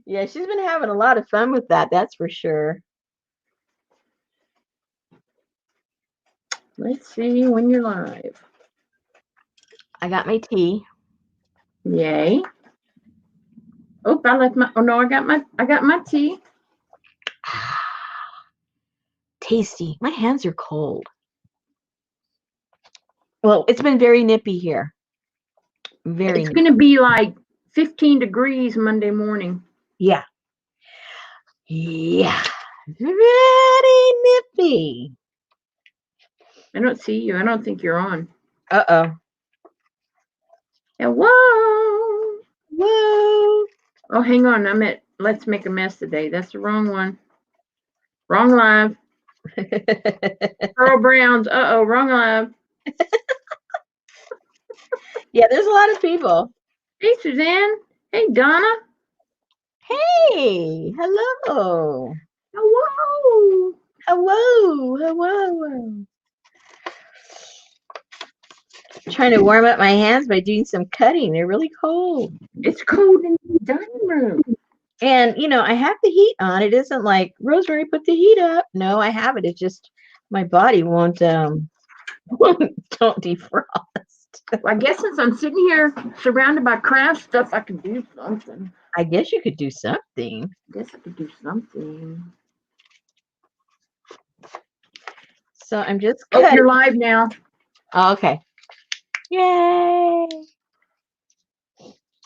Yeah, she's been having a lot of fun with that, that's for sure. Let's see when you're live. I got my tea. Yay. Oh, I left my. Oh no, I got my tea. Tasty. My hands are cold. Well, it's been very nippy here. Very It's nippy. gonna be like 15 degrees Monday morning. Yeah. Yeah. Very nippy. I don't see you. I don't think you're on. Uh-oh. Hello. Whoa. Oh, hang on. I'm at Let's Make a Mess today. That's the wrong one. Wrong live. Pearl Browns. Uh-oh, wrong live. Yeah, there's a lot of people. Hey, Suzanne. Hey, Donna. Hey, hello. Hello. Hello. Hello. Trying to warm up my hands by doing some cutting. They're really cold. It's cold in the dining room. And, I have the heat on. It isn't like, Rosemary, put the heat up. No, I have it. It's just my body won't don't defrost. Well, I guess since I'm sitting here surrounded by craft stuff, I can do something. I guess you could do something. I guess I could do something. So I'm just Oh, cutting. you're live now. Oh, okay. Yay.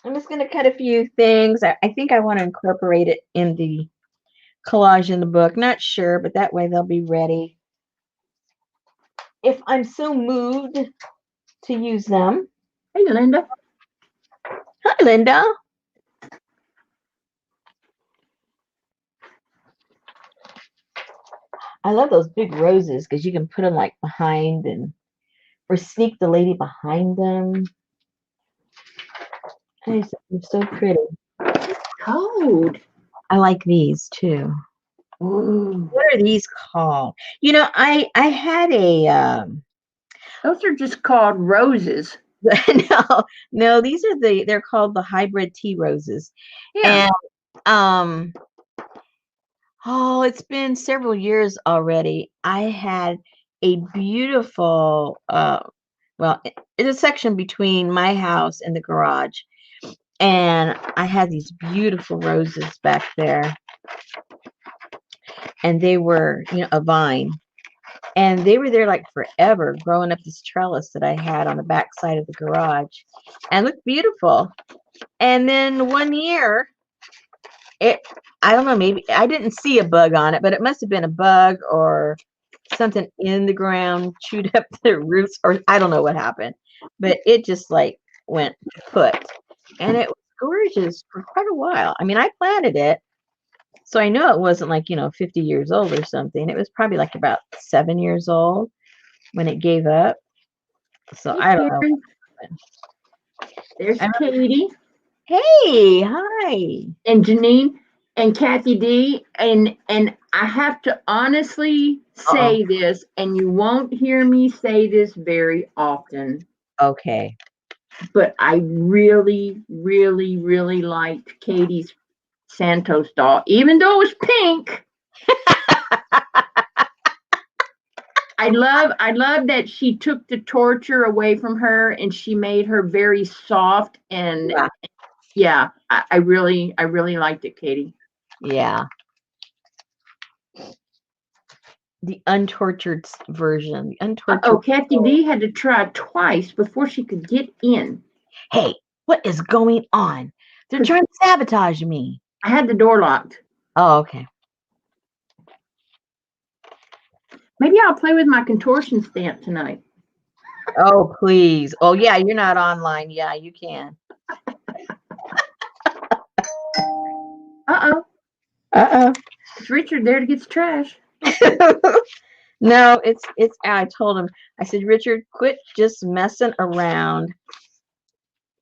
I'm just going to cut a few things. I think I want to incorporate it in the collage in the book. Not sure, but that way they'll be ready if I'm so moved to use them. Hey, Linda. Hi, Linda. I love those big roses because you can put them like behind or sneak the lady behind them. They're so pretty. Cold. I like these too. Ooh. What are these called? I had a Those are just called roses. no, they're called the hybrid tea roses. Yeah. And um oh, it's been several years already. I had a beautiful well, it's a section between my house and the garage. And I had these beautiful roses back there. And they were, a vine. And they were there like forever, growing up this trellis that I had on the back side of the garage. And looked beautiful. And then one year, it I don't know, maybe I didn't see a bug on it, but it must have been a bug or something in the ground chewed up the roots, or I don't know what happened. But it just like went kaput. And it was gorgeous for quite a while. I mean, I planted it. So I know it wasn't like, 50 years old or something. It was probably like about 7 years old when it gave up. So Hey, I don't know. Karen. There's Katie Hey, hi. and Janine and Kathy D. And I have to honestly Uh-oh. say this, and you won't hear me say this very often, Okay. but I really, really, really liked Katie's Santos doll, even though it was pink. I love that she took the torture away from her and she made her very soft and Yeah. yeah, I really liked it, Katie. Yeah. The untortured version. The Oh, untortured. Kathy D had to try twice before she could get in Hey, what is going on? They're because trying to sabotage me. I had the door locked. Oh, okay. Maybe I'll play with my contortion stamp tonight. Oh, please. Oh, yeah, you're not online. Yeah, you can. Uh-oh. Uh-oh. It's Richard there to get the trash. No, it's I told him. I said, Richard, quit just messing around.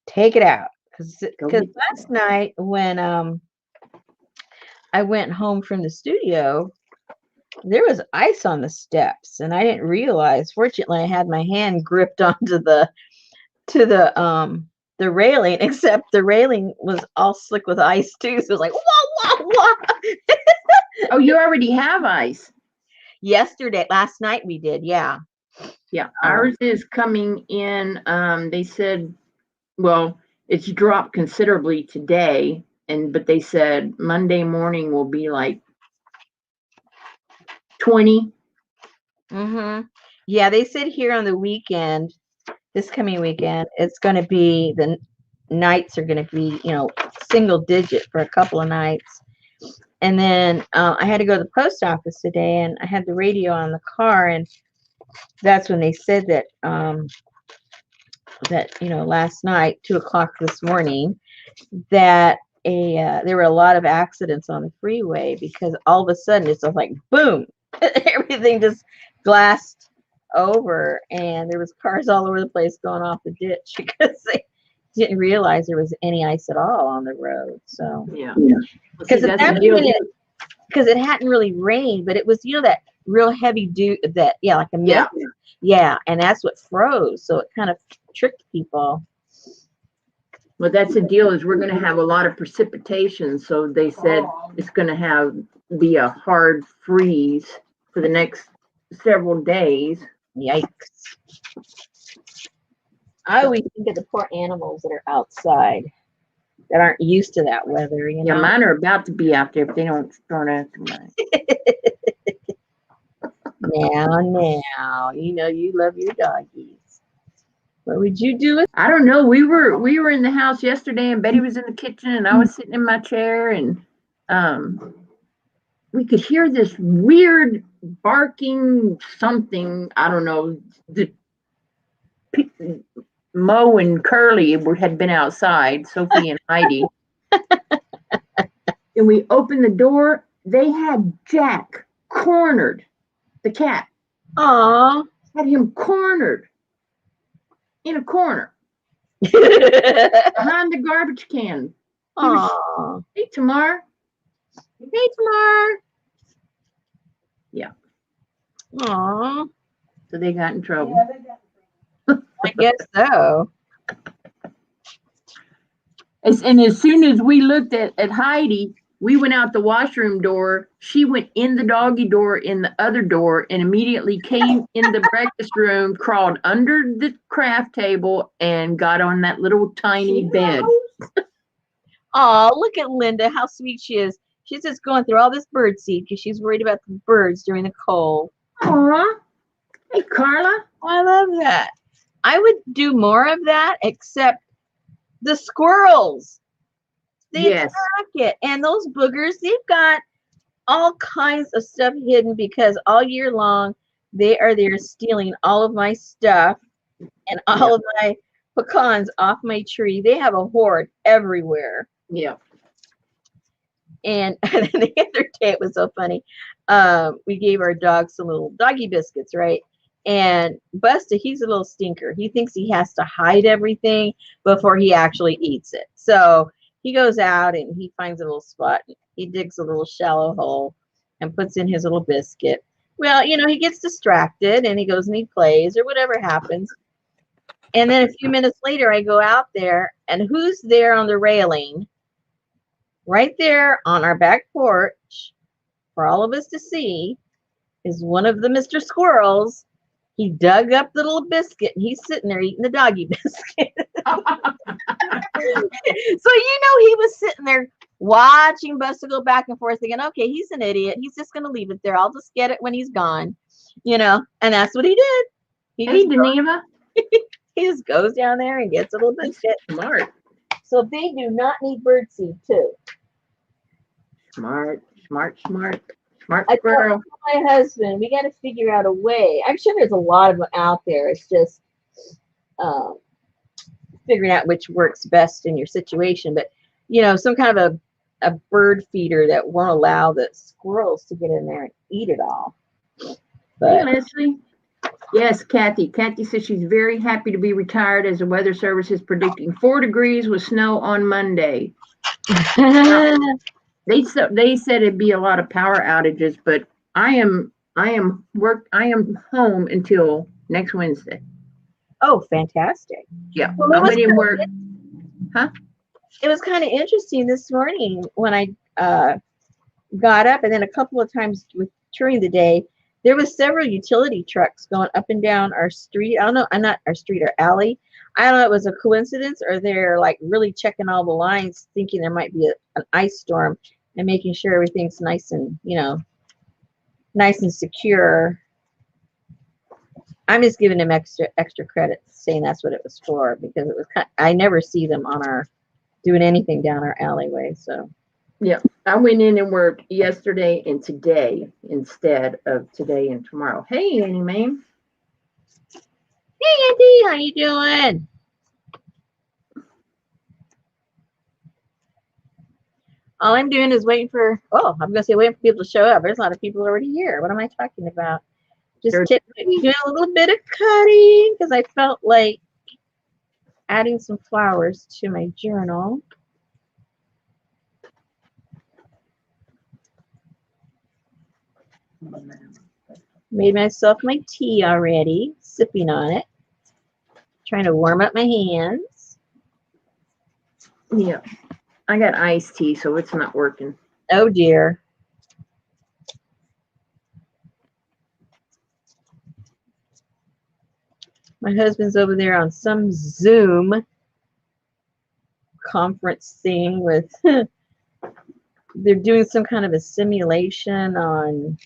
Take it out. Go Because get last night when I went home from the studio, there was ice on the steps, and I didn't realize. Fortunately, I had my hand gripped onto the the railing, except the railing was all slick with ice too. So it was like, whoa, whoa, whoa. Oh, you already have ice. Last night we did, yeah. Yeah, ours is coming in. They said, well, it's dropped considerably today, but they said Monday morning will be like 20. Mm-hmm. Yeah, they said here on the weekend, this coming weekend, it's going to be the nights are going to be, single digit for a couple of nights. And then I had to go to the post office today, and I had the radio on the car, and that's when they said that last night, 2 o'clock this morning, that there were a lot of accidents on the freeway because all of a sudden it's just like boom, everything just glassed over, and there was cars all over the place going off the ditch because they didn't realize there was any ice at all on the road. So Yeah, because it hadn't really rained, but it was that real heavy dew, that like a mist. Yeah, and that's what froze, so it kind of tricked people. Well, that's the deal, is we're going to have a lot of precipitation. So they said it's going to be a hard freeze for the next several days. Yikes. I always think of the poor animals that are outside that aren't used to that weather, Yeah, mine are about to be out there if they don't start acting right. Now, you love your doggies. What would you do? I don't know. We were in the house yesterday, and Betty was in the kitchen, and I was sitting in my chair, and we could hear this weird barking something. I don't know. Mo and Curly had been outside, Sophie and Heidi. And we opened the door. They had Jack cornered, the cat. Aww. Had him cornered in a corner behind the garbage can. Aww. Hey, Tamar. Hey, Tamar. Yeah. Aww. So they got in trouble. I guess so. And as soon as we looked at Heidi, we went out the washroom door. She went in the doggy door in the other door and immediately came in the breakfast room, crawled under the craft table, and got on that little tiny bed. Oh, look at Linda, how sweet she is. She's just going through all this bird seed because she's worried about the birds during the cold. Aw. Hey, Carla. I love that. I would do more of that, except the squirrels. They attack it. And those boogers, they've got all kinds of stuff hidden because all year long they are there stealing all of my stuff and all of my pecans off my tree. They have a horde everywhere. Yeah. And the other day it was so funny. We gave our dog some little doggy biscuits, right? And Busta, he's a little stinker. He thinks he has to hide everything before he actually eats it. So he goes out and he finds a little spot. He digs a little shallow hole and puts in his little biscuit. Well, he gets distracted and he goes and he plays or whatever happens. And then a few minutes later, I go out there, and who's there on the railing? Right there on our back porch for all of us to see is one of the Mr. Squirrels. He dug up the little biscuit and he's sitting there eating the doggy biscuit. So he was sitting there watching Buster go back and forth thinking, okay, he's an idiot. He's just going to leave it there. I'll just get it when he's gone, and that's what he did. Hey, Deneva. He just goes down there and gets a little biscuit. Smart. So they do not need birdseed too. Smart I squirrel. told my husband, we got to figure out a way. I'm sure there's a lot of them out there. It's just figuring out which works best in your situation. But, some kind of a bird feeder that won't allow the squirrels to get in there and eat it all. But, hey, Leslie. Yes, Kathy. Kathy says she's very happy to be retired as the weather service is predicting 4 degrees with snow on Monday. They said it'd be a lot of power outages, but I am home until next Wednesday. Oh, fantastic. Yeah. I went in work. Huh? It was kind of interesting this morning when I got up, and then a couple of times during the day, there was several utility trucks going up and down our street. I don't know, not our street, our alley. I don't know if it was a coincidence or they're like really checking all the lines, thinking there might be an ice storm and making sure everything's nice and, nice and secure. I'm just giving them extra credit, saying that's what it was for, because it was I never see them doing anything down our alleyway. So yeah, I went in and worked yesterday and today instead of today and tomorrow. Hey, Annie Mae. Hey, Andy, how you doing? All I'm doing is waiting for people to show up. There's a lot of people already here. What am I talking about? Just doing a little bit of cutting because I felt like adding some flowers to my journal. Made myself my tea already, sipping on it. Trying to warm up my hands. Yeah, I got iced tea, so it's not working. Oh dear. My husband's over there on some Zoom conference thing with, they're doing some kind of a simulation on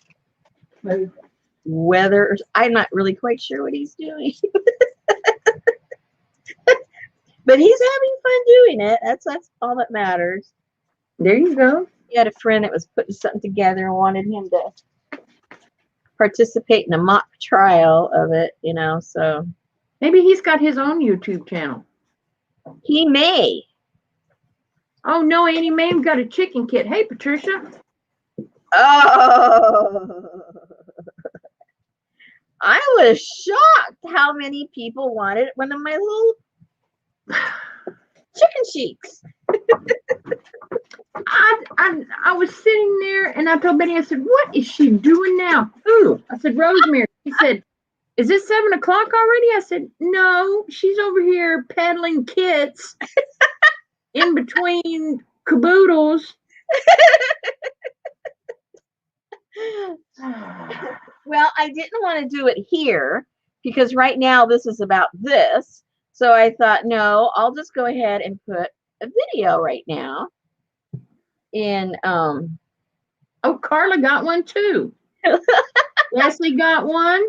weather. I'm not really quite sure what he's doing. But he's having fun doing it. That's all that matters. There you go. He had a friend that was putting something together and wanted him to participate in a mock trial of it, so. Maybe he's got his own YouTube channel. He may. Oh, no, Annie Mae's got a chicken kit. Hey, Patricia. Oh. I was shocked how many people wanted one of my little chicken sheets. I was sitting there and I told Betty, I said, what is she doing now? Ooh, I said, Rosemary. She said, is it 7 o'clock already? I said, no, she's over here peddling kits in between caboodles. Well, I didn't want to do it here because right now this is about this. So I thought, no, I'll just go ahead and put a video right now. Oh, Carla got one too. Leslie got one.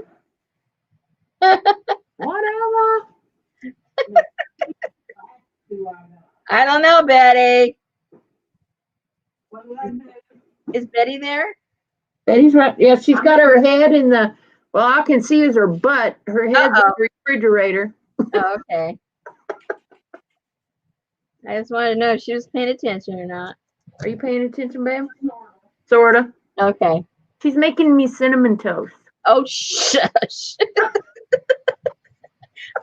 Whatever. I don't know, Betty. Is Betty there? Betty's right. Yeah, she's got her head in the. Well, all I can see is her butt. Her head's in the refrigerator. Oh, okay. I just wanted to know if she was paying attention or not. Are you paying attention, babe? Sorta. Okay. She's making me cinnamon toast. Oh, shush.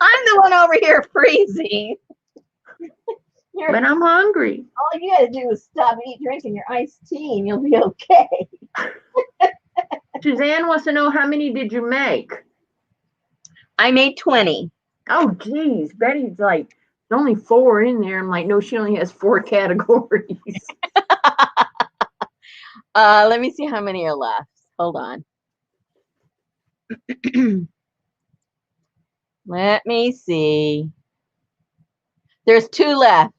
I'm the one over here freezing. But I'm hungry. All you gotta do is stop drinking your iced tea and you'll be okay. Suzanne wants to know, how many did you make? I made 20. Oh, geez. Betty's like, there's only 4 in there. I'm like, no, she only has 4 categories. Let me see how many are left. Hold on. Let me see. There's 2 left.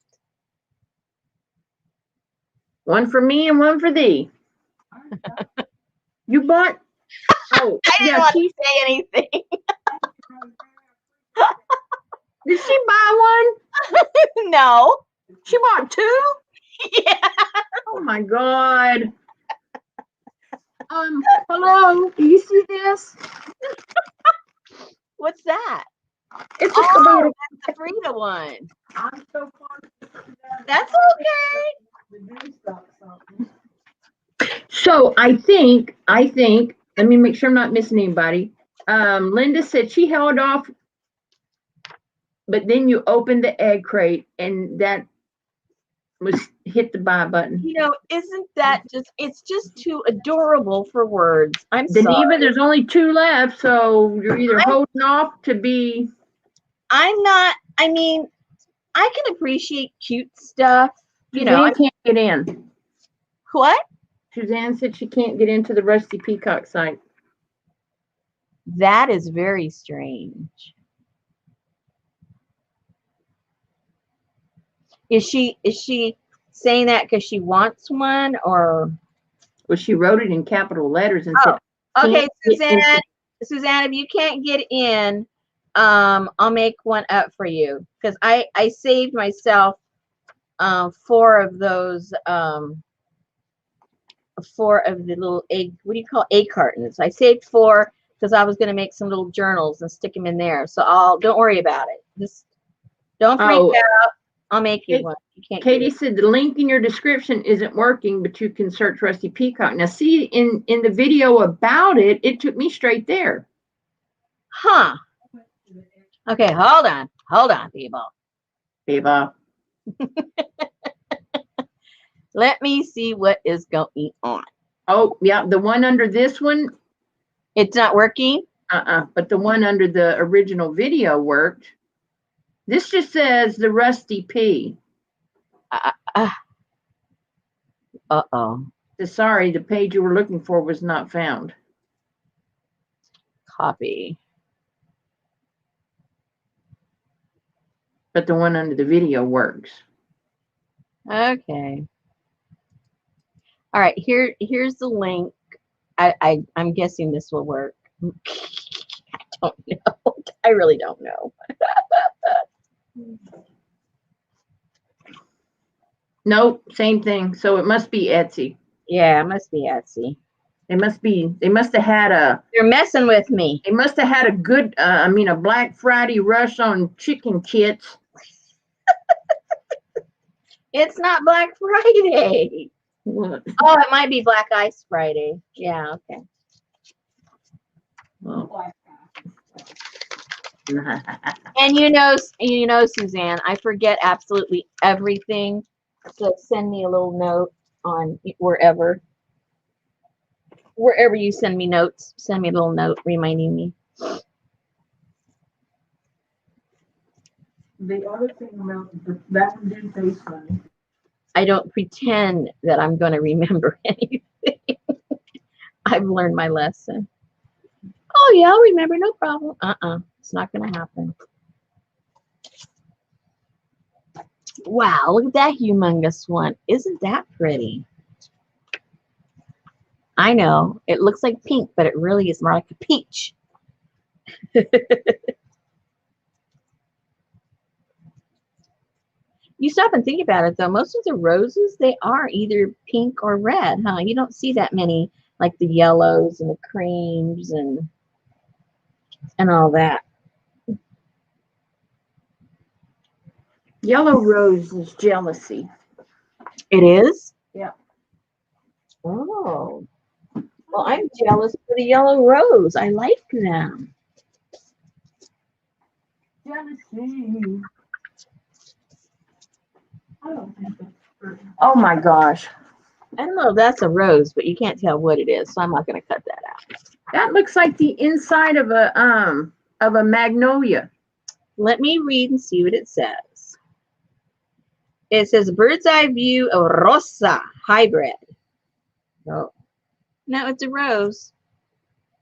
One for me and one for thee. You bought? Oh, I didn't want to say anything. Did she buy one? No. She bought 2? Yeah. Oh my God. Hello. Do you see this? What's that? It's a caboodle. That's the Frida one. I'm so close. That's okay. So I think, let me make sure I'm not missing anybody. Linda said she held off, but then you opened the egg crate and that was hit the buy button. Isn't that it's just too adorable for words. I'm Deneva, sorry. there's only 2 left, so you're either holding off to be. I'm not, I can appreciate cute stuff. Suzanne can't get in. What? Suzanne said she can't get into the Rusty Peacock site. That is very strange. Is she saying that because she wants one, or? Well, she wrote it in capital letters and said, okay, Suzanne, if you can't get in, I'll make one up for you, because I saved myself 4 of those 4 of the little egg, what do you call egg cartons? I saved 4 because I was going to make some little journals and stick them in there. So don't worry about it. Just don't freak out. I'll make you one. You can't. Katie said the link in your description isn't working, but you can search Rusty Peacock. Now, see, in the video about it, it took me straight there. Huh. Okay, hold on, people. Let me see what is going on. Oh, yeah, the one under this one. It's not working? But the one under the original video worked. This just says the Rusty P. Uh-oh. Sorry, the page you were looking for was not found. Copy. But the one under the video works. Okay. All right, here's the link. I'm guessing this will work. I don't know. I really don't know. Nope, same thing. So it must be Etsy. Yeah, it must be Etsy. They must have had a. You're messing with me. They must have had a good, a Black Friday rush on chicken kits. It's not Black Friday. What? Oh, it might be Black Ice Friday. Yeah, okay. Well. And Suzanne, I forget absolutely everything. So send me a little note on wherever you send me notes. Send me a little note reminding me. The other thing about that one didn't taste funny. I don't pretend that I'm going to remember anything. I've learned my lesson. Oh yeah, I'll remember, no problem. It's not going to happen. Wow, look at that humongous one. Isn't that pretty? I know, it looks like pink, but it really is more like a peach. You stop and think about it, though. Most of the roses, they are either pink or red, huh? You don't see that many, like the yellows and the creams and all that. Yellow rose is jealousy. It is? Yeah. Oh. Well, I'm jealous for the yellow rose. I like them. Jealousy. Oh my gosh. I don't know if that's a rose, but you can't tell what it is, so I'm not going to cut that out. That looks like the inside of a magnolia. Let me read and see what it says. It says bird's eye view of rosa hybrid. Oh. No, it's a rose.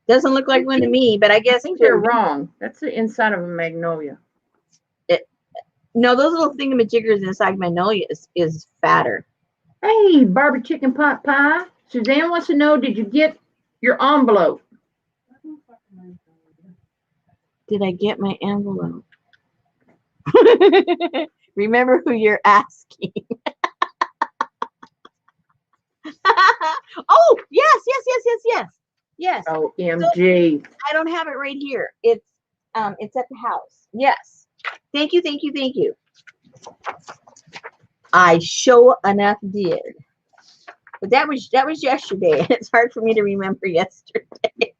Doesn't look like one to me, but I guess you're wrong. That's the inside of a magnolia. No, those little thingamajiggers inside magnolia is fatter. Hey, Barbie Chicken Pot Pie. Suzanne wants to know, did you get your envelope? Did I get my envelope? Remember who you're asking. Oh, yes. Oh, MG. So, I don't have it right here. It's at the house. Yes. Thank you. I sure enough did. But that was yesterday. It's hard for me to remember yesterday.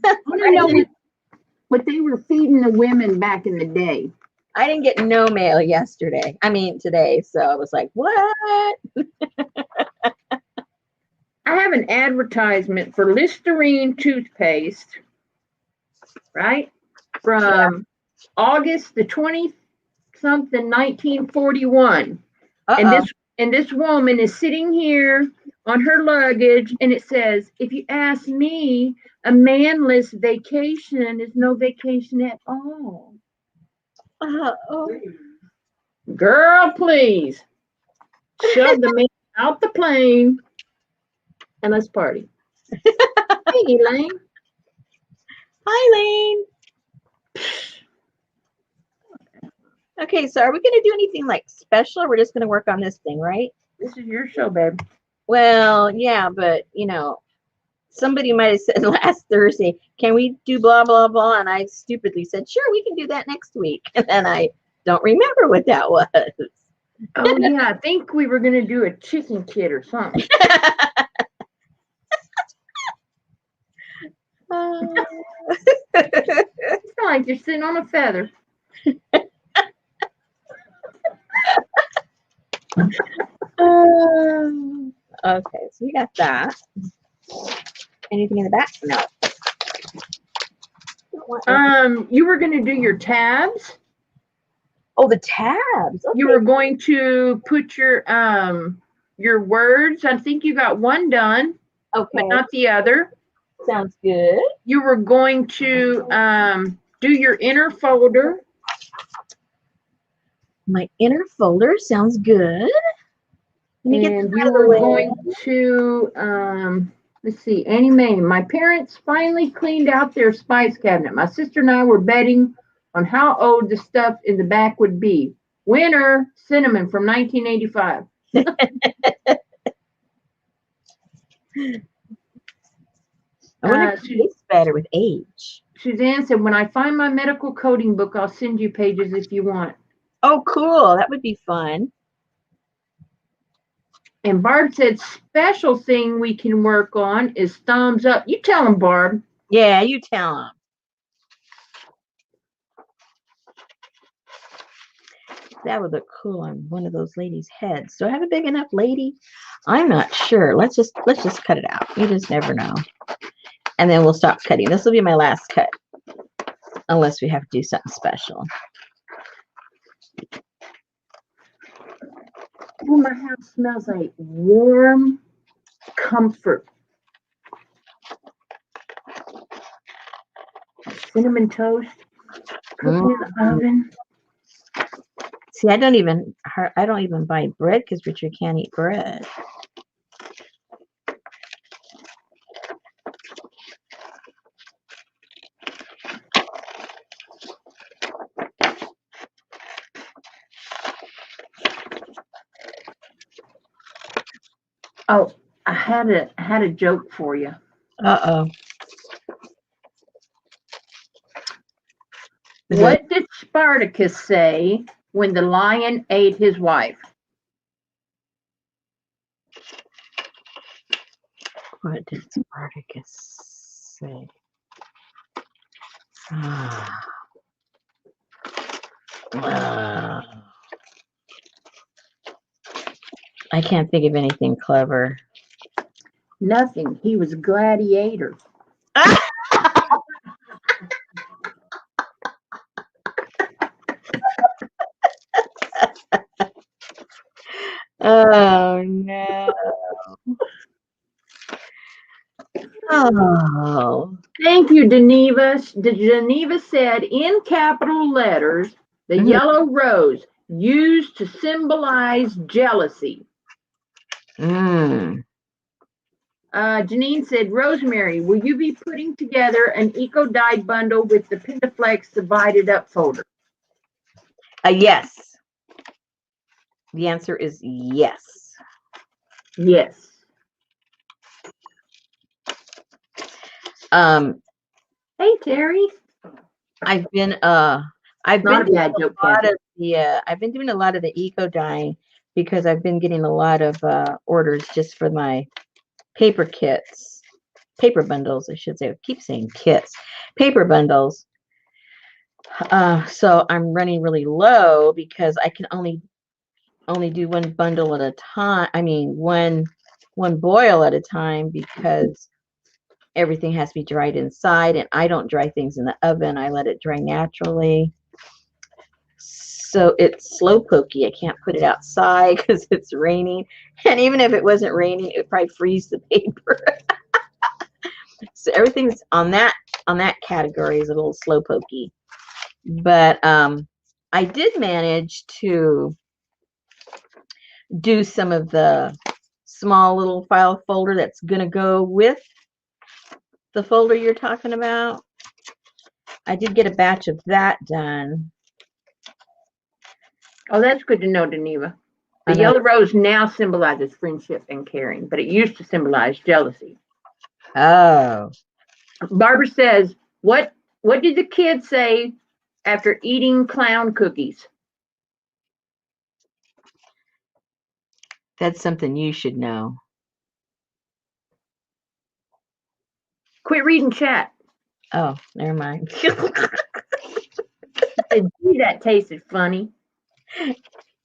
I want to know what they were feeding the women back in the day. I didn't get no mail yesterday. I mean today. So I was like, what? I have an advertisement for Listerine toothpaste, right? From August the 26th something 1941. And Uh-oh. this woman is sitting here on her luggage, and it says, if you ask me, a manless vacation is no vacation at all. Uh-oh. Girl, please. Shove the man out the plane and let's party. Hey, Elaine. Hi, Lane. Okay, so are we going to do anything like special? Or we're just going to work on this thing, right? This is your show, babe. Well, yeah, but you know, somebody might have said last Thursday, can we do blah, blah, blah? And I stupidly said, sure, we can do that next week. And then I don't remember what that was. Oh, yeah. I think we were going to do a chicken kit or something. It's not like you're sitting on a feather. Okay, so we got that. Anything in the back? No. You were going to do your tabs. Oh, the tabs. Okay. You were going to put your words. I think you got one done, Okay. but not the other. Sounds good. You were going to do your inner folder. My inner folder sounds good. Let me get And this out you of the were way. going to let's see, Annie Mae. My parents finally cleaned out their spice cabinet. My sister and I were betting on how old the stuff in the back would be. Winner, cinnamon from 1985. I wonder if it tastes better with age. Suzanne said, when I find my medical coding book, I'll send you pages if you want. Oh, cool. That would be fun. And Barb said, special thing we can work on is thumbs up. You tell them, Barb. Yeah, you tell them. That would look cool on one of those ladies' heads. Do I have a big enough lady? I'm not sure. Let's just cut it out. You just never know. And then we'll stop cutting. This will be my last cut. Unless we have to do something special. Oh, my house smells like warm comfort. Cinnamon toast, cooking in the oven. See, I don't even buy bread because Richard can't eat bread. Oh, I had a joke for you. Uh-oh. What did Spartacus say when the lion ate his wife? What did Spartacus say? I can't think of anything clever. Nothing. He was a gladiator. Oh, no. Oh. Thank you, Geneva. Geneva said in capital letters, the yellow rose used to symbolize jealousy. Mm. Janine said, Rosemary, will you be putting together an eco-dyed bundle with the Pentaflex divided up folder? Yes. The answer is yes. Yes. Hey, Terry. I've been doing a lot of the eco dyeing because I've been getting a lot of orders just for my paper bundles, I should say. I keep saying kits, paper bundles. So I'm running really low because I can only do one bundle at a time. I mean, one boil at a time because everything has to be dried inside, and I don't dry things in the oven. I let it dry naturally. So it's slow pokey. I can't put it outside because it's raining. And even if it wasn't raining, it would probably freeze the paper. So everything's on that category is a little slow pokey. But I did manage to do some of the small little file folder that's going to go with the folder you're talking about. I did get a batch of that done. Oh, that's good to know, Deneva. The yellow rose now symbolizes friendship and caring, but it used to symbolize jealousy. Oh. Barbara says, what did the kids say after eating clown cookies? That's something you should know. Quit reading chat. Oh, never mind. Gee, that tasted funny.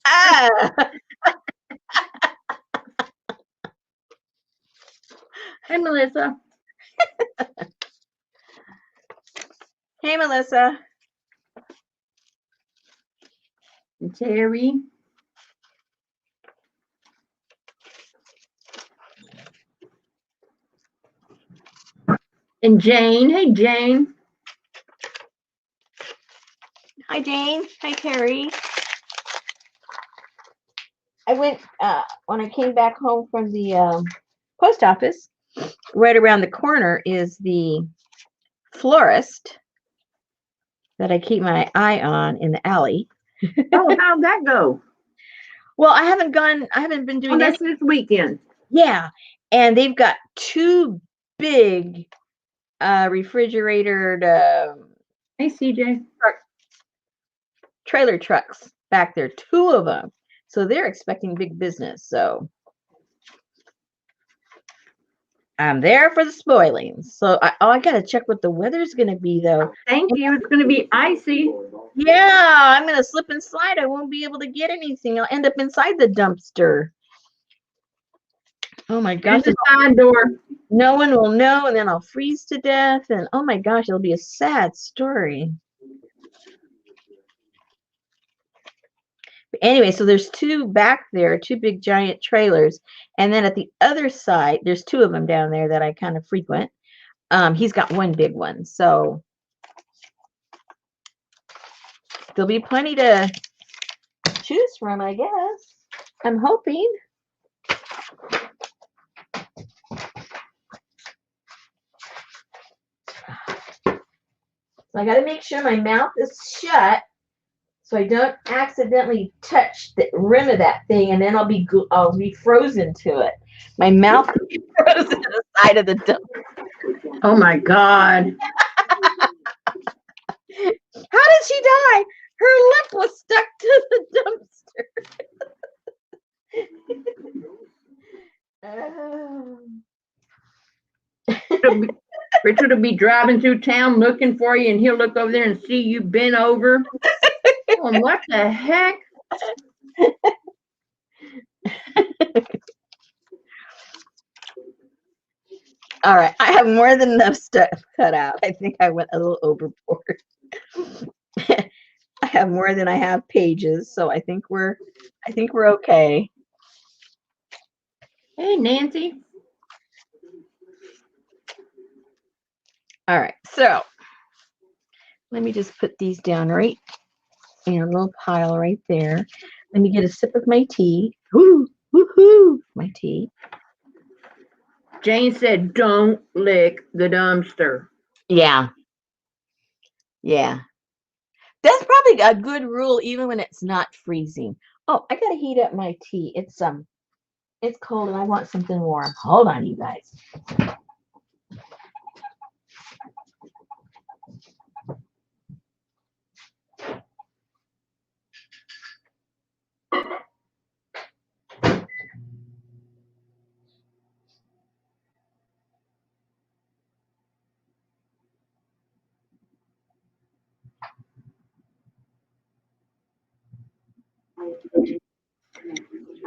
Ah! Hey, Melissa. Hey, Melissa. And Terry. And Jane. Hey, Jane. Hi, Jane. Hi, Terry. I went, when I came back home from the post office, right around the corner is the florist that I keep my eye on in the alley. Oh, how'd that go? Well, I haven't been doing that's this weekend. Yeah. And they've got two big refrigerated hey, CJ. Trailer trucks back there, two of them. So they're expecting big business. So I'm there for the spoiling. So I got to check what the weather's going to be, though. Thank you. It's going to be icy. Yeah, I'm going to slip and slide. I won't be able to get anything. I'll end up inside the dumpster. Oh, my gosh. There's the side door. No one will know, and then I'll freeze to death. And, oh, my gosh, it'll be a sad story. Anyway, so there's two back there, two big giant trailers, and then at the other side there's two of them down there that I kind of frequent. He's got one big one, so there'll be plenty to choose from, I guess. I'm hoping. So I got to make sure my mouth is shut so I don't accidentally touch the rim of that thing, and then I'll be frozen to it. My mouth will be frozen to the side of the dumpster. Oh my God. How did she die? Her lip was stuck to the dumpster. Richard will be driving through town looking for you, and he'll look over there and see you bent over. Oh, what the heck? All right, I have more than enough stuff cut out. I think I went a little overboard. I have more than I have pages, so I think we're okay. Hey, Nancy. All right, so let me just put these down right in a little pile right there. Let me get a sip of my tea. Woo, woohoo, my tea. Jane said, don't lick the dumpster. Yeah. Yeah. That's probably a good rule even when it's not freezing. Oh, I gotta heat up my tea. It's cold and I want something warm. Hold on, you guys.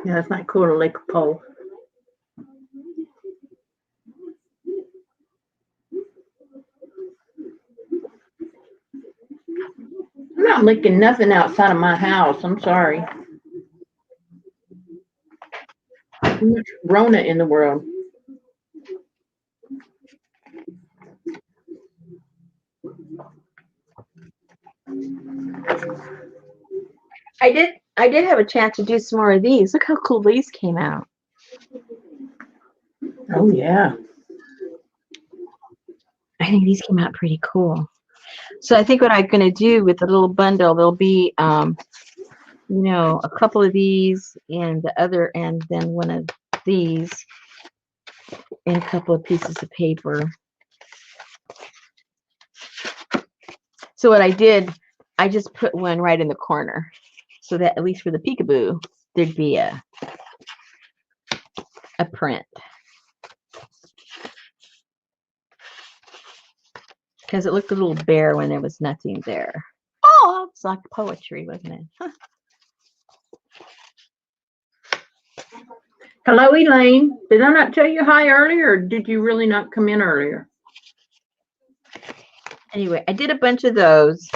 Yeah, that's not cool to lick a pole. No. not licking nothing outside of my house. I'm sorry. Too much Rona in the world. I did have a chance to do some more of these. Look how cool these came out. Oh yeah. I think these came out pretty cool. So I think what I'm going to do with the little bundle, there'll be, you know, a couple of these and the other, and then one of these and a couple of pieces of paper. So what I did, I just put one right in the corner so that at least for the peekaboo, there'd be a print. Because it looked a little bare when there was nothing there. Oh, it's like poetry, wasn't it? Huh. Hello, Elaine. Did I not tell you hi earlier, or did you really not come in earlier? Anyway, I did a bunch of those.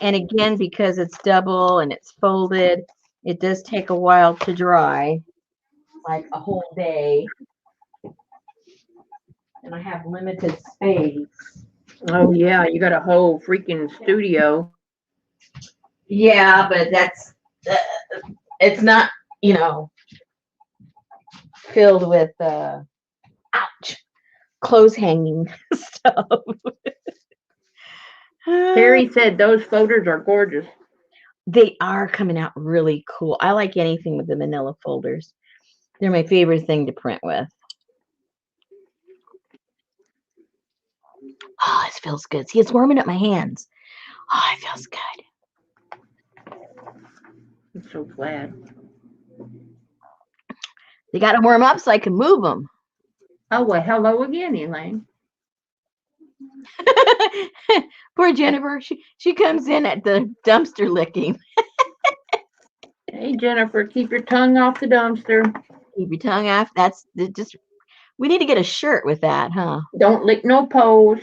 And again, because it's double and it's folded, it does take a while to dry, like a whole day. And I have limited space. Oh yeah, you got a whole freaking studio. Yeah, but that's, it's not, you know, filled with, ouch, clothes hanging stuff. Terry said those folders are gorgeous. They are coming out really cool. I like anything with the manila folders. They're my favorite thing to print with. Oh, this feels good. See, it's warming up my hands. Oh, it feels good. I'm so glad. They got to warm up so I can move them. Oh, well, hello again, Elaine. Poor Jennifer. She comes in at the dumpster licking. Hey, Jennifer, keep your tongue off the dumpster. Keep your tongue off. That's just, we need to get a shirt with that, huh? Don't lick no poles.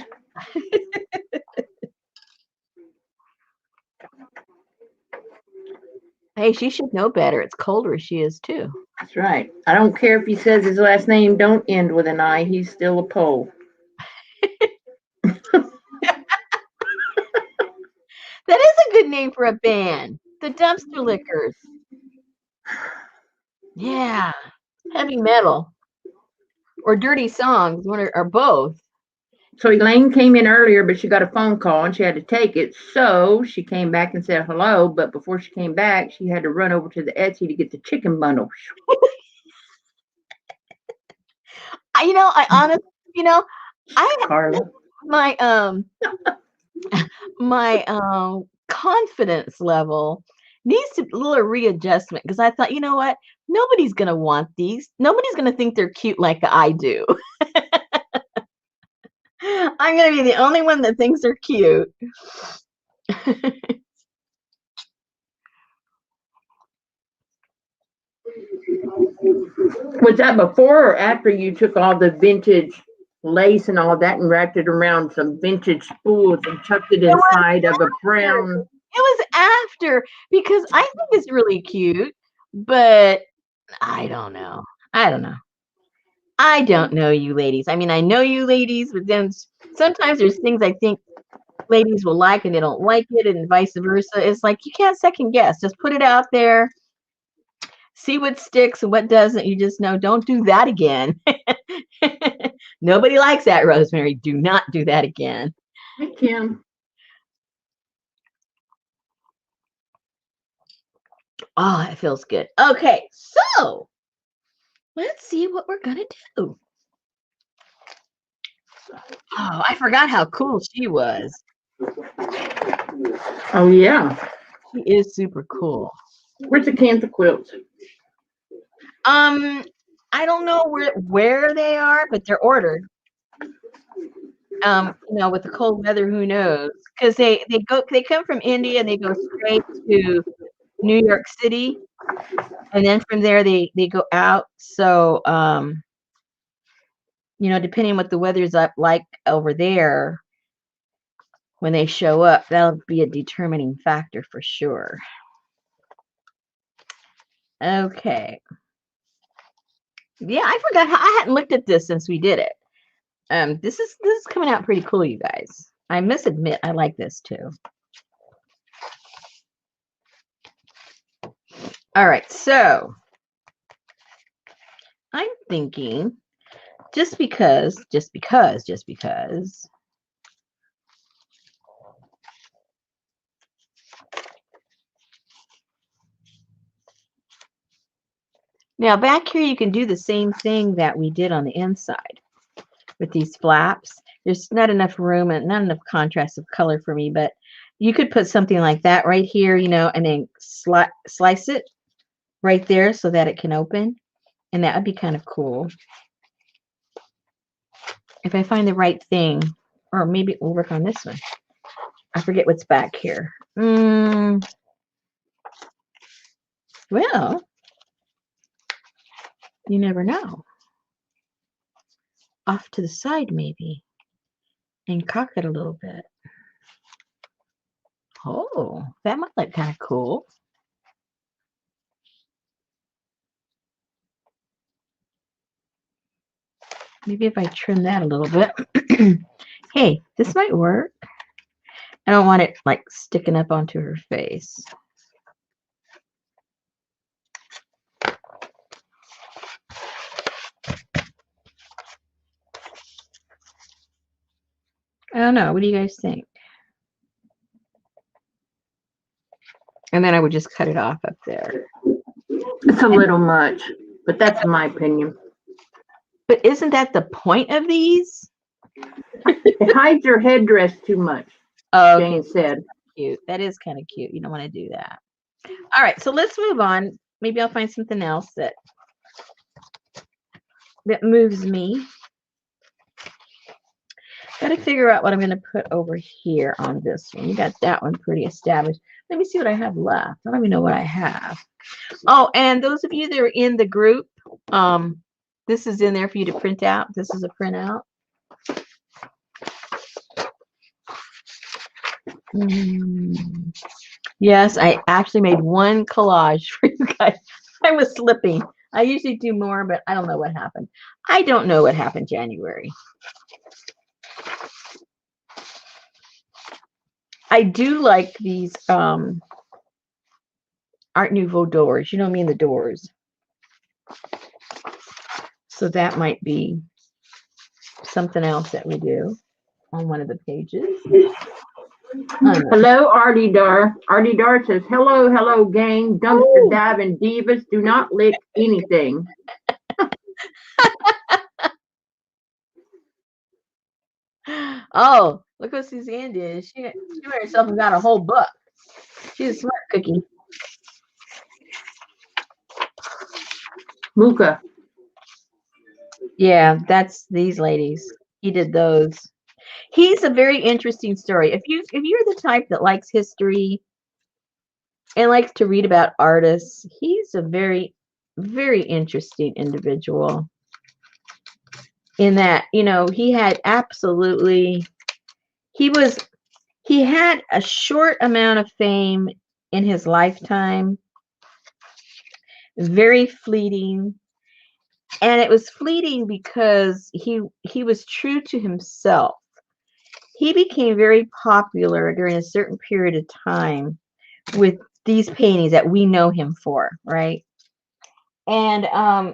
Hey, she should know better. It's cold where she is, too. That's right. I don't care if he says his last name don't end with an I. He's still a pole. That is a good name for a band. The Dumpster Lickers. Yeah. Heavy metal. Or dirty songs, one or both. So Elaine came in earlier, but she got a phone call and she had to take it. So she came back and said hello. But before she came back, she had to run over to the Etsy to get the chicken bundle. You know, I honestly, you know, Carla. my confidence level needs to a little readjustment because I thought, you know what? Nobody's gonna want these. Nobody's gonna think they're cute like I do. I'm gonna be the only one that thinks they're cute. Was that before or after you took all the vintage lace and all that and wrapped it around some vintage spools and tucked it inside of a brown? It was after because I think it's really cute, but I don't know. I don't know you ladies. I mean, I know you ladies, but then sometimes there's things I think ladies will like and they don't like it, and vice versa. It's like you can't second guess. Just put it out there, see what sticks and what doesn't. You just know, don't do that again. Nobody likes that, Rosemary. Do not do that again. Hi, Kim. Oh, it feels good. Okay, so let's see what we're gonna do. Oh, I forgot how cool she was. Oh yeah. She is super cool. Where's the Kansas quilts? I don't know where they are, but they're ordered. You know, with the cold weather, who knows? Because they come from India and they go straight to New York City, and then from there they go out. So you know, depending on what the weather's up like over there, when they show up, that'll be a determining factor for sure. Okay. Yeah, I forgot I hadn't looked at this since we did it. This is coming out pretty cool, you guys. I must admit, I like this too. All right, so I'm thinking just because. Now back here, you can do the same thing that we did on the inside with these flaps. There's not enough room and not enough contrast of color for me, but you could put something like that right here, you know, and then slice it right there so that it can open. And that would be kind of cool. If I find the right thing, or maybe we'll work on this one. I forget what's back here. Well, you never know. Off to the side, maybe, and cock it a little bit. Oh, that might look kind of cool. Maybe if I trim that a little bit. Hey, this might work. I don't want it like sticking up onto her face. I don't know. What do you guys think? And then I would just cut it off up there. It's a little much, but that's my opinion. But isn't that the point of these? It hides your headdress too much, Oh, Jane said. Cute. That is kind of cute. You don't want to do that. All right, so let's move on. Maybe I'll find something else that moves me. Got to figure out what I'm going to put over here on this one. You got that one pretty established. Let me see what I have left. I don't even know what I have. Oh, and those of you that are in the group, this is in there for you to print out. This is a printout. Yes, I actually made one collage for you guys. I was slipping. I usually do more, but I don't know what happened. I don't know what happened January. I do like these Art Nouveau doors. You know me and the doors. So that might be something else that we do on one of the pages. Hello, Artie Dar. Artie Dar says, hello, gang. Dumpster diving divas do not lick anything. Oh, look what Suzanne did. She went herself and got a whole book. She's a smart cookie. Muka. Yeah, that's these ladies. He did those. He's a very interesting story. If you're the type that likes history and likes to read about artists, he's a very, very interesting individual. In that, you know, he had a short amount of fame in his lifetime, very fleeting. And it was fleeting because he was true to himself. He became very popular during a certain period of time with these paintings that we know him for, right? And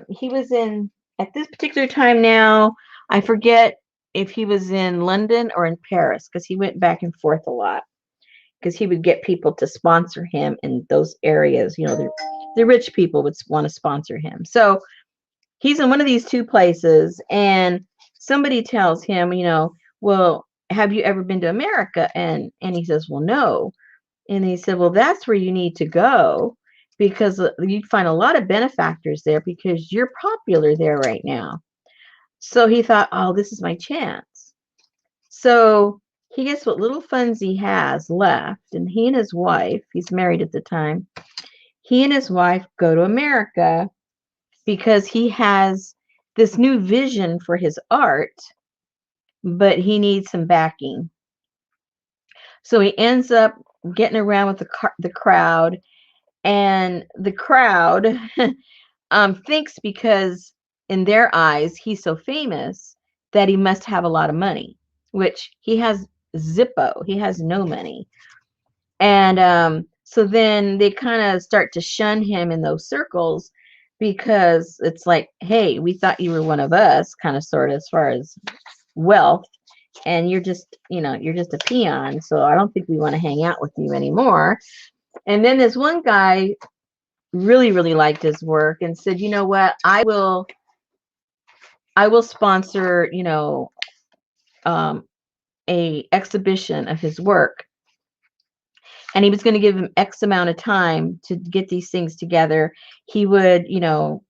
he was at this particular time now, I forget if he was in London or in Paris, because he went back and forth a lot, because he would get people to sponsor him in those areas. You know, the rich people would want to sponsor him. So he's in one of these two places, and somebody tells him, you know, well, have you ever been to America? And he says, well, no. And he said, well, that's where you need to go, because you'd find a lot of benefactors there because you're popular there right now. So he thought, oh, this is my chance. So he gets what little funds he has left, and he and his wife, he's married at the time, he and his wife go to America because he has this new vision for his art, but he needs some backing. So he ends up getting around with the crowd, and the crowd thinks because in their eyes he's so famous that he must have a lot of money, which he has zippo. He has no money. And so then they kind of start to shun him in those circles because it's like, hey, we thought you were one of us, kind of sort of as far as wealth, and you're just, you're just a peon. So I don't think we want to hang out with you anymore. And then this one guy really, really liked his work and said, you know what, I will sponsor, a exhibition of his work. And he was going to give him X amount of time to get these things together. He would,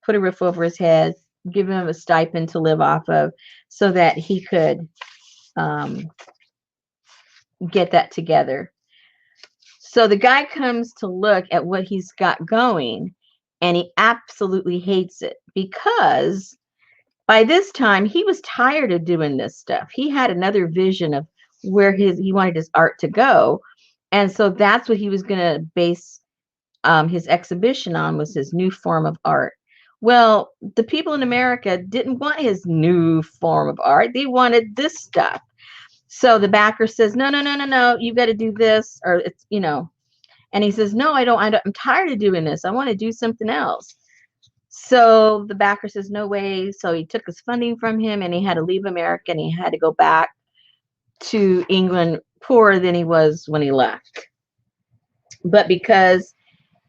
put a roof over his head, give him a stipend to live off of so that he could get that together. So the guy comes to look at what he's got going, and he absolutely hates it because by this time he was tired of doing this stuff. He had another vision of where he wanted his art to go. And so that's what he was going to base his exhibition on, was his new form of art. Well, the people in America didn't want his new form of art. They wanted this stuff. So the backer says, no, no, no, no, no, you've got to do this, or it's, and he says, no, I don't, I'm tired of doing this. I want to do something else. So the backer says, no way. So he took his funding from him, and he had to leave America, and he had to go back to England poorer than he was when he left. But because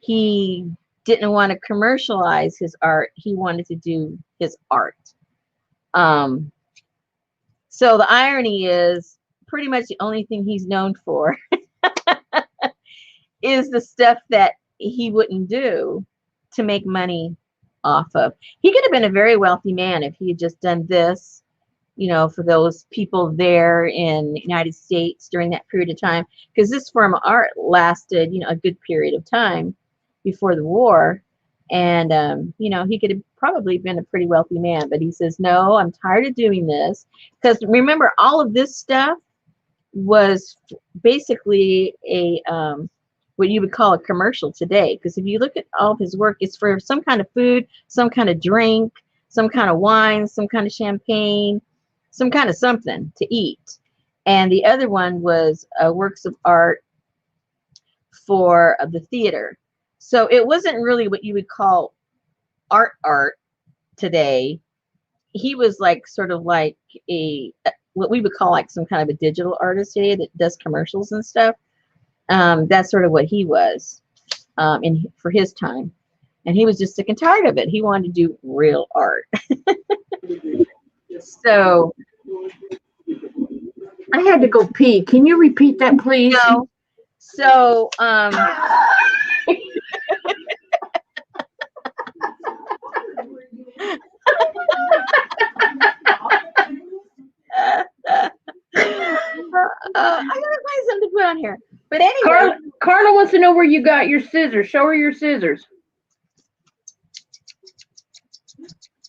he didn't want to commercialize his art, he wanted to do his art. So the irony is pretty much the only thing he's known for is the stuff that he wouldn't do to make money off of. He could have been a very wealthy man if he had just done this, for those people there in the United States during that period of time, because this form of art lasted, a good period of time before the war. And, he could have probably been a pretty wealthy man, but he says, no, I'm tired of doing this. Because remember, all of this stuff was basically a, what you would call a commercial today. Because if you look at all of his work, it's for some kind of food, some kind of drink, some kind of wine, some kind of champagne, some kind of something to eat. And the other one was works of art for the theater. So it wasn't really what you would call art today. He was like sort of like what we would call like some kind of a digital artist today that does commercials and stuff. That's sort of what he was for his time. And he was just sick and tired of it. He wanted to do real art. So I had to go pee. Can you repeat that, please? No. So I gotta find something to put on here. But anyway, Carla wants to know where you got your scissors. Show her your scissors.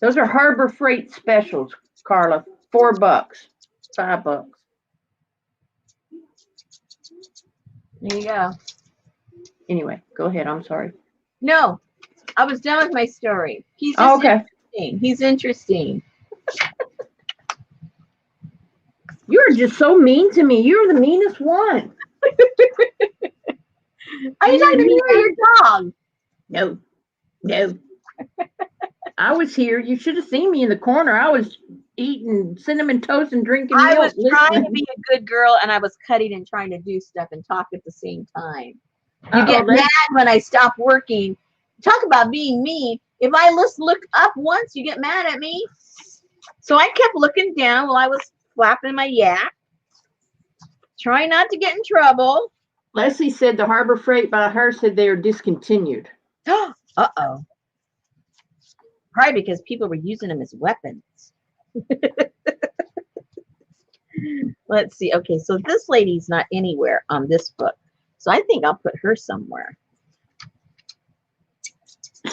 Those are Harbor Freight specials, Carla. $4, $5. There you go. Anyway, go ahead. I'm sorry. No, I was done with my story. He's just interesting. He's interesting. You're just so mean to me. You're the meanest one. Are you talking to me or your dog? No. I was here. You should have seen me in the corner. I was eating cinnamon toast and drinking milk. I was trying to be a good girl, and I was cutting and trying to do stuff and talk at the same time. You get mad when I stop working. Talk about being mean. If I just look up once, you get mad at me. So I kept looking down while I was flapping my yak, trying not to get in trouble. Leslie said the Harbor Freight by her said they are discontinued. Uh-oh. Probably because people were using them as weapons. Let's see. Okay, so this lady's not anywhere on this book. So I think I'll put her somewhere.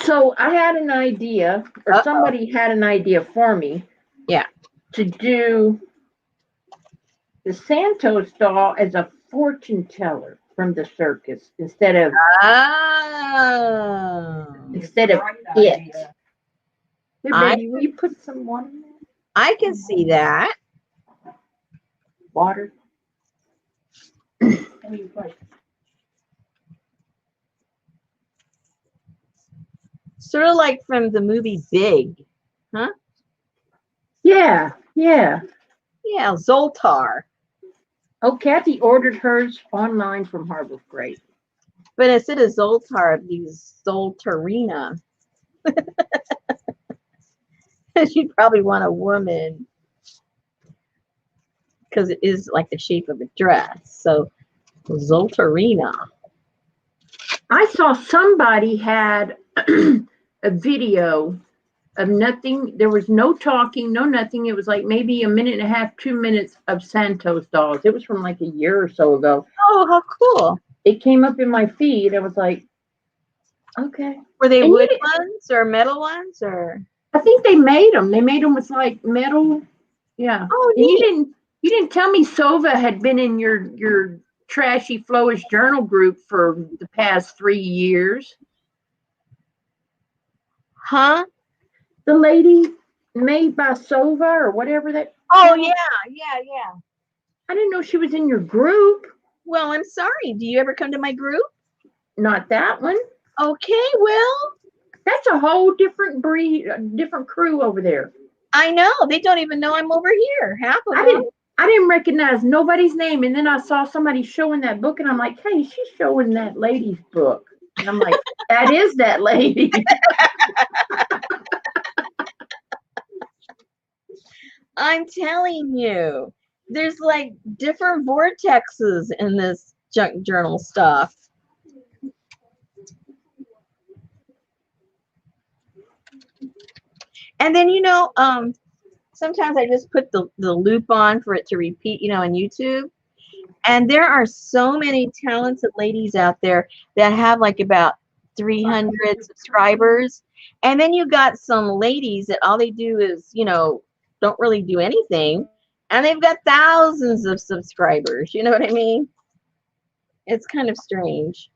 So I had an idea, or somebody had an idea for me. Yeah. To do the Santos doll as a fortune teller from the circus instead of Oh. it. Here, I baby, will you put some water in there? I can see that. Water. Sort of like from the movie Big. Huh? Yeah, yeah. Yeah, Zoltar. Oh, Kathy ordered hers online from Harbor Freight. But instead of Zoltar, it'd be Zoltarina. She'd probably want a woman because it is like the shape of a dress. So Zoltarina. I saw somebody had a video of nothing. There was no talking, no nothing. It was like maybe a minute and a half, 2 minutes of Santos dolls. It was from like a year or so ago. Oh, how cool. It came up in my feed. I was like, okay. Were they And wood ones or metal ones or? I think they made them. They made them with like metal. Yeah. Oh, And neat. you didn't tell me Sova had been in your Trashy Flowish journal group for the past 3 years. Huh? The lady made by Sova or whatever that. Oh, yeah. I didn't know she was in your group. Well, I'm sorry. Do you ever come to my group? Not that one. Okay, well, That's a whole different breed, different crew over there. I know. They don't even know I'm over here. Half of I them. didn't recognize nobody's name, and then I saw somebody showing that book, and I'm like, hey, she's showing that lady's book, and I'm like, that is that lady. I'm telling you, there's like different vortexes in this junk journal stuff. And then, sometimes I just put the loop on for it to repeat, on YouTube. And there are so many talented ladies out there that have like about 300 subscribers. And then you got some ladies that all they do is, don't really do anything. And they've got thousands of subscribers. You know what I mean? It's kind of strange.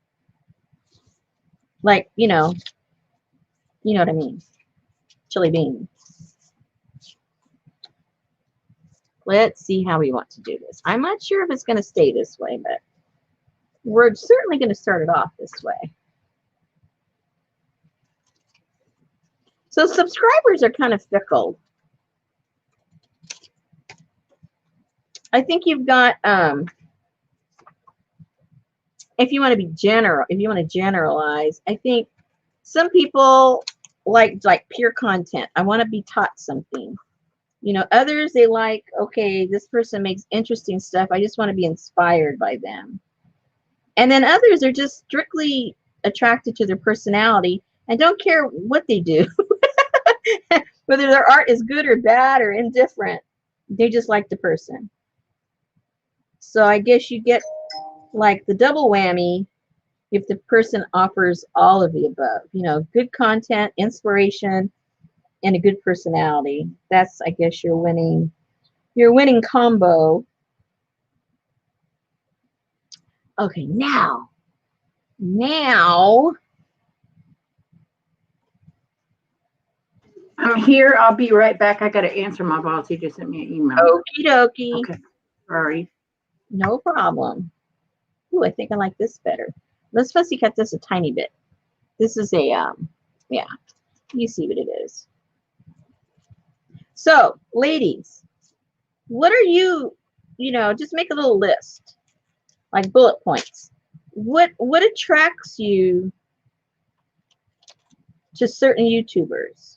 Like, you know what I mean. Chili bean. Let's see how we want to do this. I'm not sure if it's going to stay this way, but we're certainly going to start it off this way. So subscribers are kind of fickle. I think you've got, if you want to be general, if you want to generalize, I think some people like pure content. I want to be taught something. Others, they like, okay, this person makes interesting stuff. I just want to be inspired by them. And then others are just strictly attracted to their personality and don't care what they do. Whether their art is good or bad or indifferent, they just like the person. So I guess you get like the double whammy if the person offers all of the above. Good content, inspiration, and a good personality. That's, I guess, your winning combo. Okay, now I'm here. I'll be right back. I got to answer my boss. He just sent me an email. okie dokie. Okay. Sorry. No problem. Ooh, I think I like this better. Let's fussy cut this a tiny bit. This is a, yeah, you see what it is. So, ladies, what are you, just make a little list, like bullet points. What attracts you to certain YouTubers?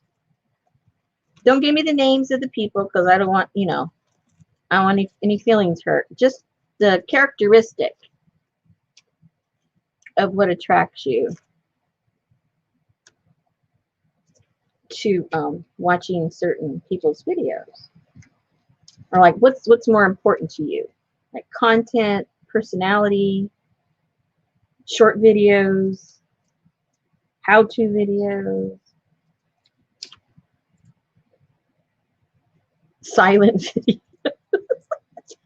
Don't give me the names of the people because I don't want, I don't want any feelings hurt. Just the characteristic of what attracts you to watching certain people's videos. Or like what's more important to you? Like content, personality, short videos, how-to videos, silent videos.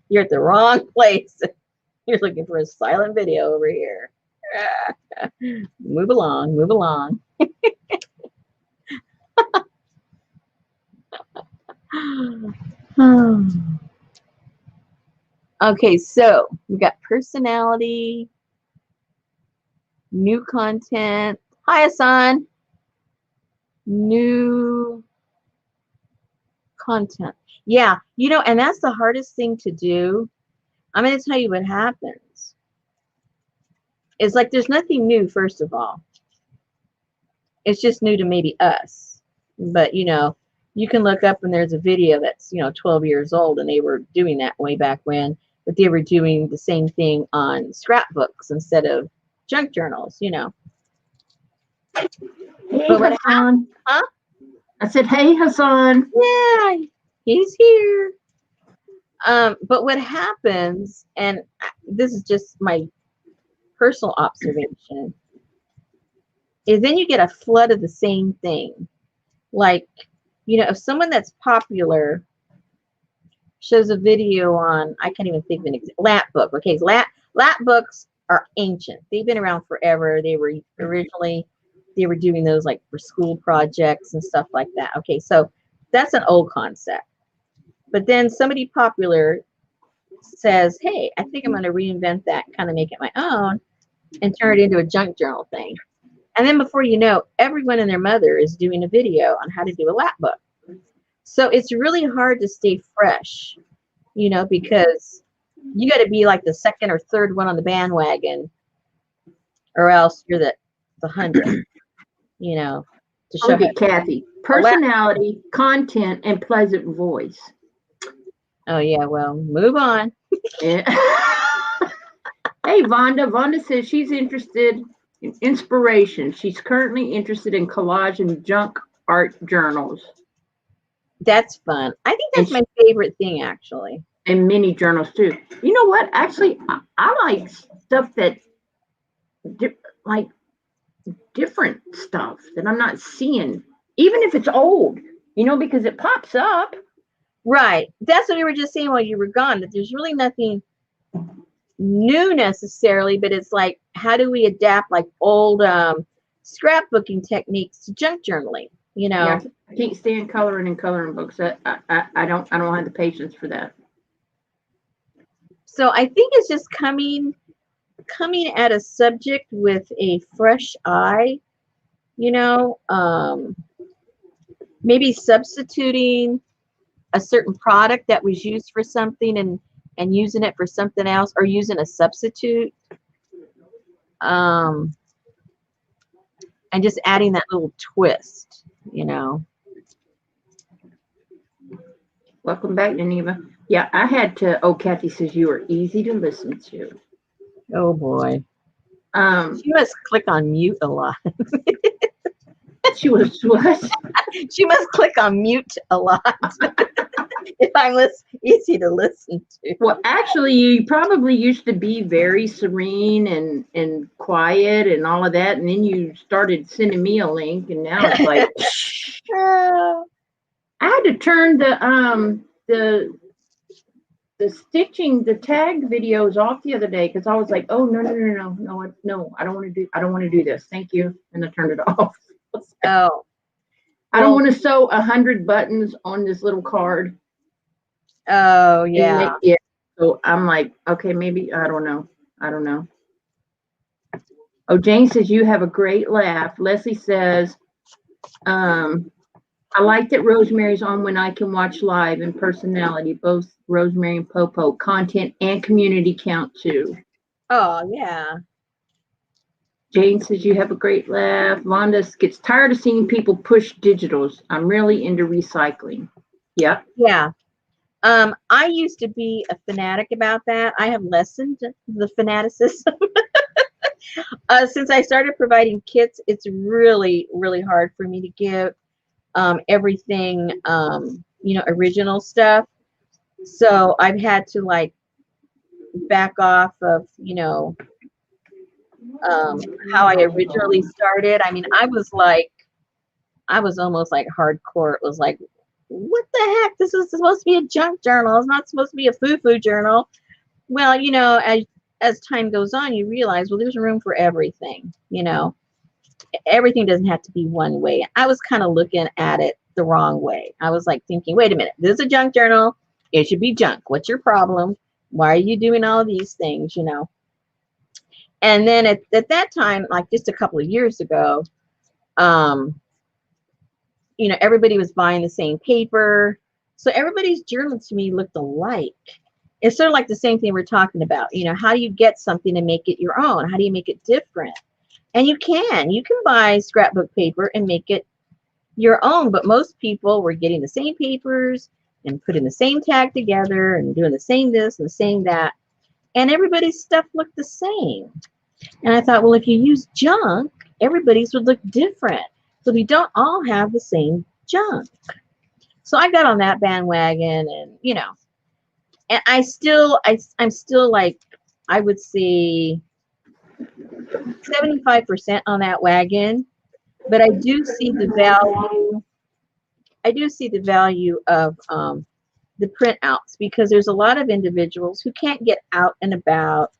You're at the wrong place. You're looking for a silent video over here. Move along, move along. Okay, so we got personality, new content. Hi, Hassan. New content. Yeah, and that's the hardest thing to do. I'm going to tell you what happens. It's like there's nothing new, first of all. It's just new to maybe us. But, you can look up and there's a video that's, 12 years old and they were doing that way back when, but they were doing the same thing on scrapbooks instead of junk journals, Hey, But what Hassan. Huh? I said, hey, Hassan. Yeah, he's here. But what happens, and this is just my personal observation, is then you get a flood of the same thing. Like, if someone that's popular shows a video on, I can't even think of an example, lap book. Okay, lap books are ancient. They've been around forever. They were doing those like for school projects and stuff like that. Okay, so that's an old concept. But then somebody popular says, hey, I think I'm going to reinvent that, kind of make it my own, and turn it into a junk journal thing. And then before you know, everyone and their mother is doing a video on how to do a lap book. So it's really hard to stay fresh, because you got to be like the second or third one on the bandwagon, or else you're the 100th, to show Look at Kathy. Personality, content, and pleasant voice. Oh, yeah, well, move on. Yeah. Hey, Vonda. Vonda says she's interested in inspiration. She's currently interested in collage and junk art journals. That's fun. I think that's my favorite thing, actually. And mini journals, too. You know what? Actually, I like stuff that, like, different stuff that I'm not seeing, even if it's old, because it pops up. Right. That's what we were just saying while you were gone, that there's really nothing new necessarily, but it's like, how do we adapt like old scrapbooking techniques to junk journaling? Yeah, I can't stand coloring and coloring books. I don't have the patience for that. So I think it's just coming at a subject with a fresh eye, maybe substituting a certain product that was used for something and using it for something else, or using a substitute, and just adding that little twist, Welcome back, Geneva. Yeah, I had to. Oh, Kathy says you are easy to listen to. Oh boy. She must click on mute a lot. She was what? She must click on mute a lot. If I'm easy to listen to. Well, actually, you probably used to be very serene and quiet and all of that, and then you started sending me a link, and now it's like. I had to turn the stitching, the tag videos off the other day because I was like, oh no, I don't want to do this. Thank you, and I turned it off. Oh. I don't want to sew 100 buttons on this little card. Oh yeah. Yeah. So I'm like, okay, maybe I don't know. Oh, Jane says you have a great laugh. Leslie says, I like that Rosemary's on when I can watch live and personality, both Rosemary and Popo, content and community count too. Oh yeah. Jane says you have a great laugh. Vonda gets tired of seeing people push digitals. I'm really into recycling. Yeah. Yeah. I used to be a fanatic about that. I have lessened the fanaticism. Since I started providing kits, it's really, really hard for me to give everything, original stuff. So I've had to like back off of, how I originally started. I mean, I was almost like hardcore. It was like, what the heck? This is supposed to be a junk journal. It's not supposed to be a foo-foo journal. Well, as time goes on, you realize, well, there's room for everything. Everything doesn't have to be one way. I was kind of looking at it the wrong way. I was like thinking, wait a minute, this is a junk journal. It should be junk. What's your problem? Why are you doing all of these things? And then at that time, like just a couple of years ago, everybody was buying the same paper. So everybody's journal to me looked alike. It's sort of like the same thing we're talking about. How do you get something and make it your own? How do you make it different? And you can buy scrapbook paper and make it your own, but most people were getting the same papers and putting the same tag together and doing the same this and the same that. And everybody's stuff looked the same. And I thought, well, if you use junk, everybody's would look different. So we don't all have the same junk. So I got on that bandwagon and, and I'm still like, I would say 75% on that wagon, but I do see the value. I do see the value of the printouts, because there's a lot of individuals who can't get out and about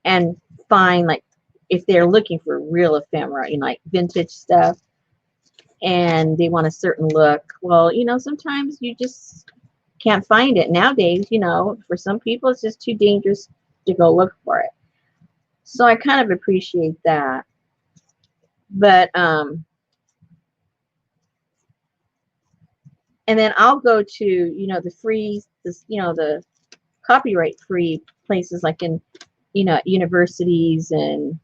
and find, like, if they're looking for real ephemera, like vintage stuff, and they want a certain look. Well, sometimes you just can't find it nowadays. For some people, it's just too dangerous to go look for it. So I kind of appreciate that. But and then I'll go to the free, the copyright free places, like in universities and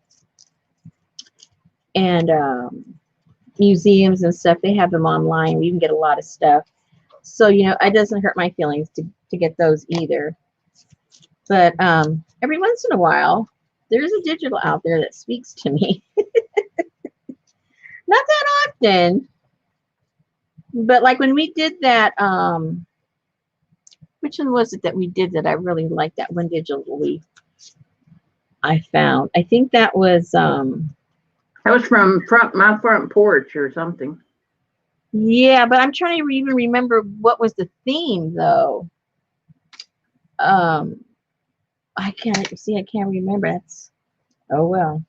museums and stuff. They have them online. You can get a lot of stuff. So it doesn't hurt my feelings to get those either. But every once in a while, there's a digital out there that speaks to me. Not that often, but like when we did that, which one was it that we did that I really liked? That one digital I found. I think that was from my front porch or something. Yeah, but I'm trying to even remember what was the theme though. I can't remember. That's, oh well.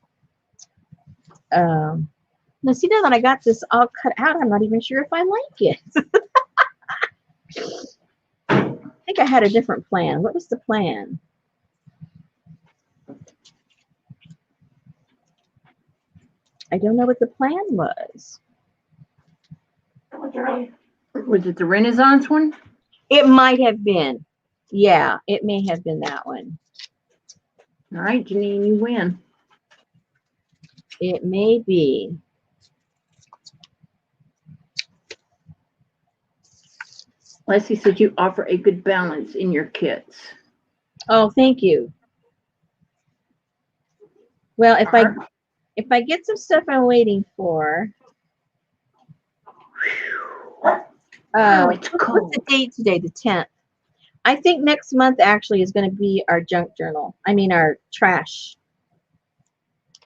Now see, now that I got this all cut out, I'm not even sure if I like it. I think I had a different plan. What was the plan? I don't know what the plan was. Was it the Renaissance one? It might have been. Yeah, it may have been that one. All right, Janine, you win. It may be. Leslie said you offer a good balance in your kits. Oh, thank you. Well, if I get some stuff I'm waiting for. It's cold. What's the date today? The 10th. I think next month actually is going to be our junk journal. I mean our trash.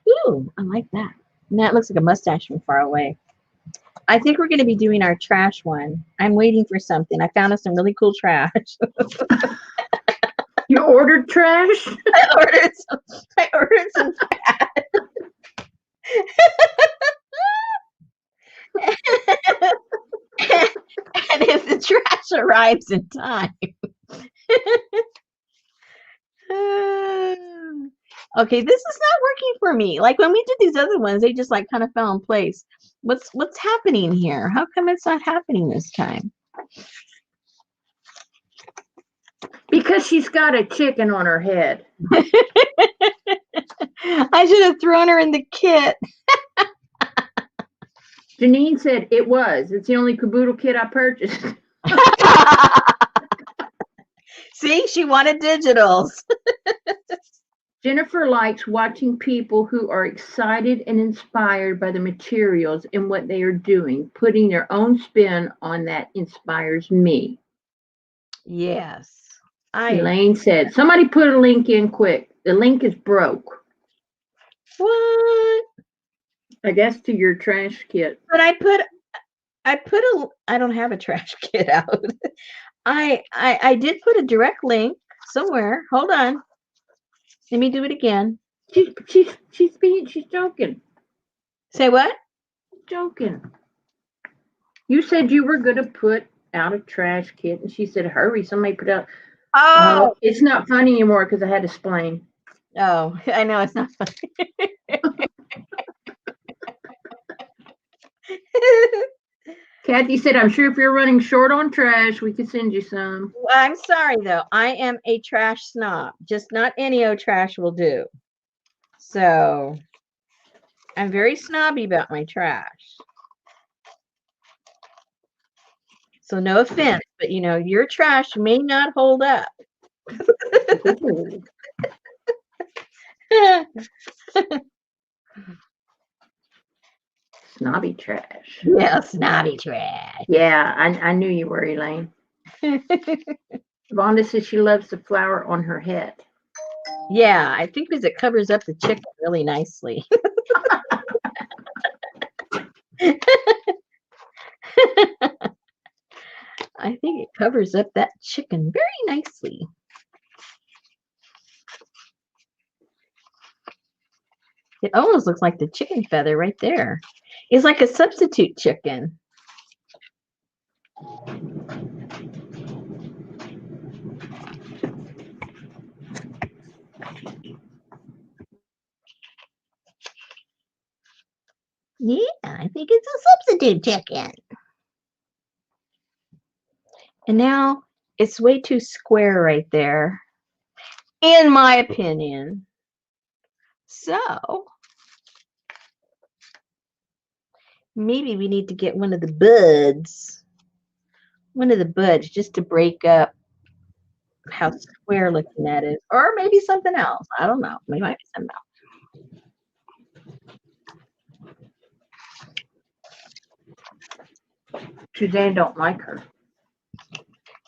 Ooh, I like that. And that looks like a mustache from far away. I think we're going to be doing our trash one. I'm waiting for something. I found us some really cool trash. You ordered trash? I ordered some trash. And if the trash arrives in time. Okay, this is not working for me. Like when we did these other ones, they just like kind of fell in place. What's happening here? How come it's not happening this time? Because she's got a chicken on her head. I should have thrown her in the kit. Janine said it was. It's the only Kaboodle kit I purchased. See, she wanted digitals. Jennifer likes watching people who are excited and inspired by the materials and what they are doing. Putting their own spin on that inspires me. Yes. Elaine said, somebody put a link in quick. The link is broke. What? I guess to your trash kit. But I don't have a trash kit out. I did put a direct link somewhere. Hold on. Let me do it again. She's joking. Say what? Joking. You said you were going to put out a trash kit, and she said, hurry, somebody put out. Oh, It's not funny anymore because I had to explain. oh, I know it's not funny. Kathy said, I'm sure if you're running short on trash, we could send you some. I'm sorry though. I am a trash snob. Just not any old trash will do. So I'm very snobby about my trash. So no offense, but your trash may not hold up. Snobby trash. Yeah, snobby trash. Yeah, I knew you were, Elaine. Vonda says she loves the flower on her head. Yeah, I think because it covers up the chicken really nicely. I think it covers up that chicken very nicely. It almost looks like the chicken feather right there. It's like a substitute chicken. Yeah, I think it's a substitute chicken. And now it's way too square right there, in my opinion. So maybe we need to get one of the buds. Just to break up how square looking that is. Or maybe something else. I don't know. Maybe might be something else. Suzanne don't like her.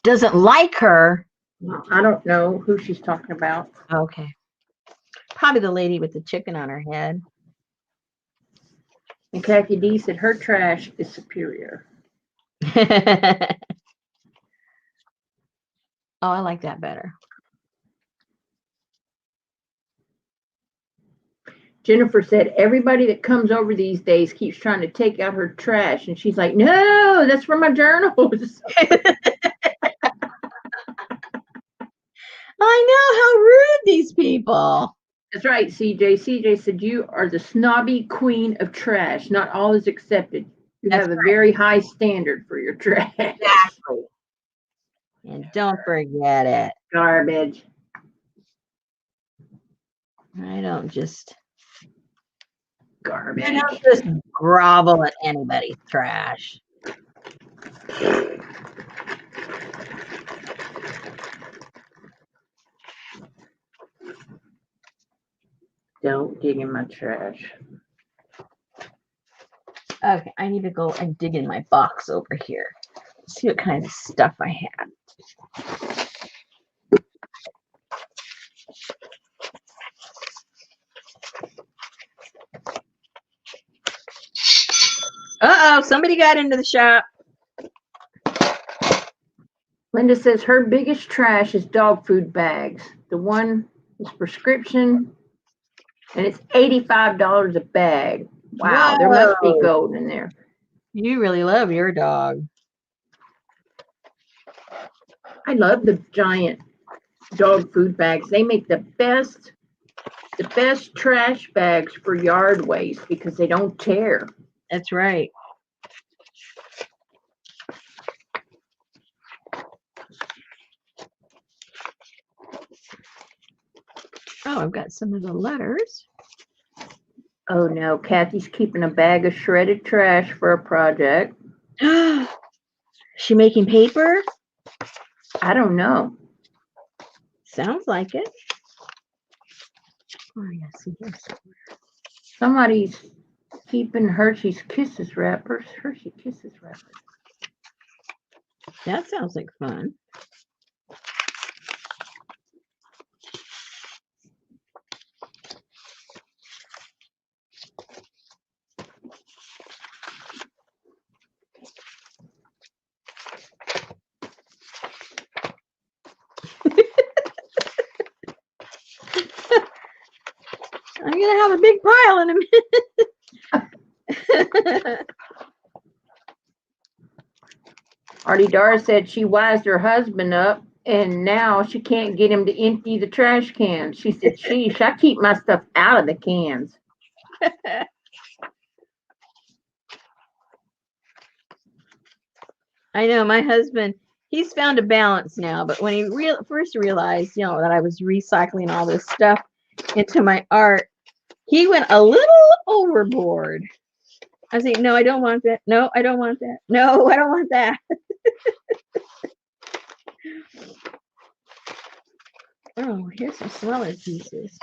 Doesn't like her. Well, I don't know who she's talking about. Okay. Probably the lady with the chicken on her head. And Kathy D said her trash is superior. Oh, I like that better. Jennifer said everybody that comes over these days keeps trying to take out her trash, and she's like, no, that's for my journals. I know, how rude these people. That's right, CJ. CJ said you are the snobby queen of trash. Not all is accepted. You have a very high standard for your trash. Exactly. And don't forget it. Garbage. I don't just Garbage. I don't just grovel at anybody's trash. Don't dig in my trash. Okay, I need to go and dig in my box over here. See what kind of stuff I have. Uh-oh, somebody got into the shop. Linda says her biggest trash is dog food bags. The one is prescription, and it's $85 a bag. Wow, Whoa. there must be gold in there. You really love your dog. I love the giant dog food bags. They make the best trash bags for yard waste because they don't tear. That's right. Oh, I've got some of the letters. Oh no, Kathy's keeping a bag of shredded trash for a project. She making paper? I don't know. Sounds like it. Oh, yeah, see here somewhere. Somebody's keeping Hershey's Kisses wrappers. Hershey Kisses wrappers. That sounds like fun. I'm gonna have a big pile in a minute. Artie Dar said she wised her husband up, and now she can't get him to empty the trash cans. She said, sheesh, I keep my stuff out of the cans. I know my husband, he's found a balance now, but when he first realized, that I was recycling all this stuff into my art, he went a little overboard. I was like, no, I don't want that. No, I don't want that. No, I don't want that. Oh, here's some smaller pieces.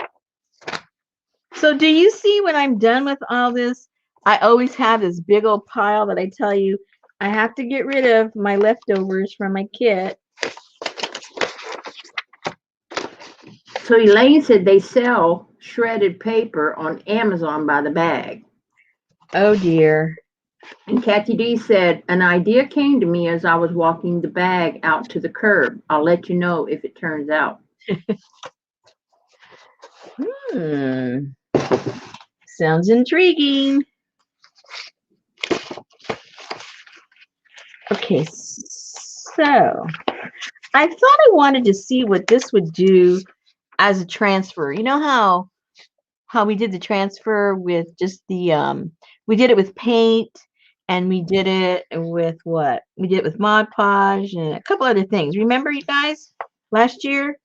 So do you see when I'm done with all this, I always have this big old pile that I tell you I have to get rid of my leftovers from my kit. So Elaine said they sell shredded paper on Amazon by the bag. Oh dear. And Kathy D said, an idea came to me as I was walking the bag out to the curb. I'll let you know if it turns out. Sounds intriguing. Okay, so I thought I wanted to see what this would do as a transfer. You know how we did the transfer with just the we did it with paint, and we did it with what? We did it with Mod Podge and a couple other things. Remember, you guys, last year?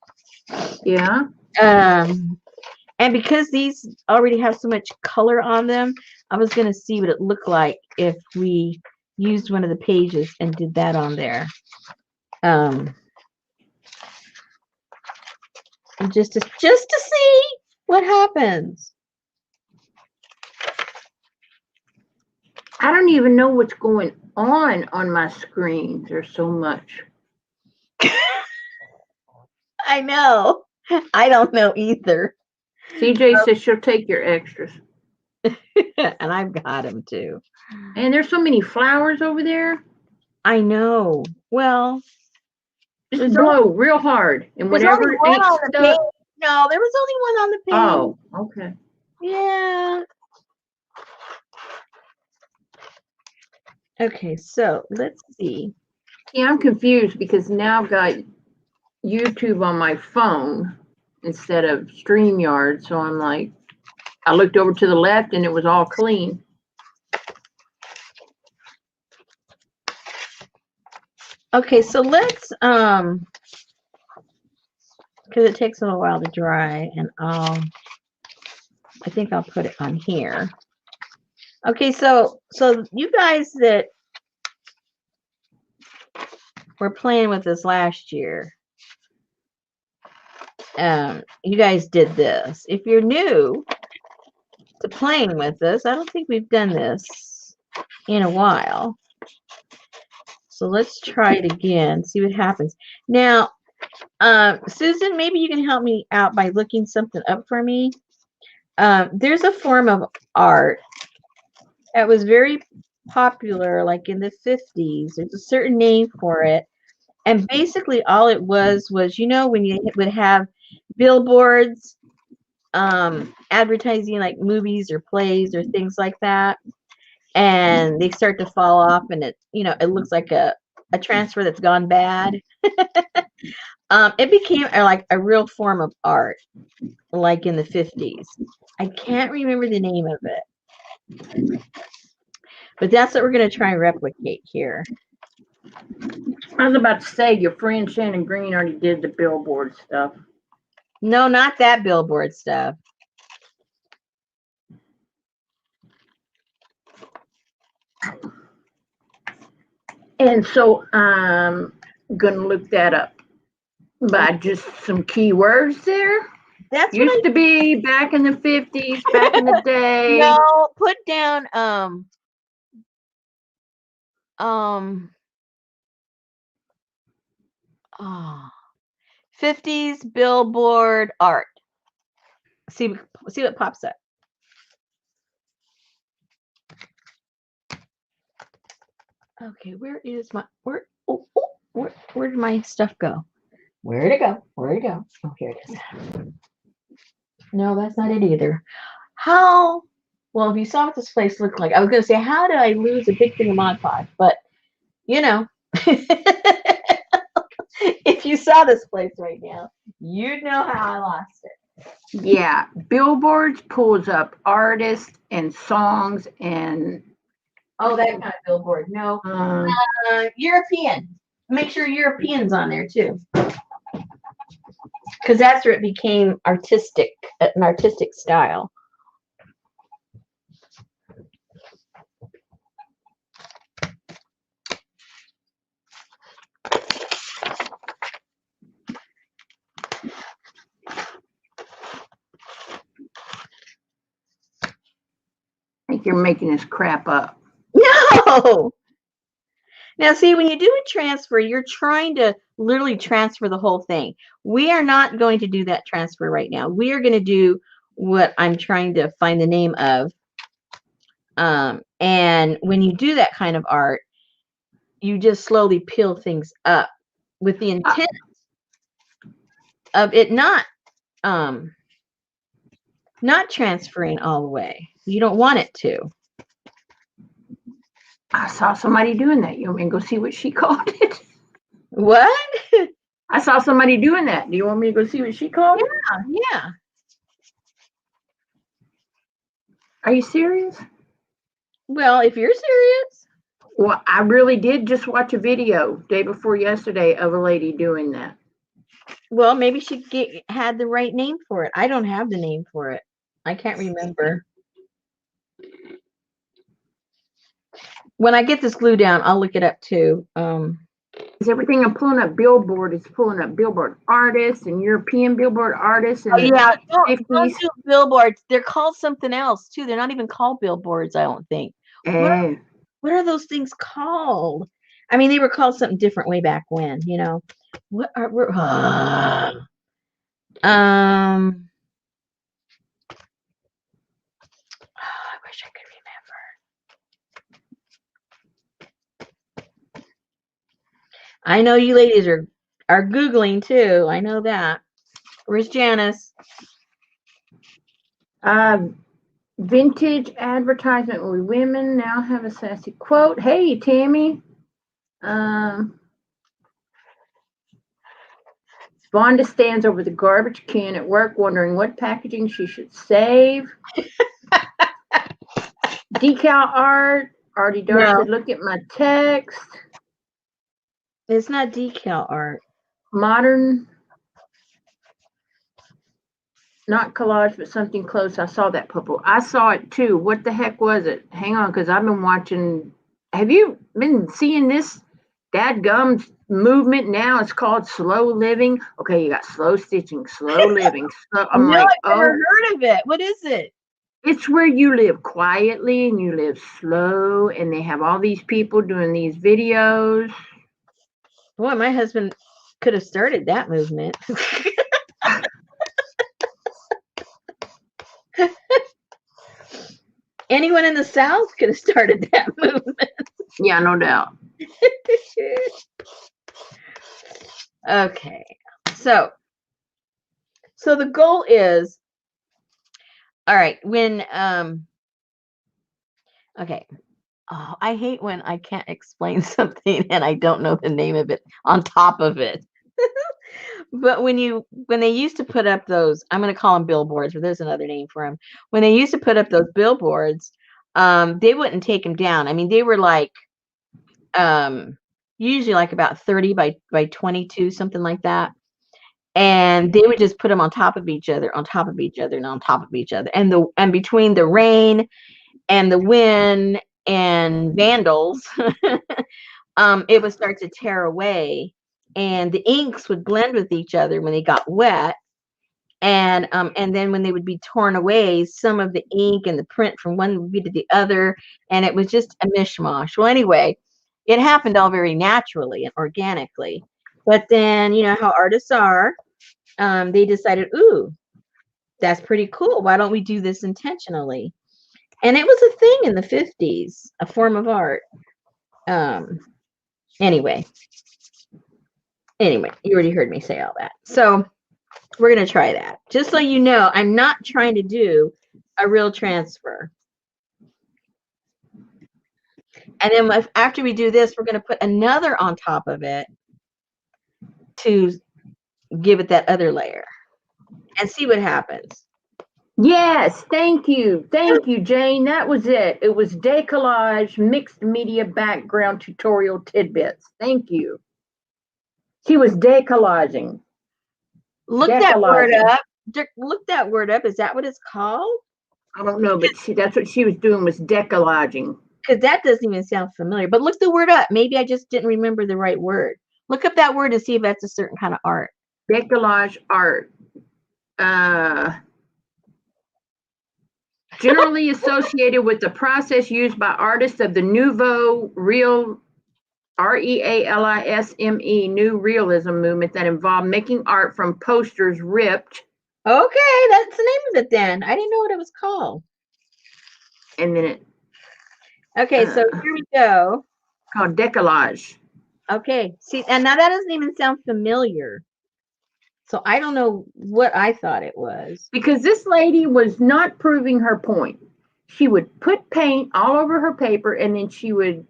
Yeah. And because these already have so much color on them, I was going to see what it looked like if we used one of the pages and did that on there. Just to see what happens. I don't even know what's going on my screen. There's so much. I know. I don't know either. CJ says she'll take your extras. And I've got them too. And there's so many flowers over there. I know. Well, just blow real hard, and whatever ain't stuck. No, there was only one on the page. Oh, okay. Yeah. Okay, so let's see. Yeah, I'm confused because now I've got YouTube on my phone instead of StreamYard. So I'm like, I looked over to the left and it was all clean. Okay, so let's because it takes a little while to dry, and I think I'll put it on here. Okay, so you guys that were playing with this last year, you guys did this. If you're new to playing with this, I don't think we've done this in a while. So let's try it again, see what happens. Now, Susan, maybe you can help me out by looking something up for me. There's a form of art that was very popular, like in the 50s. There's a certain name for it. And basically all it was, when you would have billboards advertising like movies or plays or things like that, and they start to fall off, and it looks like a transfer that's gone bad. It became like a real form of art, like in the 50s. I can't remember the name of it, but that's what we're going to try and replicate here. I was about to say, your friend Shannon Green already did the billboard stuff. No, not that billboard stuff. And so I'm going to look that up by just some keywords there. That's used to be back in the 50s, back in the day. No, put down 50s billboard art. See what pops up. Okay, where did my stuff go? Where'd it go? Oh, here it is. No, that's not it either. how, well, if you saw what this place looked like, I was going to say, how did I lose a big thing of Mod Podge? But, you know, if you saw this place right now, you'd know how I lost it. Yeah, billboards pulls up artists and songs and Oh, that kind of billboard. No, European. Make sure European's on there too, because that's where it became artistic, an artistic style. I think you're making this crap up. No. Now, see, when you do a transfer, you're trying to literally transfer the whole thing. We are not going to do that transfer right now. We are going to do what I'm trying to find the name of. And when you do that kind of art, you just slowly peel things up with the intent of it not transferring all the way. You don't want it to. I saw somebody doing that. You want me to go see what she called it? What? I saw somebody doing that. Do you want me to go see what she called it? Yeah. Are you serious? Well, if you're serious. Well, I really did just watch a video day before yesterday of a lady doing that. Well, maybe she had the right name for it. I don't have the name for it. I can't remember. When I get this glue down, I'll look it up too. Is everything I'm pulling up billboard is pulling up billboard artists and European billboard artists and don't do billboards. They're called something else too. They're not even called billboards, I don't think. What are those things called? I mean, they were called something different way back when, you know. What are I wish I could remember. I know you ladies are Googling too. I know that. Where's Janice? Vintage advertisement where women now have a sassy quote. Hey, Tammy. Vonda stands over the garbage can at work wondering what packaging she should save. Decal art. Artie Dart said, look at my text. It's not decal art. Modern. Not collage, but something close. I saw that purple. I saw it too. What the heck was it? Hang on, because I've been watching. Have you been seeing this dadgum movement now? It's called slow living. Okay, you got slow stitching, slow living. I'm like, I've never heard of it. What is it? It's where you live quietly and you live slow, and they have all these people doing these videos. Boy, my husband could have started that movement. Anyone in the South could have started that movement. Yeah, no doubt. Okay. So the goal is, all right, when okay. Oh, I hate when I can't explain something and I don't know the name of it on top of it. But when they used to put up those, I'm going to call them billboards, but there's another name for them. When they used to put up those billboards, they wouldn't take them down. I mean, they were like usually like about 30 by 22, something like that. And they would just put them on top of each other, on top of each other, and on top of each other. And between the rain and the wind and vandals, it would start to tear away. And the inks would blend with each other when they got wet. And then when they would be torn away, some of the ink and the print from one would be to the other. And it was just a mishmash. Well, anyway, it happened all very naturally and organically. But then, you know how artists are, they decided, ooh, that's pretty cool. Why don't we do this intentionally? And it was a thing in the 50s, a form of art. Anyway, you already heard me say all that. So we're going to try that. Just so you know, I'm not trying to do a real transfer. And then after we do this, we're going to put another on top of it to give it that other layer and see what happens. Yes, thank you. Thank you, Jane. That was it. It was decollage, mixed media background tutorial tidbits. Thank you. She was decollaging. Look that word up. Look that word up. Is that what it's called? I don't know, but that's what she was doing, was decollaging. Because that doesn't even sound familiar. But look the word up. Maybe I just didn't remember the right word. Look up that word and see if that's a certain kind of art. Decollage art. Generally associated with the process used by artists of the Nouveau Real, REALISME, New Realism movement that involved making art from posters ripped. Okay, that's the name of it then. I didn't know what it was called. And then it. Okay, so here we go. Called decollage. Okay, see, and now that doesn't even sound familiar. So I don't know what I thought it was. Because this lady was not proving her point. She would put paint all over her paper, and then she would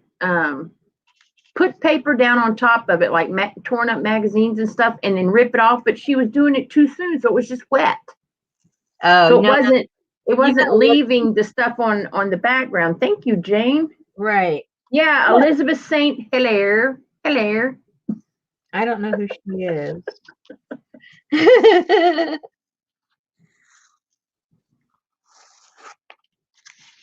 put paper down on top of it, like torn up magazines and stuff, and then rip it off. But she was doing it too soon, so it was just wet. Oh, so no, it wasn't leaving the stuff on the background. Thank you, Jane. Right. Yeah, Elizabeth St. Hilaire. Hilaire. I don't know who she is.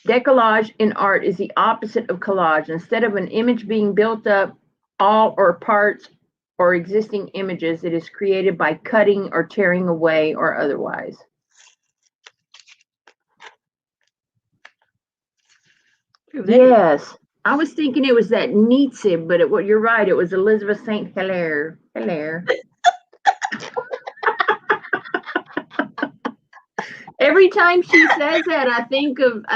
Decollage in art is the opposite of collage. Instead of an image being built up, all or parts or existing images, it is created by cutting or tearing away or otherwise. Yes, I was thinking it was that Nietzsche, but you're right. It was Elizabeth St. Hilaire. Hilaire. Every time she says that, I think of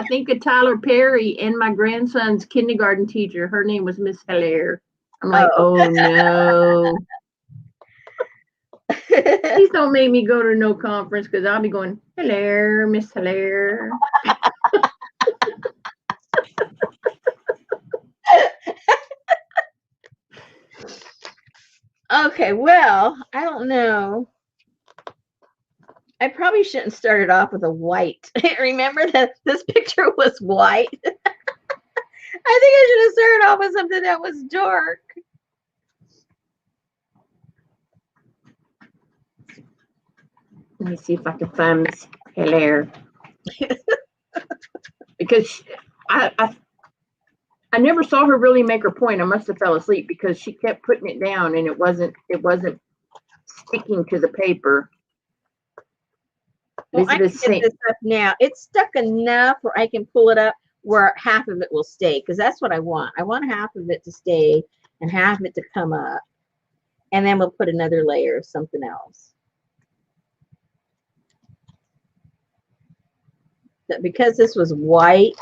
Tyler Perry and my grandson's kindergarten teacher. Her name was Miss Hilaire. I'm like, oh no. Please don't make me go to no conference, because I'll be going, Hilaire, Miss Hilaire. Okay, well, I don't know. I probably shouldn't start it off with a white. Remember that this picture was white? I think I should have started off with something that was dark. Let me see if I can find Miss Hilaire. Because I never saw her really make her point. I must have fell asleep, because she kept putting it down and it wasn't sticking to the paper. Well, I can get this up now. It's stuck enough where I can pull it up where half of it will stay, because that's what I want. I want half of it to stay and half of it to come up. And then we'll put another layer of something else. But because this was white,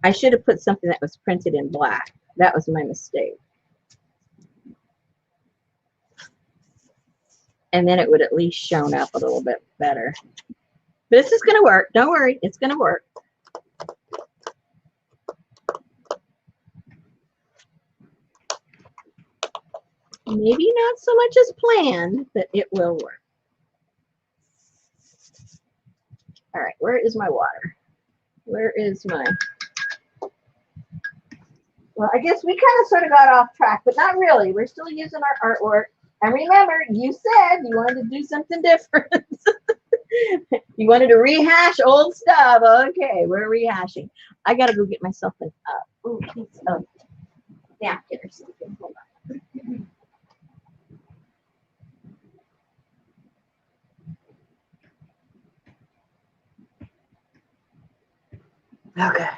I should have put something that was printed in black. That was my mistake. And then it would at least shown up a little bit better. But this is going to work. Don't worry. It's going to work. Maybe not so much as planned, but it will work. All right. Where is my water? Where is my... Well, I guess we kind of sort of got off track, but not really. We're still using our artwork. And remember, you said you wanted to do something different. You wanted to rehash old stuff. Okay, we're rehashing. I got to go get myself an piece of napkin or something. Hold on. Okay.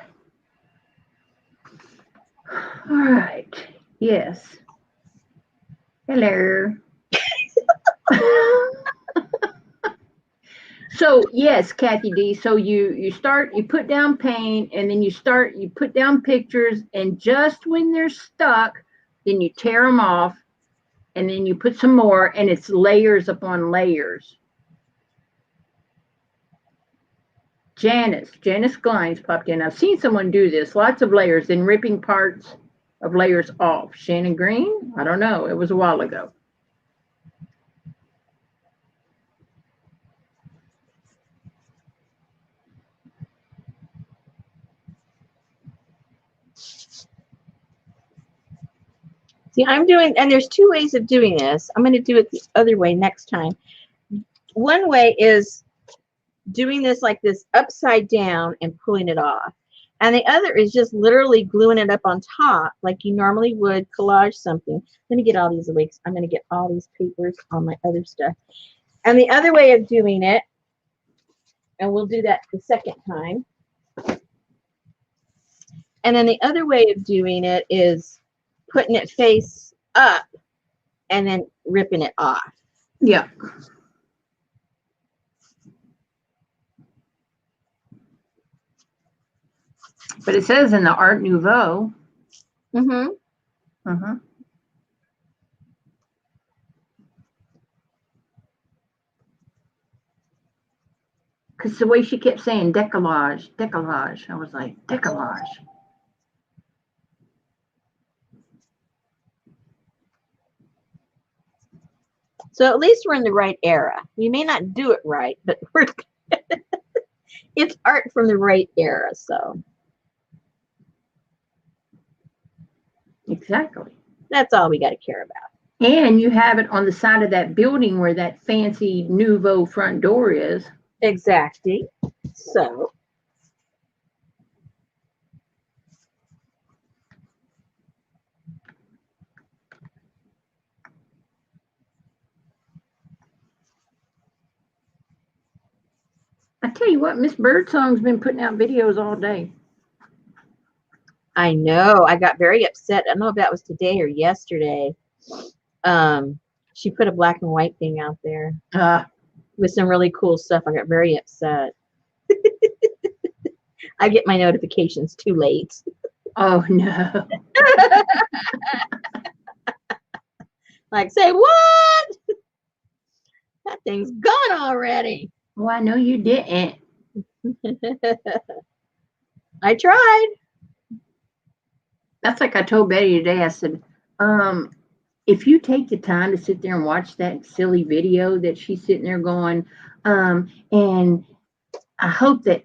All right. Yes. Hello. So yes, Kathy D. So you put down paint, and then you put down pictures, and just when they're stuck, then you tear them off, and then you put some more, and it's layers upon layers. Janice Glines popped in. I've seen someone do this. Lots of layers, then ripping parts of layers off. Shannon Green? I don't know. It was a while ago. See, I'm doing, and there's two ways of doing this. I'm going to do it the other way next time. One way is doing this like this upside down and pulling it off. And the other is just literally gluing it up on top like you normally would collage something. Let me get all these away. I'm going to get all these papers on my other stuff. And the other way of doing it, and we'll do that the second time. And then the other way of doing it is putting it face up and then ripping it off. Yeah. But it says in the Art Nouveau. Mm-hmm. Uh-huh. Because the way she kept saying decollage, decollage. I was like, decollage. So at least we're in the right era. We may not do it right, but we're it's art from the right era, so. Exactly. That's all we got to care about. And you have it on the side of that building where that fancy Nouveau front door is. Exactly. So. I tell you what, Miss Birdsong's been putting out videos all day. I know. I got very upset. I don't know if that was today or yesterday. She put a black and white thing out there with some really cool stuff. I got very upset. I get my notifications too late. Oh, no. Like, say what? That thing's gone already. Well, I know you didn't. I tried. That's like I told Betty today. I said, if you take the time to sit there and watch that silly video that she's sitting there going, and I hope that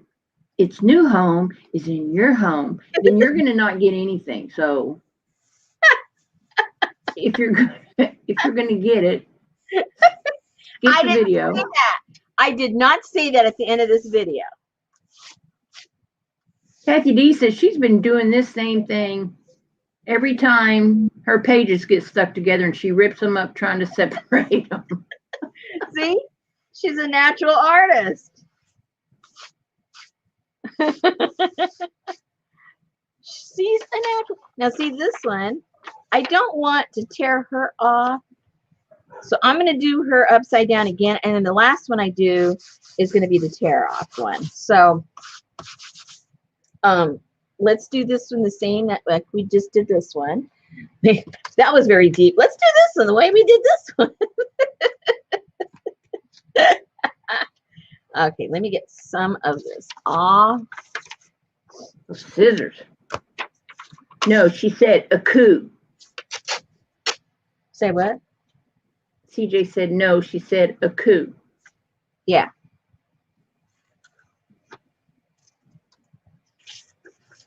its new home is in your home, then you're going to not get anything. So if you're going to get it, get the video. Say that. I did not say that at the end of this video. Kathy D says she's been doing this same thing every time her pages get stuck together and she rips them up trying to separate them. See? She's a natural artist. She's a natural. Now see this one. I don't want to tear her off. So I'm going to do her upside down again. And then the last one I do is going to be the tear off one. So let's do this one the same like we just did this one. That was very deep. Let's do this one the way we did this one. Okay, let me get some of this off. Scissors. No, she said a coup. Say what? CJ said no, she said a coup. Yeah.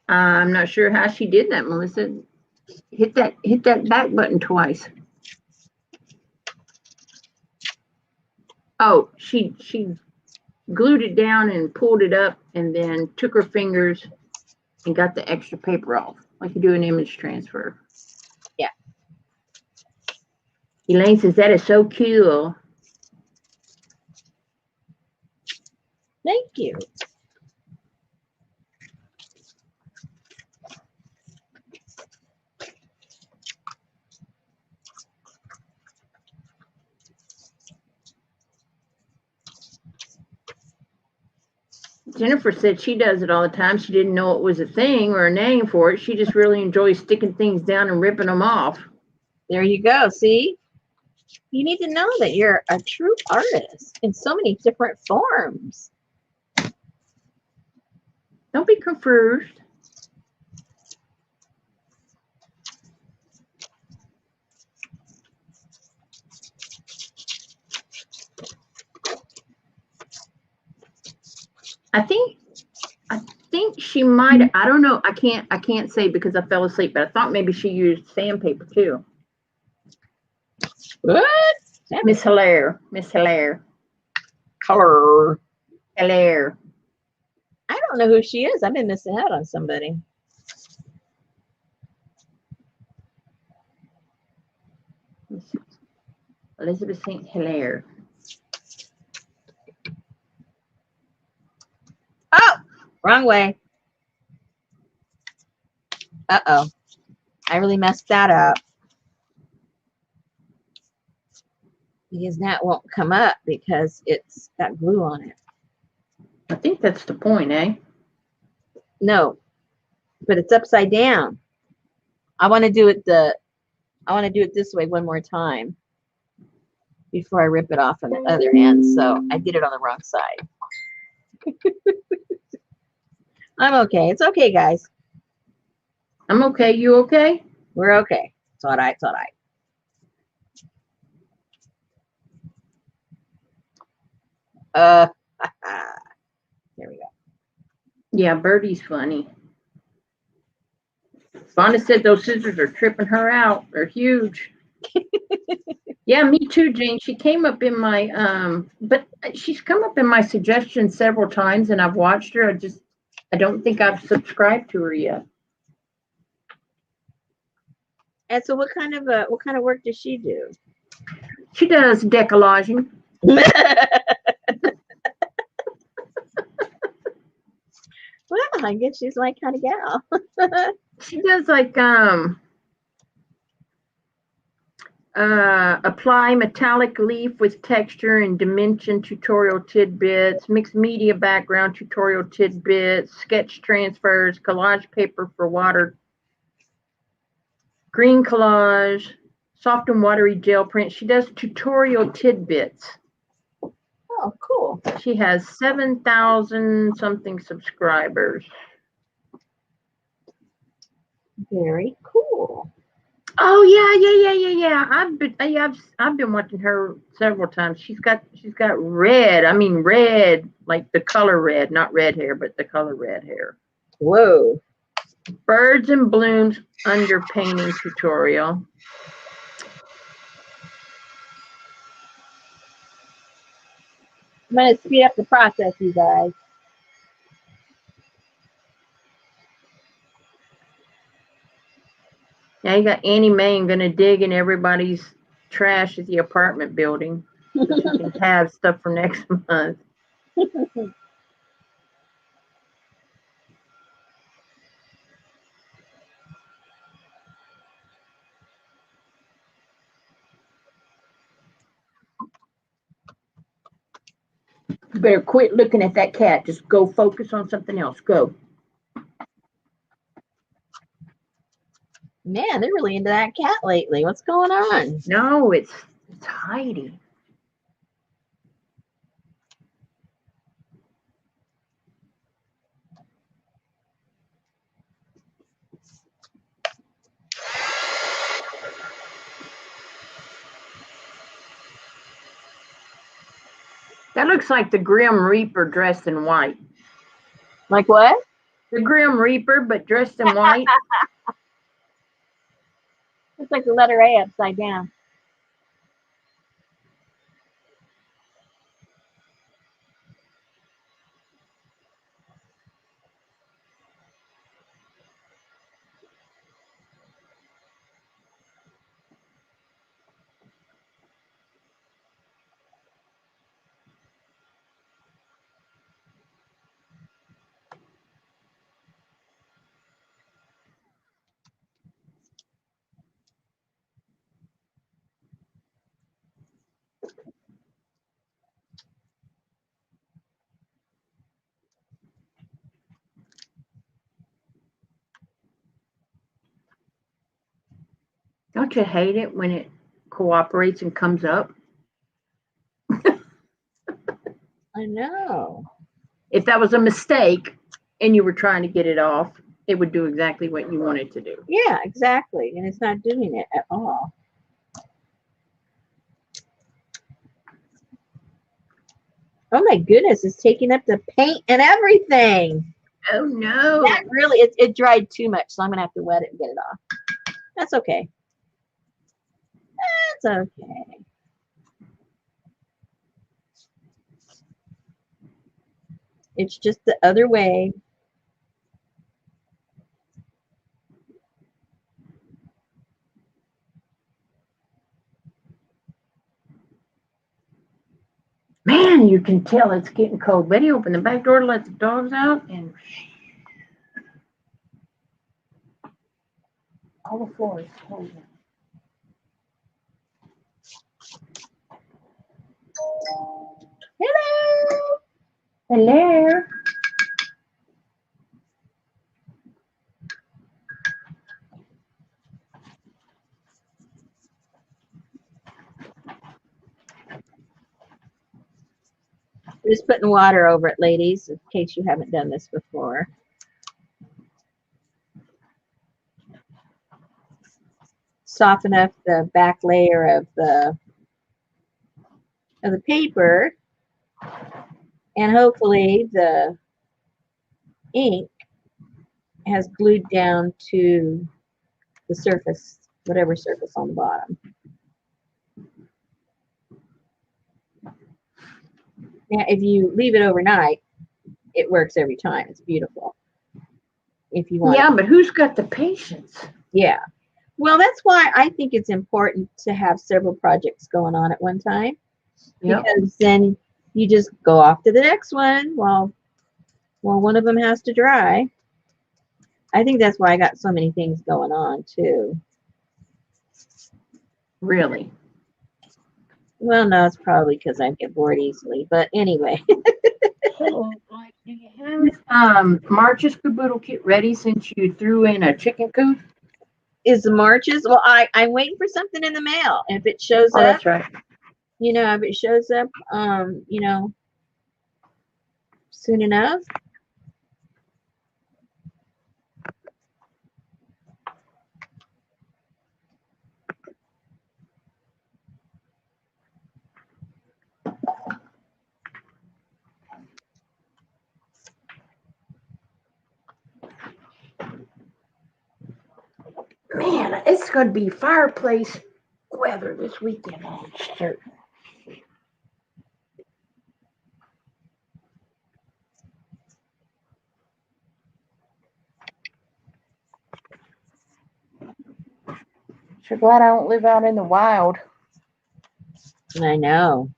I'm not sure how she did that, Melissa. Hit that back button twice. Oh, she glued it down and pulled it up and then took her fingers and got the extra paper off, like you do an image transfer. Yeah. Elaine says that is so cool. Thank you. Jennifer said she does it all the time. She didn't know it was a thing or a name for it. She just really enjoys sticking things down and ripping them off. There you go. See? You need to know that you're a true artist in so many different forms. Don't be confused. I think she might. I don't know. I can't say because I fell asleep, but I thought maybe she used sandpaper too. What? Miss Hilaire. Color. Hilaire. I don't know who she is. I've been missing out on somebody. Elizabeth St. Hilaire. Oh, wrong way. Uh-oh. I really messed that up. Because that won't come up because it's got glue on it. I think that's the point, eh? No, but it's upside down. I want to do it this way one more time before I rip it off on the other end. So I did it on the wrong side. I'm okay. It's okay, guys. I'm okay. You okay? We're okay. It's all right. It's all right. There we go. Yeah, Birdie's funny. Vonda said those scissors are tripping her out. They're huge. Yeah, me too, Jane. She came up in my but she's come up in my suggestions several times, and I've watched her. I don't think I've subscribed to her yet. And so, what kind of work does she do? She does decollaging. Well, I guess she's my kind of gal. She does like apply metallic leaf with texture and dimension tutorial tidbits, mixed media background tutorial tidbits, sketch transfers, collage paper for water, green collage, soft and watery gel print. She does tutorial tidbits. Oh, cool. She has 7,000 something subscribers. Very cool. Oh yeah. I've been watching her several times. She's got red. I mean red, like the color red, not red hair, but the color red hair. Whoa. Birds and blooms underpainting tutorial. I'm going to speed up the process, you guys. Now you got Annie Mae gonna dig in everybody's trash at the apartment building. So she can have stuff for next month. You better quit looking at that cat. Just go focus on something else. Go. Man, they're really into that cat lately. What's going on? No, it's Heidi. That looks like the Grim Reaper dressed in white. Like what? The Grim Reaper, but dressed in white. It's like the letter A upside down. Don't you hate it when it cooperates and comes up? I know. If that was a mistake, and you were trying to get it off, it would do exactly what you wanted to do. Yeah, exactly. And it's not doing it at all. Oh my goodness, it's taking up the paint and everything. Oh no. That really, it dried too much, so I'm going to have to wet it and get it off. That's okay. That's okay. It's just the other way. Man, you can tell it's getting cold. Betty opened the back door to let the dogs out, and all the floor is cold now. Hello. Hello. We're just putting water over it, ladies, in case you haven't done this before. Soften up the back layer of the paper, and hopefully the ink has glued down to the surface, whatever surface on the bottom. Now, if you leave it overnight, it works every time. It's beautiful. If you want. Yeah, but who's got the patience? Yeah. Well, that's why I think it's important to have several projects going on at one time. Yep. Because then you just go off to the next one while one of them has to dry. I think that's why I got so many things going on too. Really? Well, no, it's probably because I get bored easily. But anyway. So, like, do you have March's caboodle kit ready since you threw in a chicken coop? Is the Marches? Well, I'm waiting for something in the mail. If it shows Oh, up, that's right. if it shows up, soon enough. Man, it's going to be fireplace weather this weekend. I'm certain. Sure glad I don't live out in the wild. I know.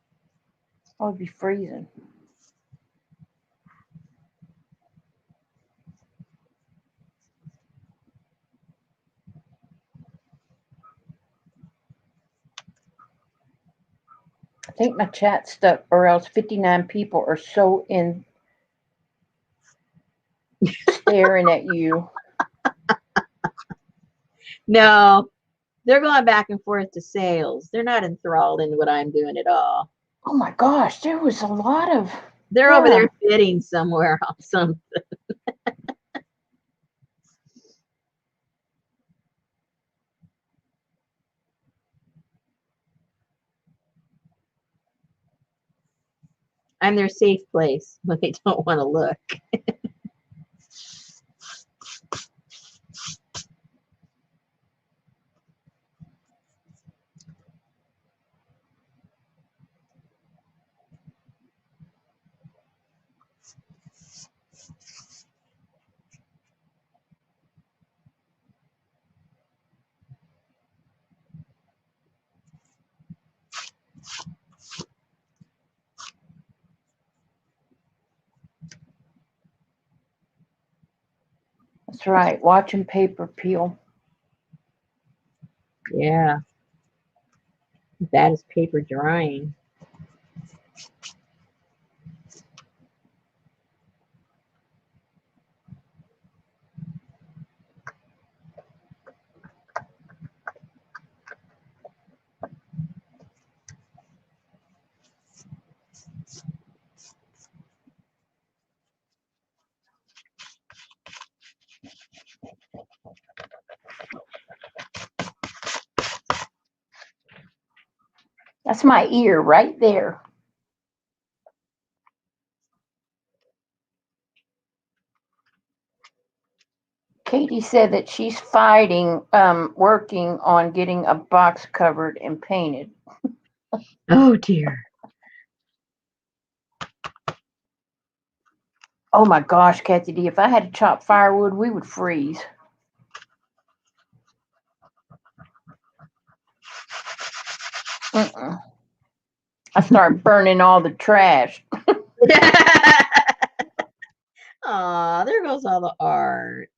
I would be freezing. I think my chat stuck, or else 59 people are so in staring at you. No, they're going back and forth to sales. They're not enthralled in what I'm doing at all. Oh my gosh, there was a lot of. They're over there bidding somewhere on something. I'm their safe place when they don't want to look. That's right, watching paper peel. Yeah. That is paper drying. That's my ear right there. Katie said that she's working on getting a box covered and painted. Oh dear. Oh my gosh, Kathy D, if I had to chop firewood, we would freeze. I start burning all the trash. Aw, there goes all the art.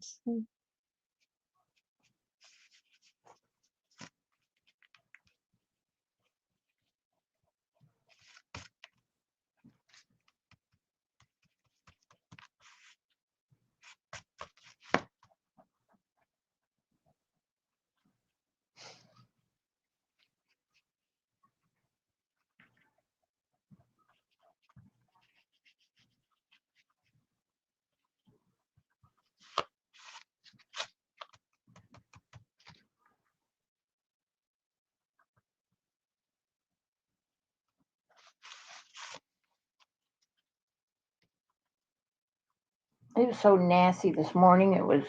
It was so nasty this morning. It was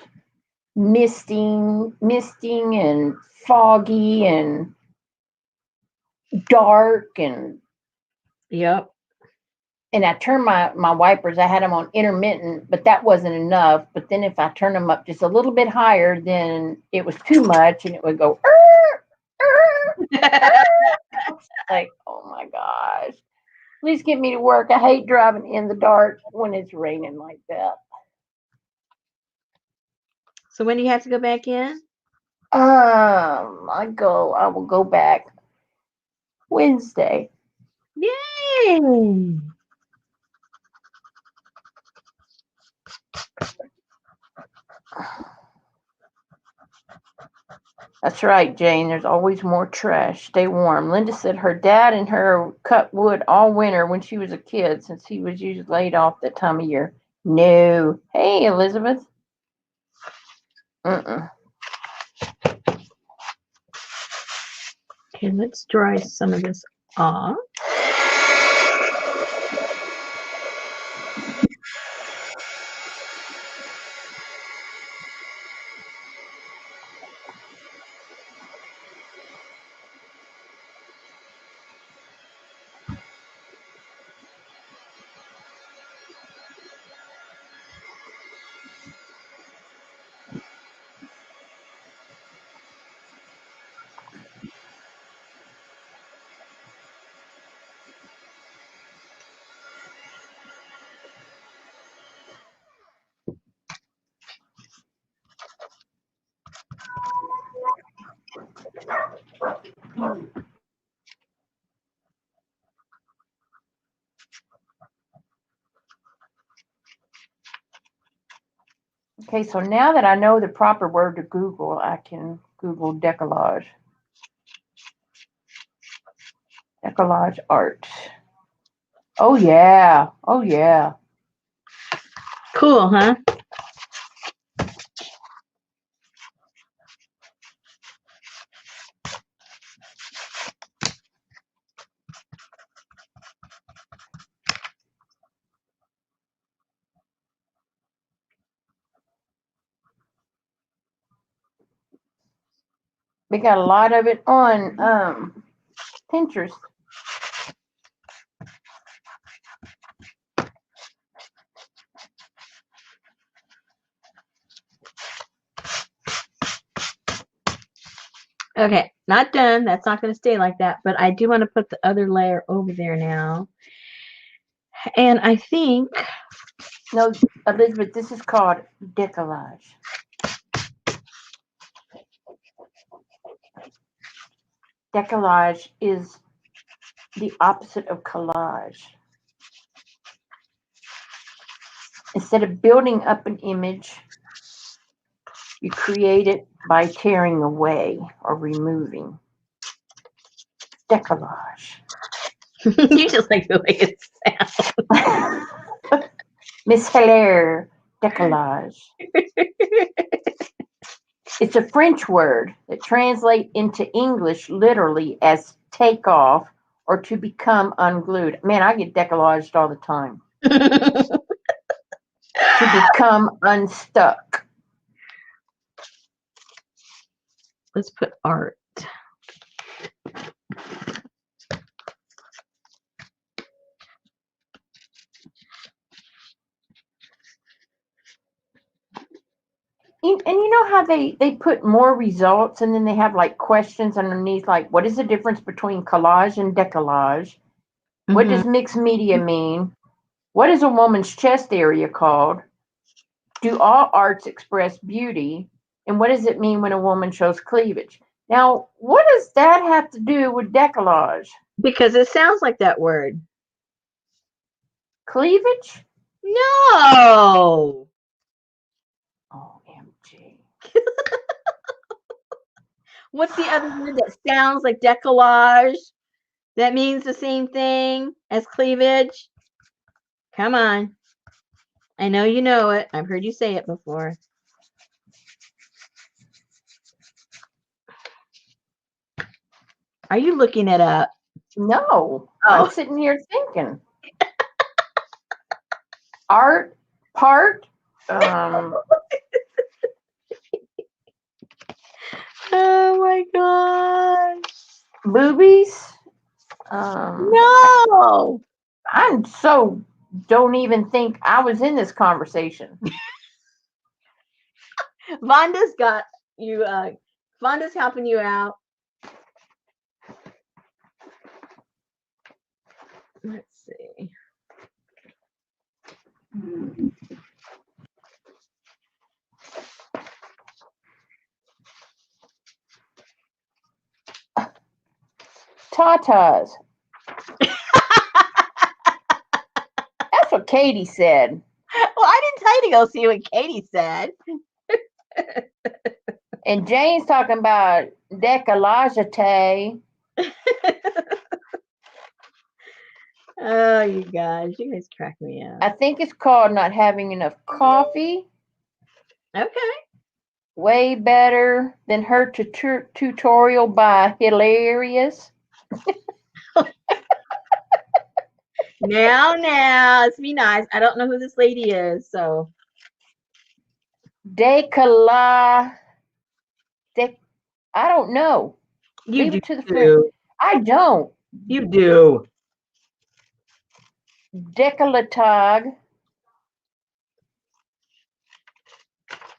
misting and foggy and dark Yep. and I turned my wipers. I had them on intermittent, but that wasn't enough. But then if I turn them up just a little bit higher, then it was too much, and it would go. Like, oh my gosh! Please get me to work. I hate driving in the dark when it's raining like that. So when do you have to go back in? I will go back Wednesday. Yay! That's right, Jane. There's always more trash. Stay warm. Linda said her dad and her cut wood all winter when she was a kid, since he was usually laid off that time of year. No. Hey, Elizabeth. Okay, let's dry some of this off. Okay, so now that I know the proper word to Google, I can Google decollage. Decollage art. Oh, yeah. Oh, yeah. Cool, huh? We got a lot of it on Pinterest. Okay, not done. That's not going to stay like that, but I do want to put the other layer over there now. And I think... No, Elizabeth, this is called decollage. Decollage is the opposite of collage. Instead of building up an image, you create it by tearing away or removing. Decollage. You just like the way it sounds. Miss Hilaire, decollage. It's a French word that translates into English literally as take off or to become unglued. Man, I get decollaged all the time. To become unstuck. Let's put art. And you know how they put more results and then they have like questions underneath, like what is the difference between collage and decollage? What does mixed media mean? What is a woman's chest area called? Do all arts express beauty? And what does it mean when a woman shows cleavage? Now, what does that have to do with decollage? Because it sounds like that word. Cleavage? No. OMG. What's the other word that sounds like decollage? That means the same thing as cleavage? Come on. I know you know it. I've heard you say it before. Are you looking it up? No. Oh. I'm sitting here thinking. Art, part, Oh my gosh. boobies. No. I'm so don't even think I was in this conversation. Vonda's got you. Vonda's helping you out. Let's see. Tatas. That's what Katie said. Well, I didn't tell you to go see what Katie said. And Jane's talking about decollagete. Oh, you guys crack me up. I think it's called not having enough coffee. Okay. Way better than her tutorial by Hilarious. Now, let's be nice. I don't know who this lady is, so. I don't know. You Leave do. it to the friend. I don't. You do. Decolletage.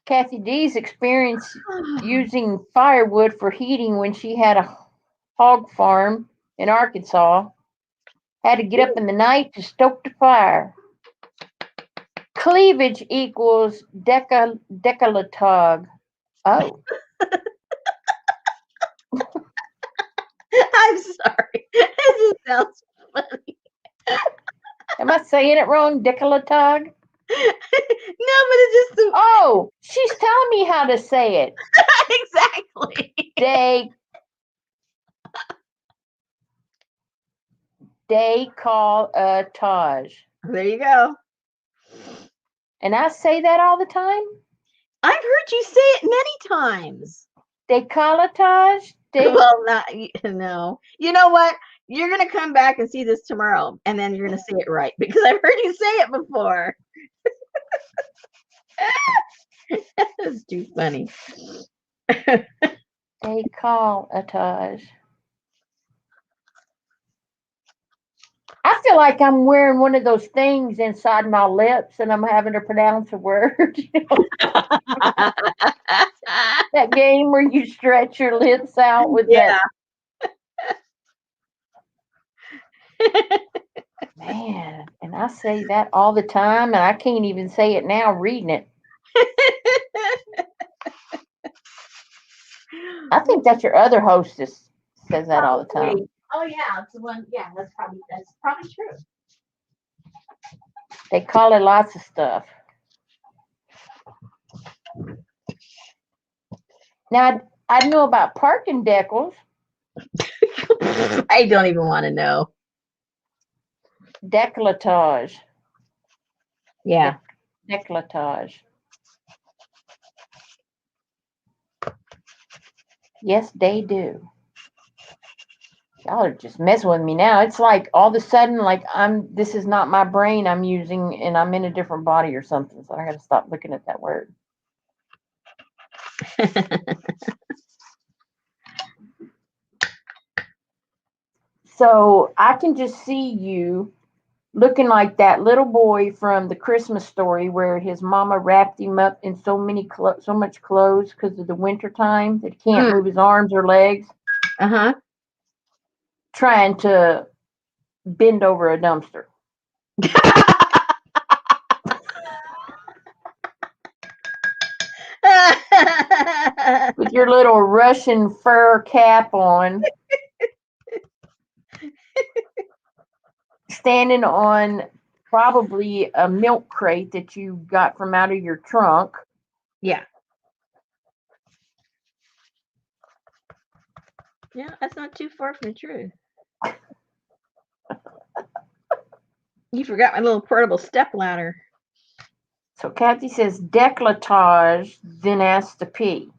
Kathy D's experience using firewood for heating when she had a hog farm in Arkansas. Had to get up in the night to stoke the fire. Cleavage equals decolletage. Oh. I'm sorry. It just sounds funny. Am I saying it wrong? Decolletage? No, but it's just the. Oh, she's telling me how to say it. Exactly. Decolletage. There you go. And I say that all the time? I've heard you say it many times. Decolletage? Well, no. You know what? You're going to come back and see this tomorrow, and then you're going to say it right, because I've heard you say it before. That's too funny. Decolletage. I feel like I'm wearing one of those things inside my lips and I'm having to pronounce a word. You know? That game where you stretch your lips out with that. Man, and I say that all the time and I can't even say it now reading it. I think that's your other hostess says that all the time. Oh yeah, it's the one. Yeah, that's probably true. They call it lots of stuff. Now I know about parking decals. I don't even want to know. Decolletage. Yeah. Decolletage. Yes, they do. Y'all are just messing with me now. It's like all of a sudden, like this is not my brain I'm using, and I'm in a different body or something. So I got to stop looking at that word. So I can just see you looking like that little boy from the Christmas Story, where his mama wrapped him up in so much clothes because of the winter time that he can't move his arms or legs. Trying to bend over a dumpster. With your little Russian fur cap on. Standing on probably a milk crate that you got from out of your trunk. Yeah. Yeah, that's not too far from the truth. You forgot my little portable step ladder. So Kathy says décolletage, then asks to pee.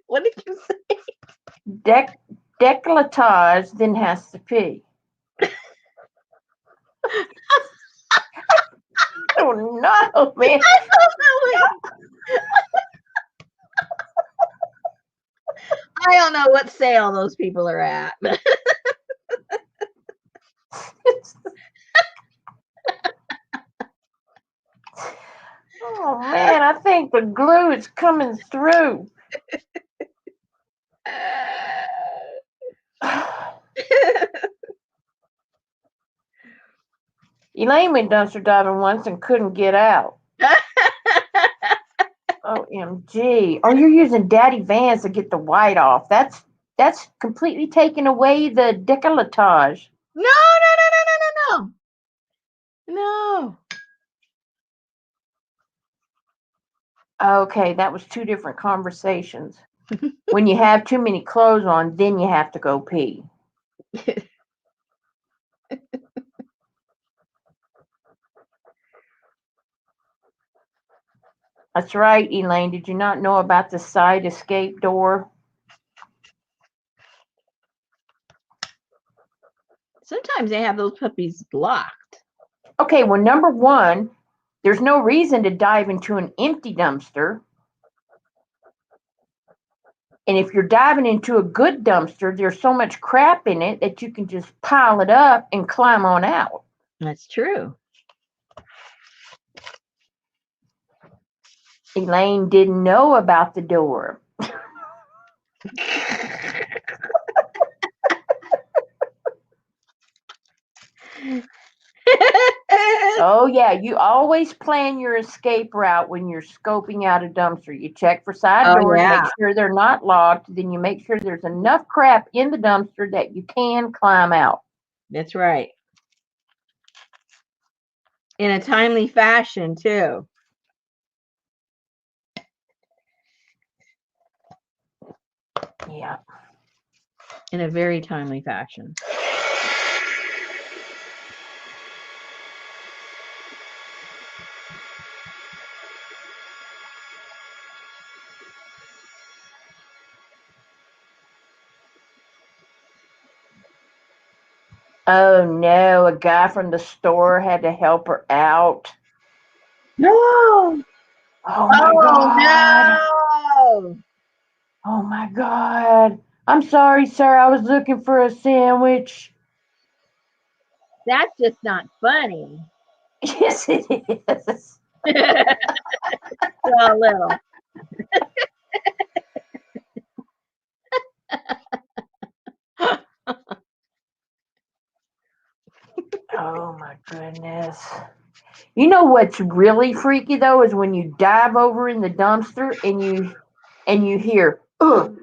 What did you say? Décolletage, then has to pee. Oh no, man. I don't know what sale those people are at. Oh man, I think the glue is coming through. Elaine went dumpster diving once and couldn't get out. OMG. Oh, you're using Daddy Vans to get the white off. That's completely taking away the décolletage. No. Okay, that was two different conversations. When you have too many clothes on, then you have to go pee. That's right, Elaine. Did you not know about the side escape door? Sometimes they have those puppies locked. Okay, well, number one, there's no reason to dive into an empty dumpster. And if you're diving into a good dumpster, there's so much crap in it that you can just pile it up and climb on out. That's true. Elaine didn't know about the door. Oh, yeah. You always plan your escape route when you're scoping out a dumpster. You check for side doors, make sure they're not locked. Then you make sure there's enough crap in the dumpster that you can climb out. That's right. In a timely fashion, too. Yeah. In a very timely fashion. Oh no, a guy from the store had to help her out. No. Oh my God. No. Oh my God. I'm sorry, sir. I was looking for a sandwich. That's just not funny. Yes, it is. A little. Oh my goodness. You know what's really freaky though is when you dive over in the dumpster and you hear, ugh.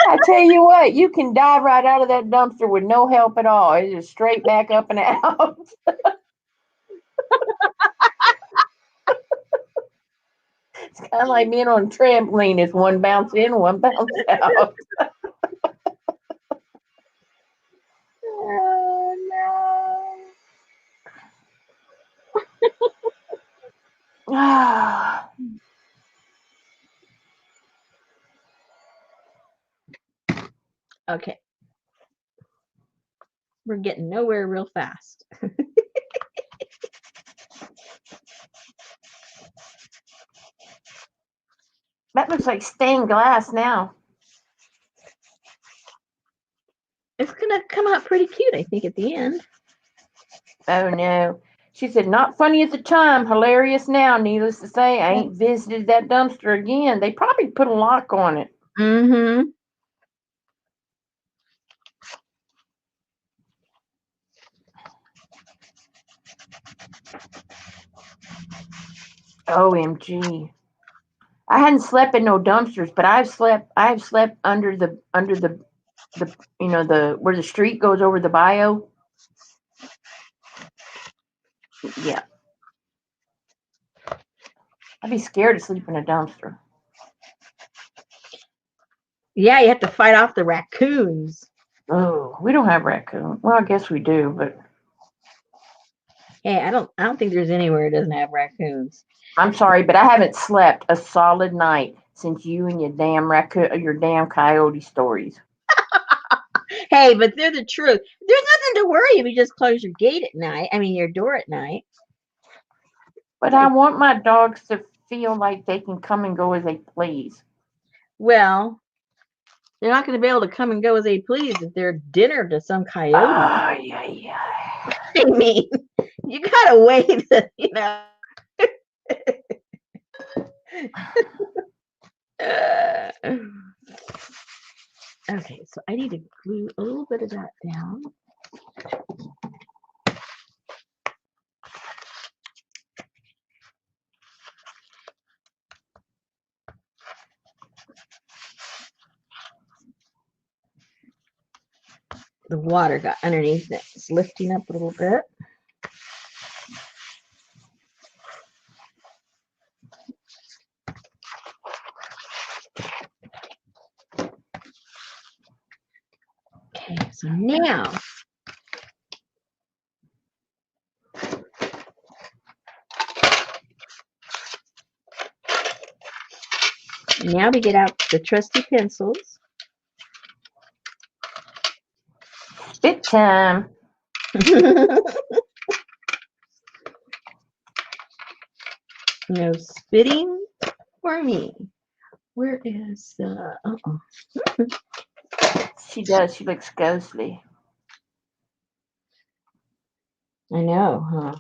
I tell you what, you can dive right out of that dumpster with no help at all. It's just straight back up and out. It's kind of like being on a trampoline. It's one bounce in, one bounce out. Oh, no. Okay. We're getting nowhere real fast. That looks like stained glass now. It's going to come out pretty cute, I think, at the end. Oh, no. She said, not funny at the time, hilarious now. Needless to say, I ain't visited that dumpster again. They probably put a lock on it. Mm-hmm. OMG. I hadn't slept in no dumpsters, but I've slept under the you know, the where the street goes over the bio. Yeah. I'd be scared to sleep in a dumpster. Yeah, you have to fight off the raccoons. Oh, we don't have raccoon. Well, I guess we do, but Hey, I don't think there's anywhere it doesn't have raccoons. I'm sorry, but I haven't slept a solid night since you and your damn coyote stories. Hey, but they're the truth. There's nothing to worry if you just close your gate at night. I mean, your door at night. But I want my dogs to feel like they can come and go as they please. Well, they're not going to be able to come and go as they please if they're dinner to some coyote. Yeah. I mean, you got to wait, you know. Okay, so I need to glue a little bit of that down. The water got underneath it. It's lifting up a little bit. Okay, so now we get out the trusty pencils. Spit time. No spitting for me. Where is the... She does. She looks ghostly. I know, huh?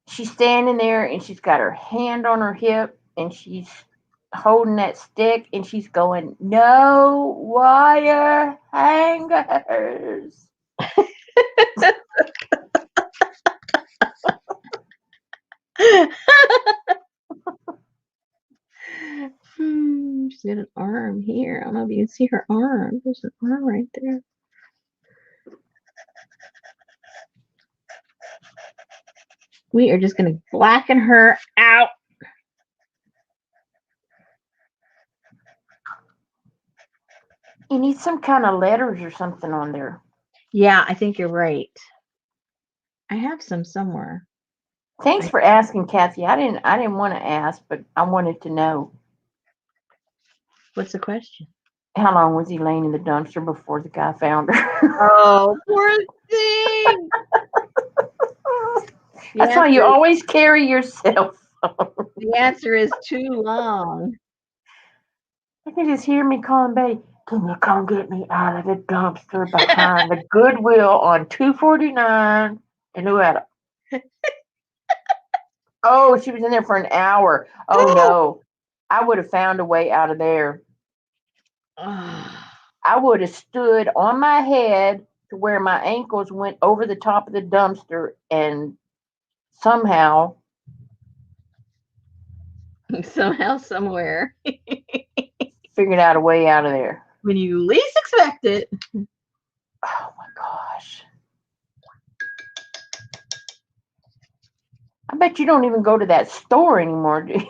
She's standing there and she's got her hand on her hip and she's holding that stick and she's going, no wire hangers. She's got an arm here. I don't know if you can see her arm. There's an arm right there. We are just going to blacken her out. You need some kind of letters or something on there. Yeah, I think you're right. I have some somewhere. Thanks for asking, Kathy. I didn't want to ask, but I wanted to know. What's the question? How long was he laying in the dumpster before the guy found her? Oh, poor thing. That's why you always carry yourself. The answer is too long. I can just hear me calling Betty. Can you come get me out of the dumpster behind the Goodwill on 249 in Louetta? Oh, she was in there for an hour. Oh, no. I would have found a way out of there. I would have stood on my head to where my ankles went over the top of the dumpster and somehow, somewhere, figured out a way out of there. When you least expect it. Oh, my gosh. I bet you don't even go to that store anymore, do you?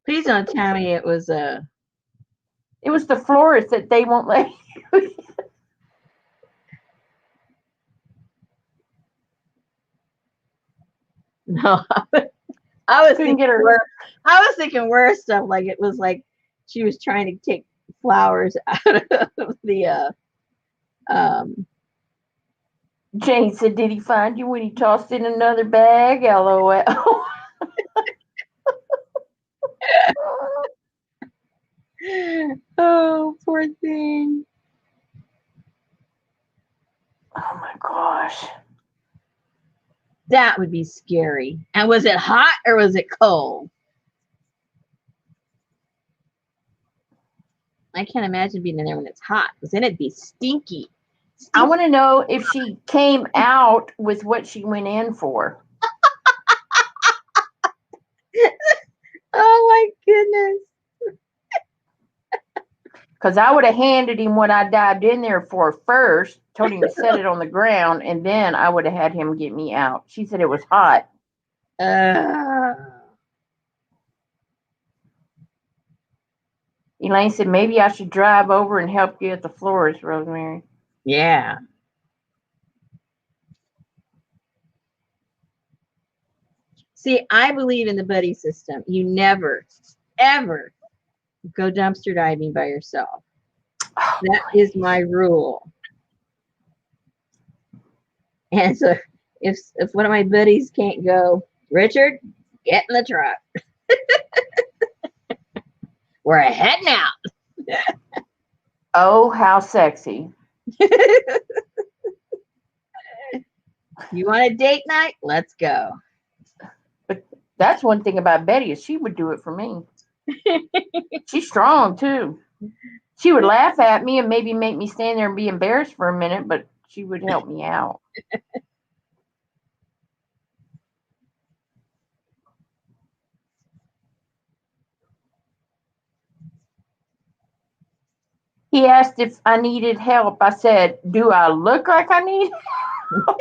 Please don't tell me it was It was the florist that they won't let you. No, I was Couldn't thinking get her. worse. I was thinking worse stuff. Like it was like she was trying to take flowers out of the um. Jane said, "Did he find you when he tossed in another bag?" LOL. Oh, poor thing. Oh my gosh. That would be scary. And was it hot or was it cold? I can't imagine being in there when it's hot, because then it'd be stinky. I want to know if she came out with what she went in for. Oh my goodness. Because I would have handed him what I dived in there for first, told him to set it on the ground, and then I would have had him get me out. She said it was hot. Elaine said, maybe I should drive over and help you at the florist, Rosemary. Yeah. See, I believe in the buddy system. You never, ever go dumpster diving by yourself. That is my rule. And so if one of my buddies can't go, Richard, get in the truck. We're heading out. Oh, how sexy. You want a date night? Let's go. But that's one thing about Betty is she would do it for me. She's strong too. She would laugh at me and maybe make me stand there and be embarrassed for a minute, but she would help me out. He asked if I needed help. I said, do I look like I need help?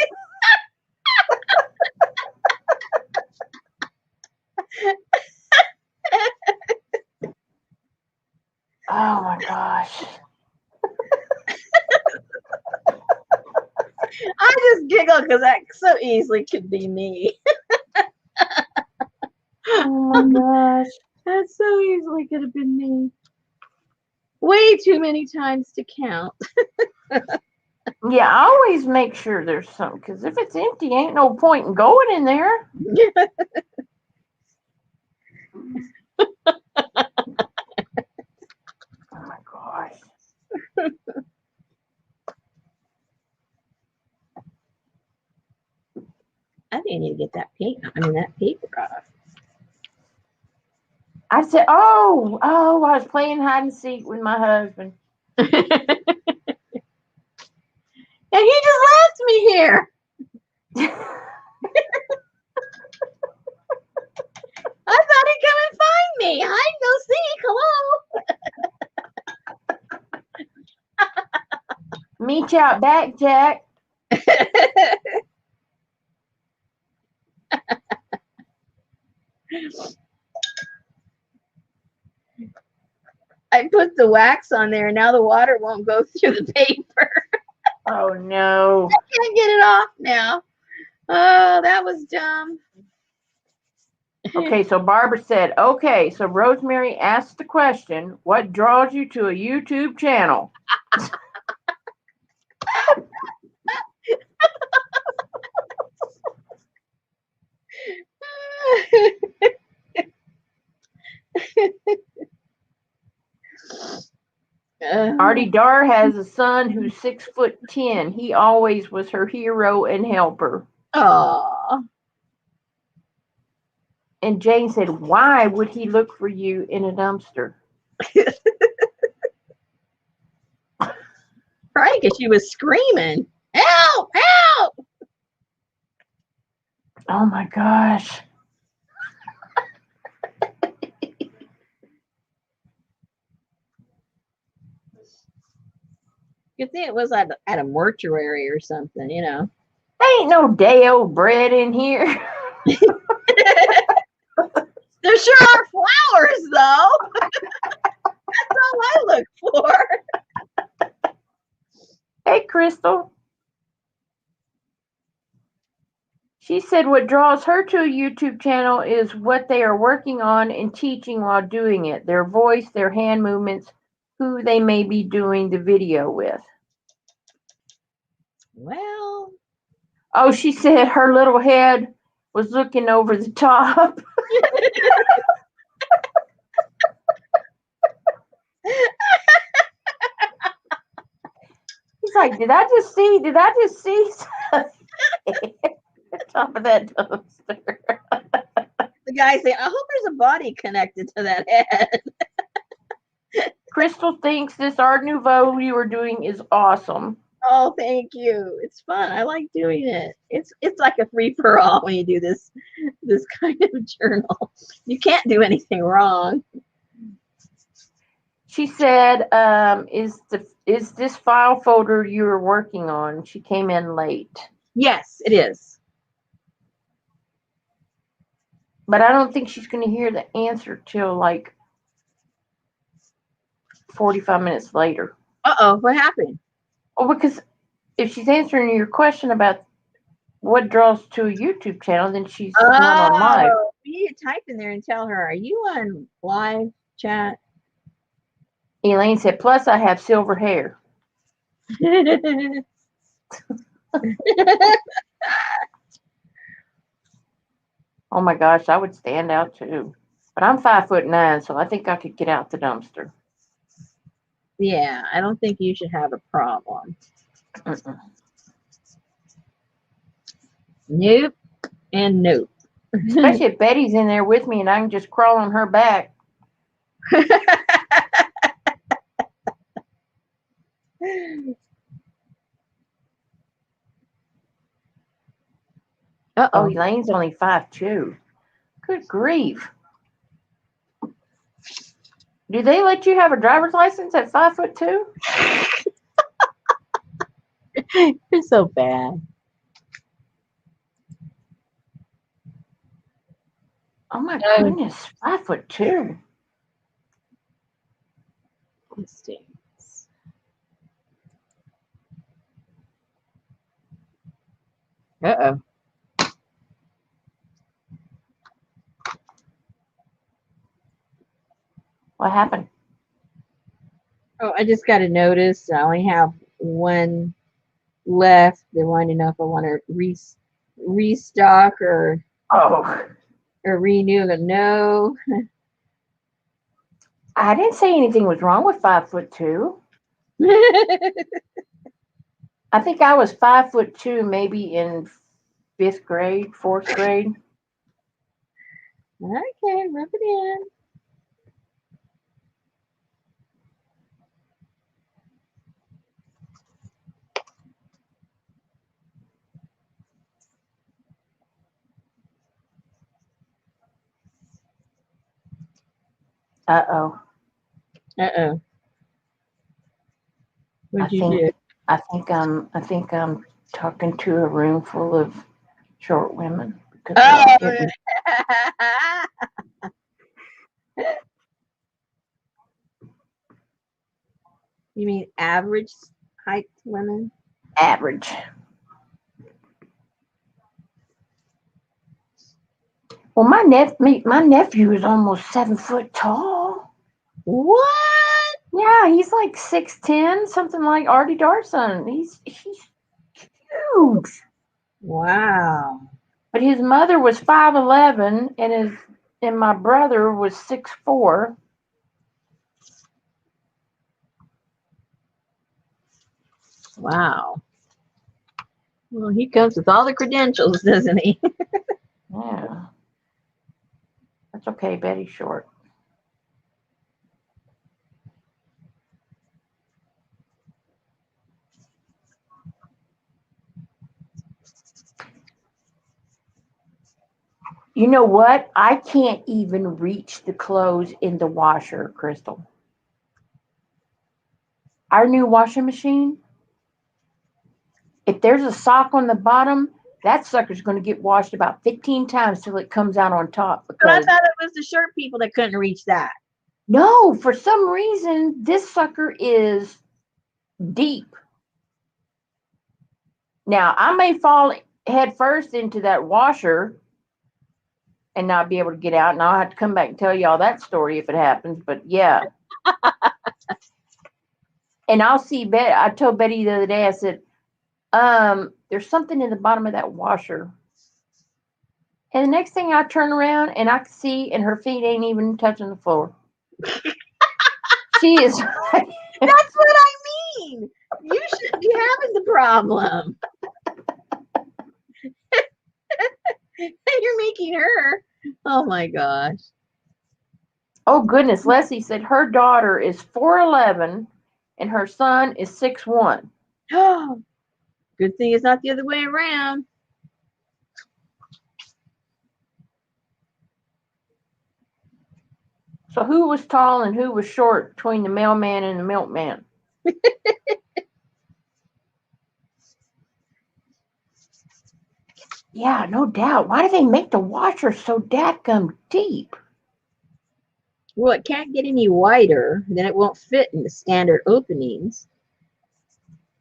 Oh my gosh. I just giggle because that so easily could be me. Oh my gosh. That so easily could have been me. Way too many times to count. Yeah, I always make sure there's some, because if it's empty, ain't no point in going in there. Oh my gosh. I think I need to get that paper off. I said, oh, I was playing hide and seek with my husband. And he just left me here. I thought he'd come and find me. Hide and go seek. Hello. Meet you out back, Jack. I put the wax on there and now the water won't go through the paper. Oh no. I can't get it off now. Oh, that was dumb. Okay, so Barbara said, okay, so Rosemary asked the question, what draws you to a YouTube channel? Artie Dar has a son who's 6'10". He always was her hero and helper. Oh. And Jane said, why would he look for you in a dumpster? Right, because she was screaming, help, help. Oh my gosh. Good thing it was at a mortuary or something, you know. Ain't no day old bread in here. There sure are flowers, though. That's all I look for. Hey, Crystal. She said what draws her to a YouTube channel is what they are working on and teaching while doing it. Their voice, their hand movements, who they may be doing the video with. Well, Oh, she said her little head was looking over the top. He's like, did I just see the top of that dumpster? the guy say, I hope there's a body connected to that head. Crystal thinks this Art Nouveau you are doing is awesome. Oh, thank you. It's fun. I like doing it. It's like a free for all when you do this kind of journal. You can't do anything wrong. She said, is this file folder you're working on? She came in late. Yes, it is. But I don't think she's going to hear the answer till like 45 minutes later. Uh-oh, what happened? Oh, because if she's answering your question about what draws to a YouTube channel, then she's not on live. You need to type in there and tell her, are you on live chat? Elaine said, plus I have silver hair. Oh my gosh, I would stand out too. But I'm 5'9", so I think I could get out the dumpster. Yeah, I don't think you should have a problem. Mm-mm. Nope and nope. Especially if Betty's in there with me and I can just crawl on her back. Oh, Uh-oh. Elaine's only 5'2". Good grief. Do they let you have a driver's license at 5'2"? You're so bad. Oh my goodness, 5'2". Stinks. Uh-oh. What happened? Oh, I just got a notice. I only have one left. They want to know if I want to restock or renew. No. I didn't say anything was wrong with 5'2". I think I was 5'2", maybe in 5th grade, 4th grade. Okay, rub it in. Uh-oh. Uh-oh. What'd you do? I think I'm talking to a room full of short women. Oh. You mean average height women? Average. Well, my nephew is almost 7 foot tall. What? Yeah, he's like 6'10", something like Artie Darson. He's huge. Wow. But his mother was 5'11", and my brother was 6'4". Wow. Well, he comes with all the credentials, doesn't he? Yeah. That's okay, Betty's short. You know what? I can't even reach the clothes in the washer, Crystal. Our new washing machine, if there's a sock on the bottom, that sucker's going to get washed about 15 times till it comes out on top. But I Because thought it was the short people that couldn't reach that. no, for some reason, this sucker is deep. Now, I may fall head first into that washer and not be able to get out. And I'll have to come back and tell y'all that story if it happens. But yeah. And I'll see Betty. I told Betty the other day, I said, there's something in the bottom of that washer. And the next thing I turn around and I can see, and her feet ain't even touching the floor. She is. That's what I mean. You should be having the problem. You're making her. Oh my gosh. Oh goodness. Leslie said her daughter is 4'11" and her son is 6'1". Oh, good thing it's not the other way around. So who was tall and who was short between the mailman and the milkman? Yeah, no doubt. Why do they make the washer so dadgum deep? Well, it can't get any wider, then it won't fit in the standard openings.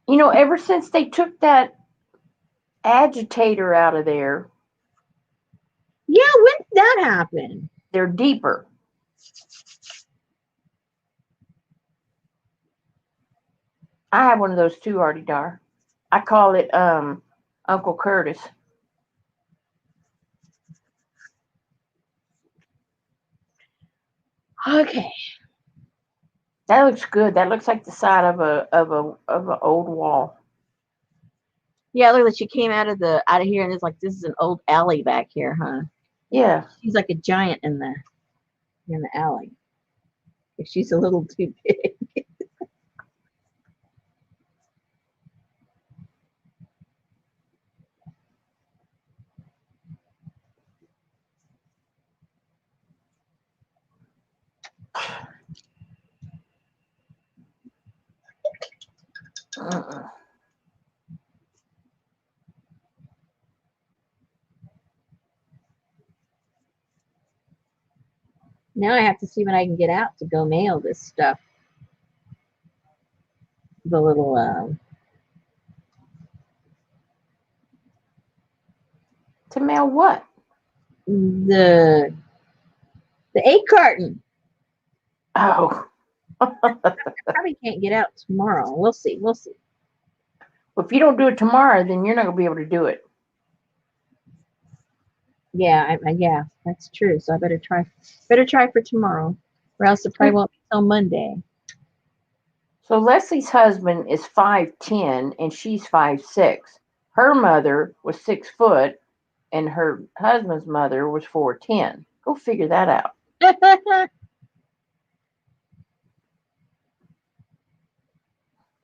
You know, ever since they took that agitator out of there. Yeah, when did that happen? They're deeper. I have one of those too, Artie Dar. I call it Uncle Curtis. Okay. That looks good. That looks like the side of an old wall. Yeah, look like she came out of here and it's like this is an old alley back here, huh? Yeah. She's like a giant in the alley. If she's a little too big. Now I have to see when I can get out to go mail this stuff. The little To mail what? The egg carton. Oh. I probably can't get out tomorrow. We'll see. Well, if you don't do it tomorrow, then you're not gonna be able to do it. Yeah, yeah, that's true. So I better try for tomorrow, or else it probably won't be till Monday. So Leslie's husband is 5'10" and she's 5'6". Her mother was 6 foot, and her husband's mother was 4'10". Go figure that out.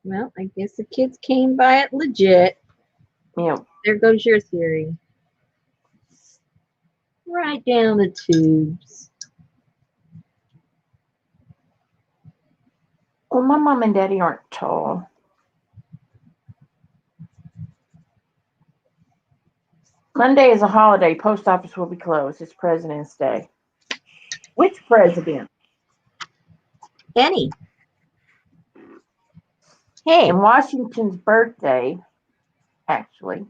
Well, I guess the kids came by it legit. Yeah. There goes your theory. Right down the tubes. Well, my mom and daddy aren't tall. Monday is a holiday. Post office will be closed. It's President's Day. Which president? Any. Hey. And Washington's birthday, actually.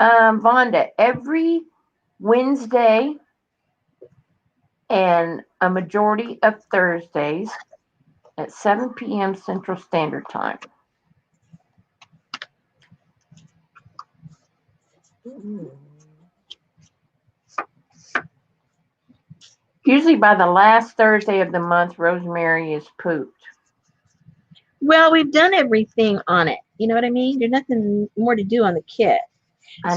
Vonda, every Wednesday and a majority of Thursdays at 7 p.m. Central Standard Time. Usually by the last Thursday of the month, Rosemary is pooped. Well, we've done everything on it. You know what I mean? There's nothing more to do on the kit. I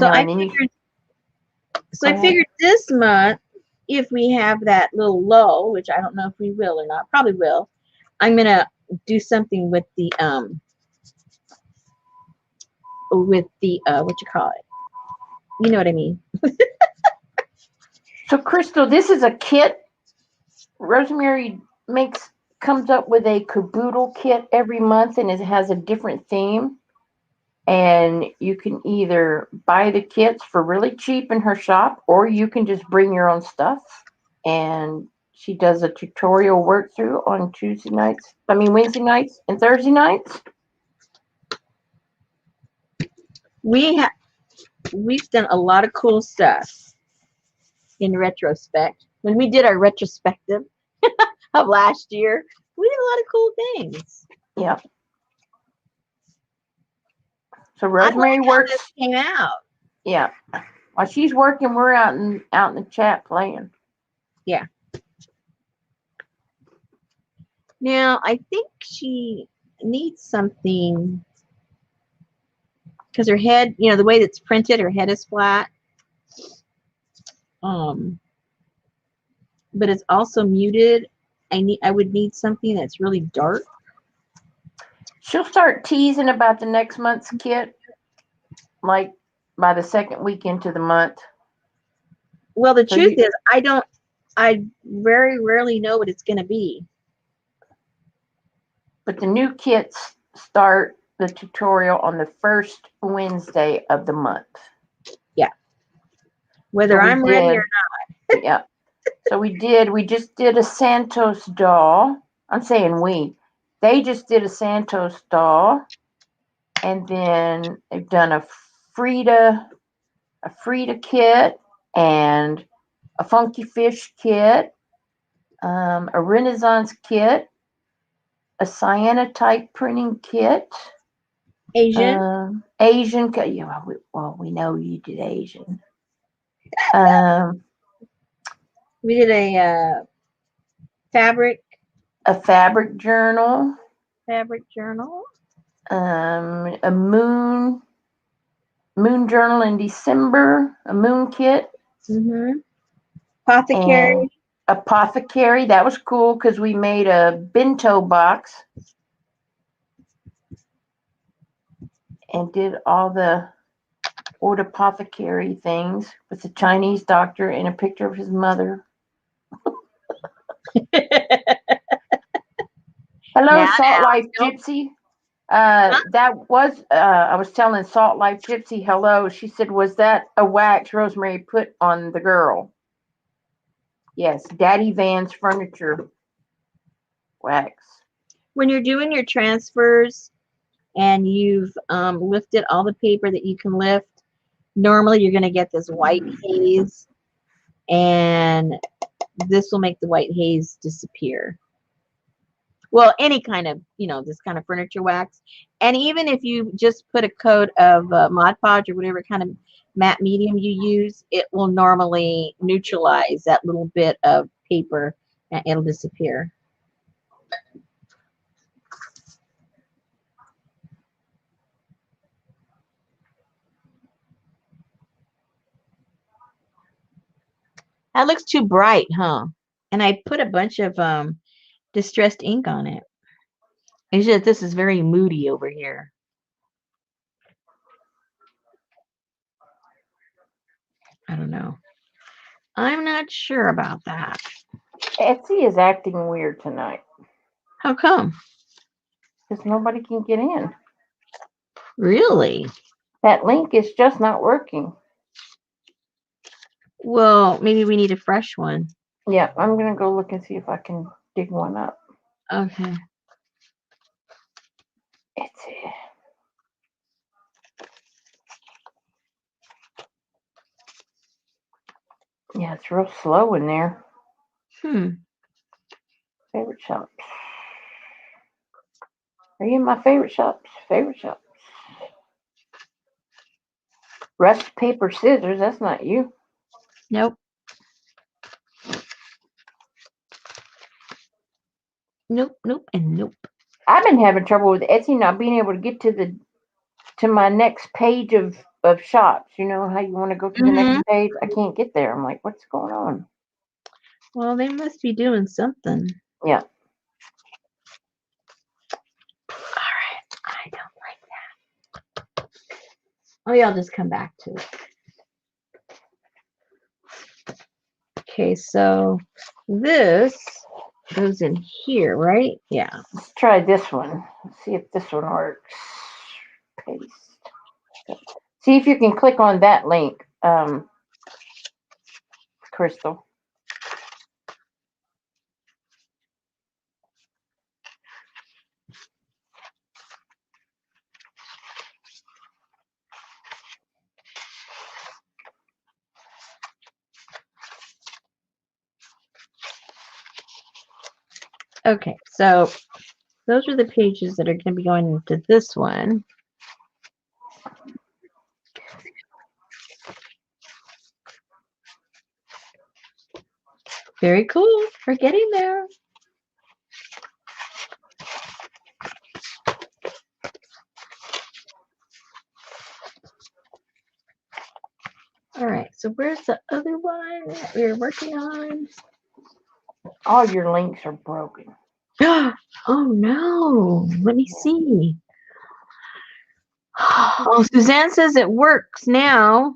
figured this month, if we have that little lull, which I don't know if we will or not, probably will, I'm gonna do something with the what you call it. You know what I mean? So Crystal, this is a kit. Rosemary comes up with a Kaboodle kit every month, and it has a different theme. And you can either buy the kits for really cheap in her shop, or you can just bring your own stuff. And she does a tutorial work through on Wednesday nights and Thursday nights. We've done a lot of cool stuff in retrospect. When we did our retrospective of last year, we did a lot of cool things. Yeah. So I like Rosemary how works. this came out. Yeah. While she's working, we're out in the chat playing. Yeah. Now I think she needs something because her head, the way that's printed, her head is flat. But it's also muted. I would need something that's really dark. She'll start teasing about the next month's kit, like by the second week into the month. Well, the truth is, I very rarely know what it's going to be. But the new kits start the tutorial on the first Wednesday of the month. Yeah. Whether I'm ready or not. Yeah. So we just did a Santos doll. I'm saying we. They just did a Santos doll. And then they've done a Frida kit and a Funky Fish kit, a Renaissance kit, a cyanotype printing kit. Asian. Asian. Yeah, we know you did Asian. We did a fabric. A fabric journal. Fabric journal. A moon journal in December. A moon kit. Mm-hmm. Apothecary. And apothecary. That was cool because we made a bento box and did all the old apothecary things with the Chinese doctor and a picture of his mother. Hello, Salt Life Gypsy. That was, I was telling Salt Life Gypsy hello. She said, was that a wax Rosemary put on the girl? Yes, Daddy Van's furniture wax. When you're doing your transfers and you've lifted all the paper that you can lift, normally you're going to get this white haze, and this will make the white haze disappear. Well, any kind of, this kind of furniture wax. And even if you just put a coat of Mod Podge or whatever kind of matte medium you use, it will normally neutralize that little bit of paper and it'll disappear. That looks too bright, huh? And I put a bunch of distressed ink on it. It's just this is very moody over here. I don't know. I'm not sure about that. Etsy is acting weird tonight. How come? Because nobody can get in. Really? That link is just not working. Well, maybe we need a fresh one. Yeah, I'm going to go look and see if I can dig one up. Okay. Etsy. Yeah, it's real slow in there. Favorite shops. Are you in my favorite shops? Favorite shops. Rust, paper, scissors. That's not you. Nope. Nope, nope, and nope. I've been having trouble with Etsy not being able to get to my next page of shops. You know how you want to go to the next page? I can't get there. I'm like, what's going on? Well, they must be doing something. Yeah. All right. I don't like that. Oh, yeah, I'll just come back to it. Okay, so this goes in here, right? Yeah. Let's try this one. Let's see if this one works. Paste. See if you can click on that link, Crystal. Okay, so those are the pages that are going to be going into this one. Very cool. We're getting there. All right, so where's the other one that we're working on? All your links are broken. Oh no, let me see. Oh, Suzanne says it works now.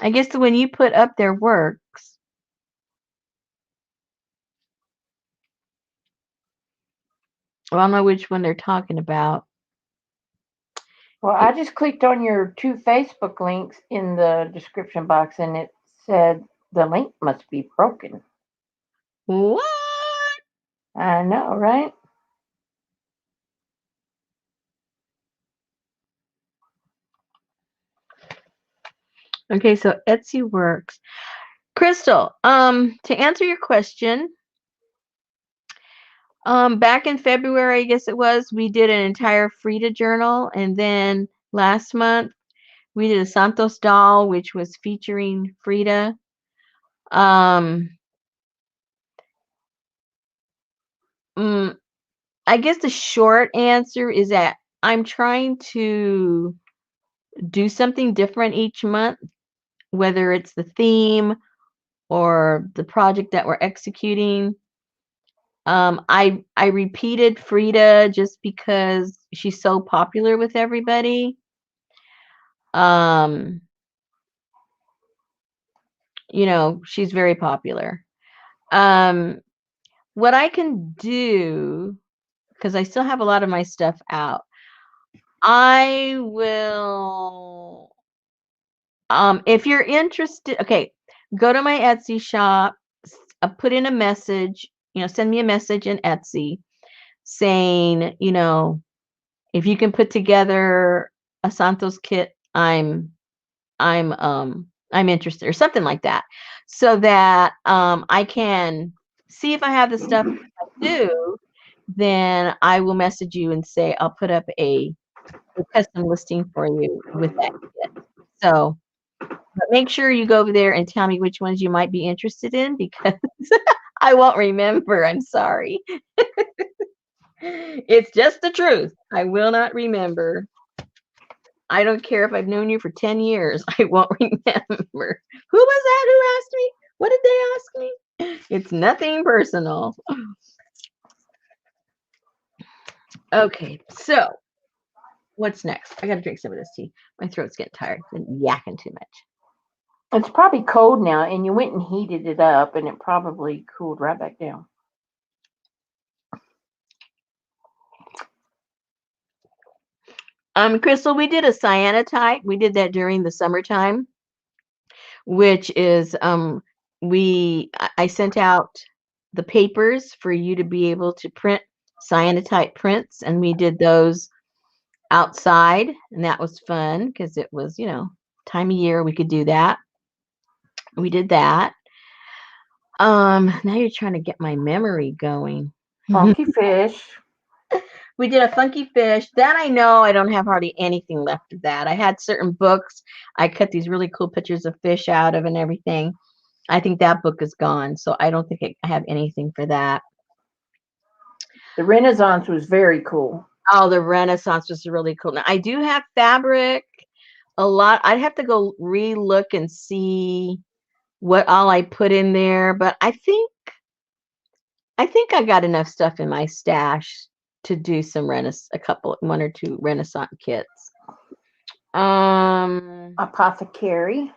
I guess the one you put up there works. Well, I don't know which one they're talking about. Well, I just clicked on your 2 Facebook links in the description box and it said the link must be broken. What? I know, right? Okay, so Etsy works. Crystal, to answer your question, back in February, I guess it was, we did an entire Frida journal, and then last month we did a Santos doll, which was featuring Frida. I guess the short answer is that I'm trying to do something different each month, whether it's the theme or the project that we're executing. I repeated Frida just because she's so popular with everybody. You know, she's very popular. What I can do, because I still have a lot of my stuff out, I will, if you're interested, okay, go to my Etsy shop, put in a message, send me a message in Etsy saying, if you can put together a Santos kit, I'm interested, or something like that, so that I can see if I have the stuff. If I do, then I will message you and say I'll put up a custom listing for you with that kit. So, but make sure you go over there and tell me which ones you might be interested in, because I won't remember. I'm sorry. It's just the truth. I will not remember. I don't care if I've known you for 10 years. I won't remember. Who was that who asked me? What did they ask me? It's nothing personal. Okay, so what's next? I got to drink some of this tea. My throat's getting tired. I've been yakking too much. It's probably cold now, and you went and heated it up, and it probably cooled right back down. Crystal, we did a cyanotype. We did that during the summertime, which is I sent out the papers for you to be able to print cyanotype prints, and we did those outside, and that was fun because it was, time of year we could do that. We did that. Now you're trying to get my memory going. Funky fish. We did a funky fish. That I know I don't have hardly anything left of that. I had certain books I cut these really cool pictures of fish out of and everything. I think that book is gone, so I don't think I have anything for that. The Renaissance was very cool. Oh, the Renaissance was really cool. Now, I do have fabric, a lot. I'd have to go re-look and see what all I put in there, but I think I got enough stuff in my stash to do some one or two Renaissance kits. Apothecary.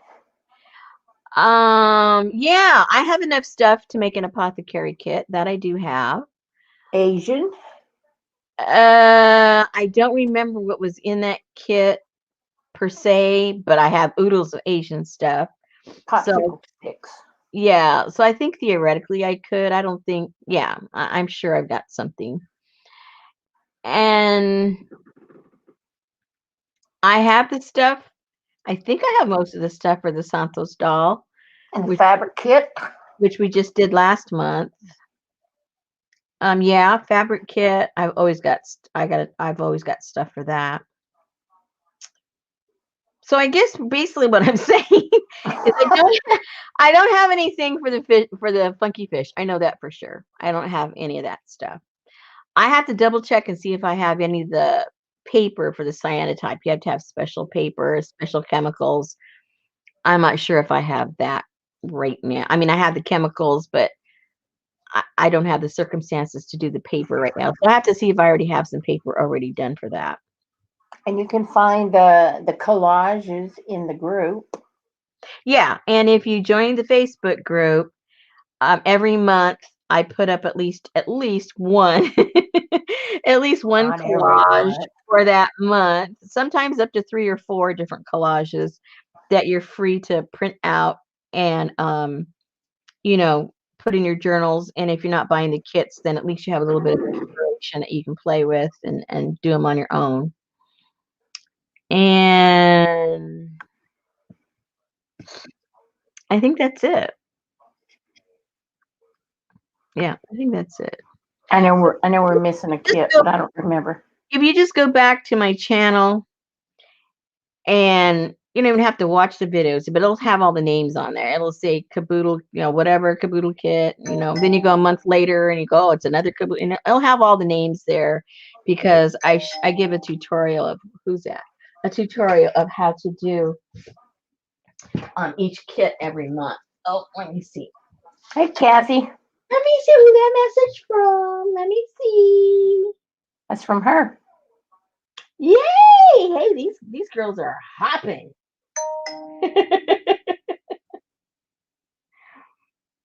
Yeah, I have enough stuff to make an apothecary kit. That I do have. Asian. I don't remember what was in that kit per se, but I have oodles of Asian stuff. Popsicle sticks. Yeah, so I think theoretically I could. I don't think, yeah, I'm sure I've got something. And I have the stuff. I think I have most of the stuff for the Santos doll. And the fabric kit. which we just did last month. Yeah, fabric kit. I've always got stuff for that. So I guess basically what I'm saying is I don't have anything for the funky fish. I know that for sure. I don't have any of that stuff. I have to double check and see if I have any of the paper for the cyanotype. You have to have special paper, special chemicals. I'm not sure if I have that right now. I mean, I have the chemicals, but I don't have the circumstances to do the paper right now. So I have to see if I already have some paper already done for that. And you can find the collages in the group. Yeah, and if you join the Facebook group, every month I put up at least one at least one On every collage month. for that month. Sometimes up to 3 or 4 different collages that you're free to print out and put in your journals. And if you're not buying the kits, then at least you have a little bit of inspiration that you can play with and do them on your own. And I think that's it. Yeah, I think that's it. I know we're missing a kit, but I don't remember. If you just go back to my channel, and you don't even have to watch the videos, but it'll have all the names on there. It'll say Kaboodle, whatever Kaboodle kit, then you go a month later and you go, oh, it's another Kaboodle, and it'll have all the names there because I give a tutorial of a tutorial of how to do each kit every month. Oh, let me see. Hey, Kathy. Let me see who that message from. Let me see. That's from her. Yay! Hey, these girls are hopping.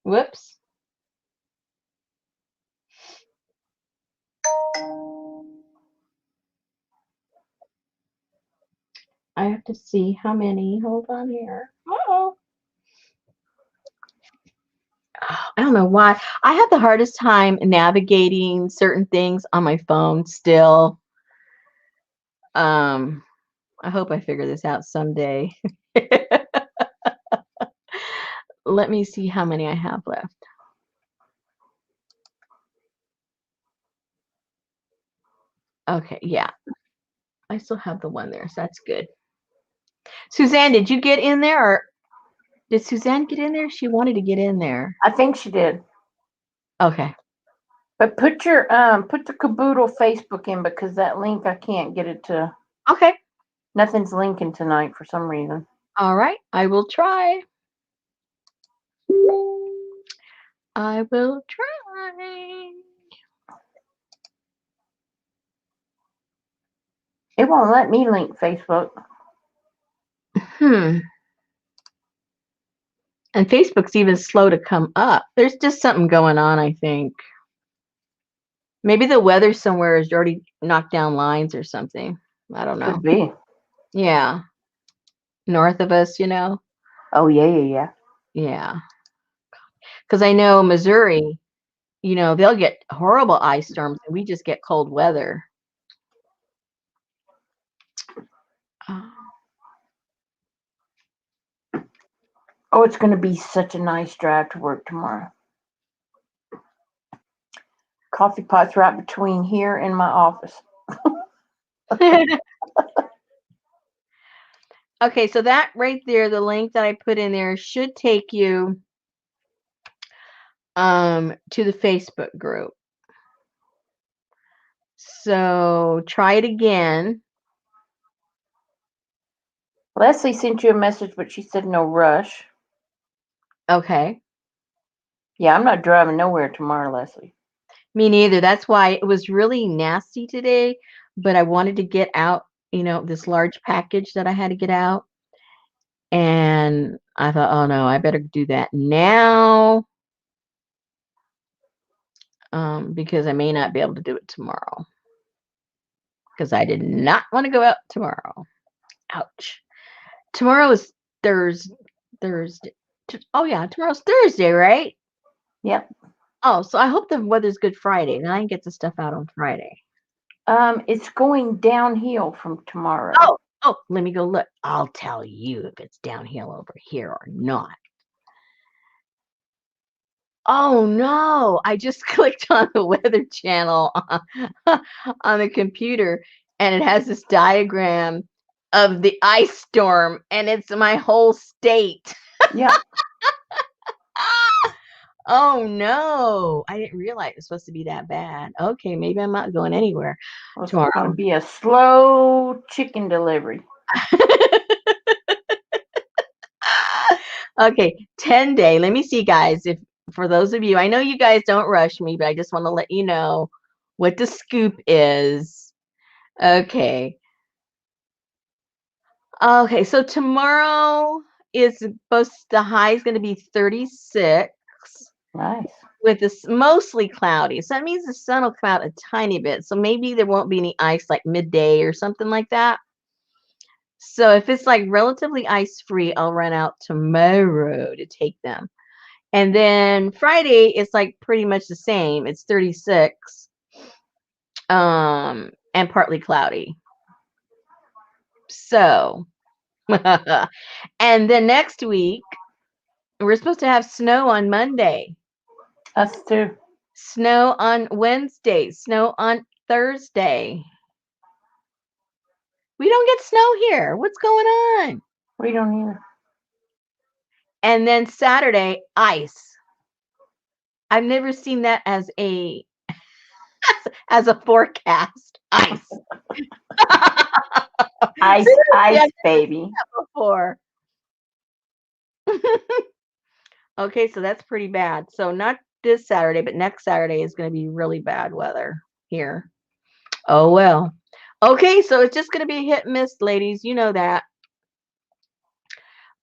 Whoops. I have to see how many. Hold on here. Uh-oh. I don't know why. I have the hardest time navigating certain things on my phone still. I hope I figure this out someday. Let me see how many I have left. Okay, yeah. I still have the one there, so that's good. Suzanne, did you get in there, or did Suzanne get in there? She wanted to get in there. I think she did. Okay. But put the Kaboodle Facebook in because that link I can't get it to. Okay. Nothing's linking tonight for some reason. All right. I will try. I will try. It won't let me link Facebook. And Facebook's even slow to come up. There's just something going on, I think. Maybe the weather somewhere has already knocked down lines or something. I don't know. Could be. Yeah. North of us, Oh, yeah. Yeah. Because I know Missouri, they'll get horrible ice storms and we just get cold weather. Oh, it's going to be such a nice drive to work tomorrow. Coffee pot's right between here and my office. Okay, so that right there, the link that I put in there should take you to the Facebook group. So try it again. Leslie sent you a message, but she said no rush. Okay. Yeah, I'm not driving nowhere tomorrow, Leslie. Me neither. That's why it was really nasty today, but I wanted to get out, this large package that I had to get out. And I thought, oh no, I better do that now. Because I may not be able to do it tomorrow. Because I did not want to go out tomorrow. Ouch. Tomorrow is Thursday. Oh yeah, tomorrow's Thursday, right? Yep. Oh, so I hope the weather's good Friday, and I can get the stuff out on Friday. It's going downhill from tomorrow. Oh, let me go look. I'll tell you if it's downhill over here or not. Oh no, I just clicked on the weather channel on the computer and it has this diagram of the ice storm and it's my whole state. Yeah. Oh no, I didn't realize it was supposed to be that bad. Okay, maybe I'm not going anywhere Well, it's tomorrow. going to be a slow chicken delivery. Okay, 10-day. Let me see, guys. If for those of you, I know you guys don't rush me, but I just want to let you know what the scoop is. Okay. Okay, so tomorrow is the high is going to be 36 Nice. with this mostly cloudy. So that means the sun will come out a tiny bit. So maybe there won't be any ice like midday or something like that. So if it's like relatively ice free, I'll run out tomorrow to take them. And then Friday it's like pretty much the same. It's 36 and partly cloudy. So and then next week we're supposed to have snow on Monday. Us too. Snow on Wednesday, snow on Thursday. We don't get snow here. What's going on? We don't either. And then Saturday, ice. I've never seen that as a forecast. Ice. Ice, ice, baby. Before. Okay, so that's pretty bad. So not this Saturday, but next Saturday is going to be really bad weather here. Oh well. Okay, so it's just going to be hit and miss, ladies. You know that.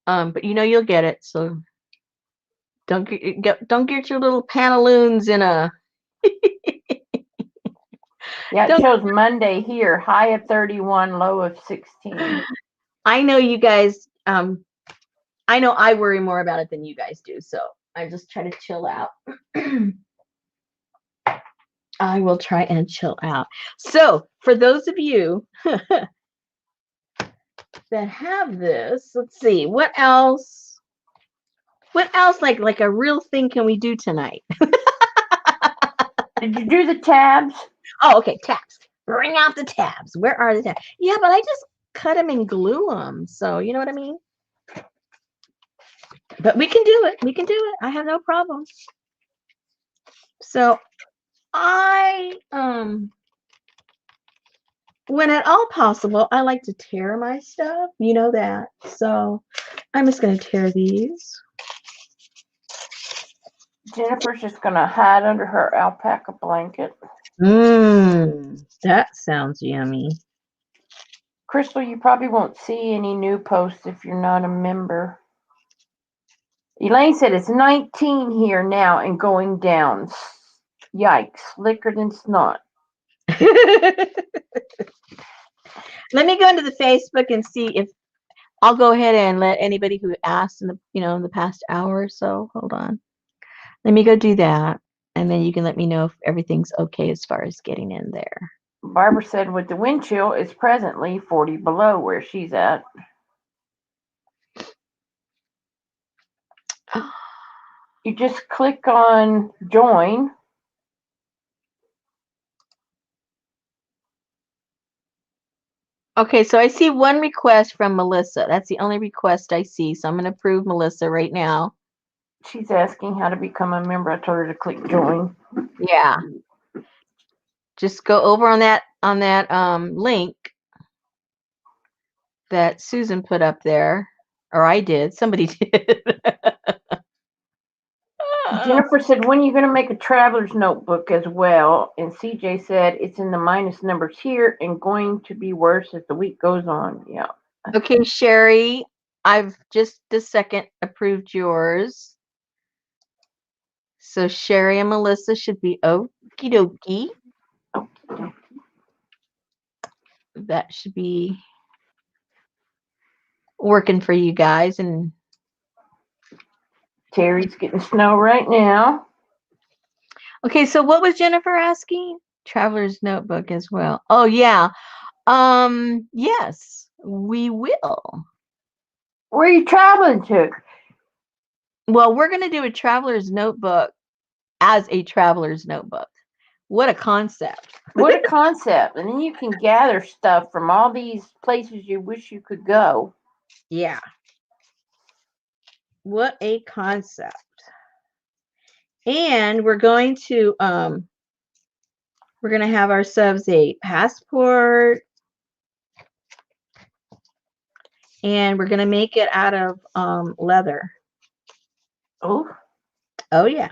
But you know you'll get it. So don't get your little pantaloons in a. Yeah, it shows Monday here, high of 31, low of 16. I know you guys. I know I worry more about it than you guys do. So I just try to chill out. I will try and chill out. So for those of you that have this, let's see, what else like a real thing can we do tonight? Did you do the tabs? Oh, okay, tabs. Bring out the tabs. Where are the tabs? Yeah, but I just cut them and glue them. So you know what I mean? But we can do it. We can do it. I have no problem. So I when at all possible, I like to tear my stuff. You know that. So I'm just going to tear these. Jennifer's just going to hide under her alpaca blanket. That sounds yummy. Crystal, you probably won't see any new posts if you're not a member. Elaine said it's 19 here now and going down. Yikes, slicker than snot. Let me go into the Facebook and see if I'll go ahead and let anybody who asked in the in the past hour or so. Hold on. Let me go do that. And then you can let me know if everything's okay as far as getting in there. Barbara said with the wind chill, it's presently 40 below where she's at. You just click on join. Okay, so I see one request from Melissa. That's the only request I see. So I'm going to approve Melissa right now. She's asking how to become a member. I told her to click join. Yeah. Just go over on that link that Susan put up there. Or I did. Somebody did. Jennifer said, when are you going to make a traveler's notebook as well? And CJ said, it's in the minus numbers here and going to be worse as the week goes on. Yeah. Okay, Sherry, I've just this second approved yours. So Sherry and Melissa should be okie dokie. That should be working for you guys. And Terry's getting snow right now. okay, so what was Jennifer asking? Traveler's notebook as well. Oh yeah. Yes, we will. Where are you traveling to? Well, we're gonna do a traveler's notebook as a traveler's notebook. What a concept. What a concept. And then you can gather stuff from all these places you wish you could go. Yeah. What a concept. And we're going to have ourselves a passport, and we're going to make it out of leather. Oh. Oh yeah.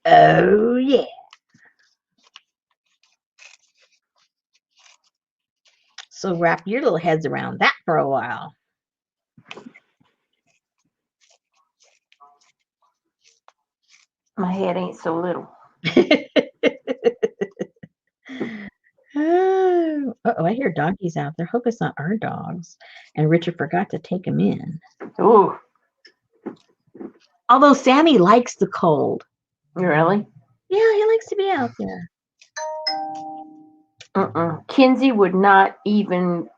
Oh yeah. So wrap your little heads around that for a while. My head ain't so little. Oh, I hear doggies out there. Hope it's not our dogs. And Richard forgot to take them in. Ooh. Although Sammy likes the cold. Really? Yeah, he likes to be out there. Kinsey would not even.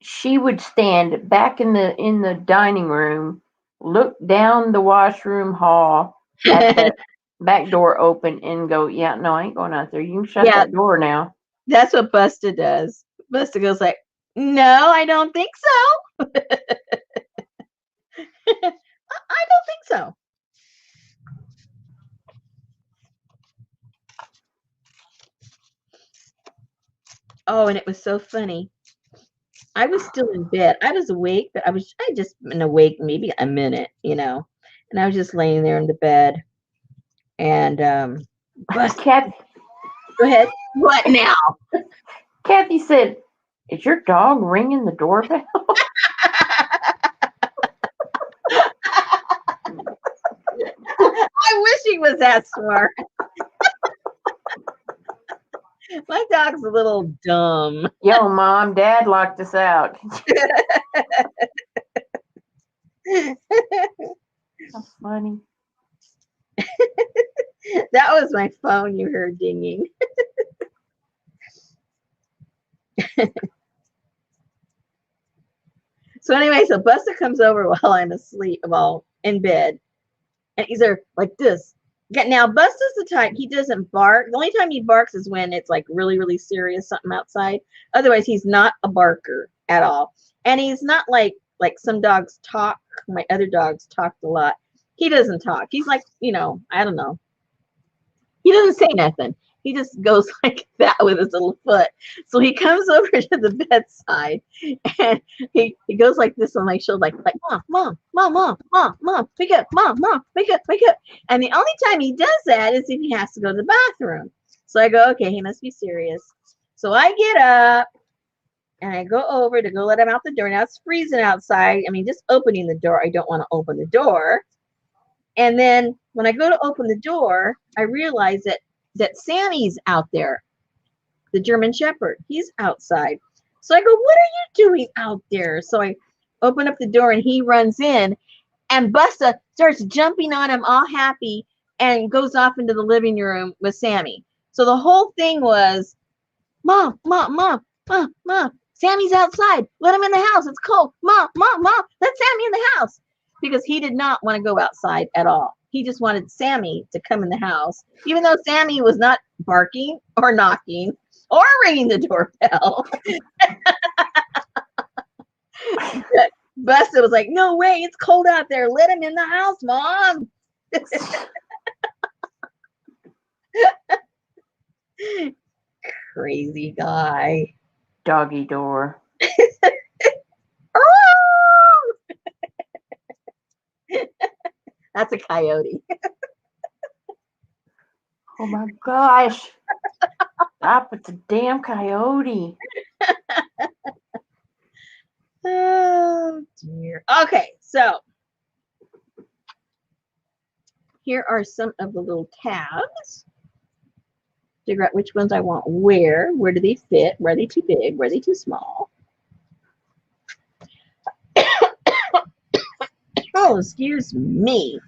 She would stand back in the dining room, look down the washroom hall at the back door open, and go, "Yeah, no, I ain't going out there. You can shut that door now." That's what Busta does. Busta goes like, "No, I don't think so." I don't think so. Oh, and it was so funny. I was still in bed. I was awake, but I just been awake maybe a minute, and I was just laying there in the bed. And Kathy, go ahead. What now? Kathy said, "Is your dog ringing the doorbell?" I wish he was that smart. My dog's a little dumb. Yo, Mom, Dad locked us out. That's funny. That was my phone you heard dinging. So anyway, so Buster comes over while I'm asleep, while in bed, and he's there like this. Now Buster's the type, he doesn't bark. The only time he barks is when it's like really, really serious, something outside. Otherwise, he's not a barker at all. And he's not like some dogs talk. My other dogs talked a lot. He doesn't talk. He's like, I don't know. He doesn't say nothing. He just goes like that with his little foot. So he comes over to the bedside, and he goes like this on my shoulder, like mom, wake up, mom, wake up. And the only time he does that is if he has to go to the bathroom. So I go, okay, he must be serious. So I get up and I go over to go let him out the door. Now it's freezing outside. I mean, just opening the door, I don't want to open the door. And then when I go to open the door, I realize that Sammy's out there, the German Shepherd. He's outside. So I go, what are you doing out there? So I open up the door and he runs in, and Busta starts jumping on him all happy and goes off into the living room with Sammy. So the whole thing was, Mom, Sammy's outside. Let him in the house. It's cold. Mom, let Sammy in the house. Because he did not want to go outside at all. He just wanted Sammy to come in the house, even though Sammy was not barking or knocking or ringing the doorbell. Busta was like, no way, it's cold out there. Let him in the house, Mom. Crazy guy. Doggy door. That's a coyote. Oh my gosh. Stop, it's a damn coyote. Oh dear. Okay, so here are some of the little tabs. Figure out which ones I want where do they fit, where are they too big, where are they too small. Oh, excuse me.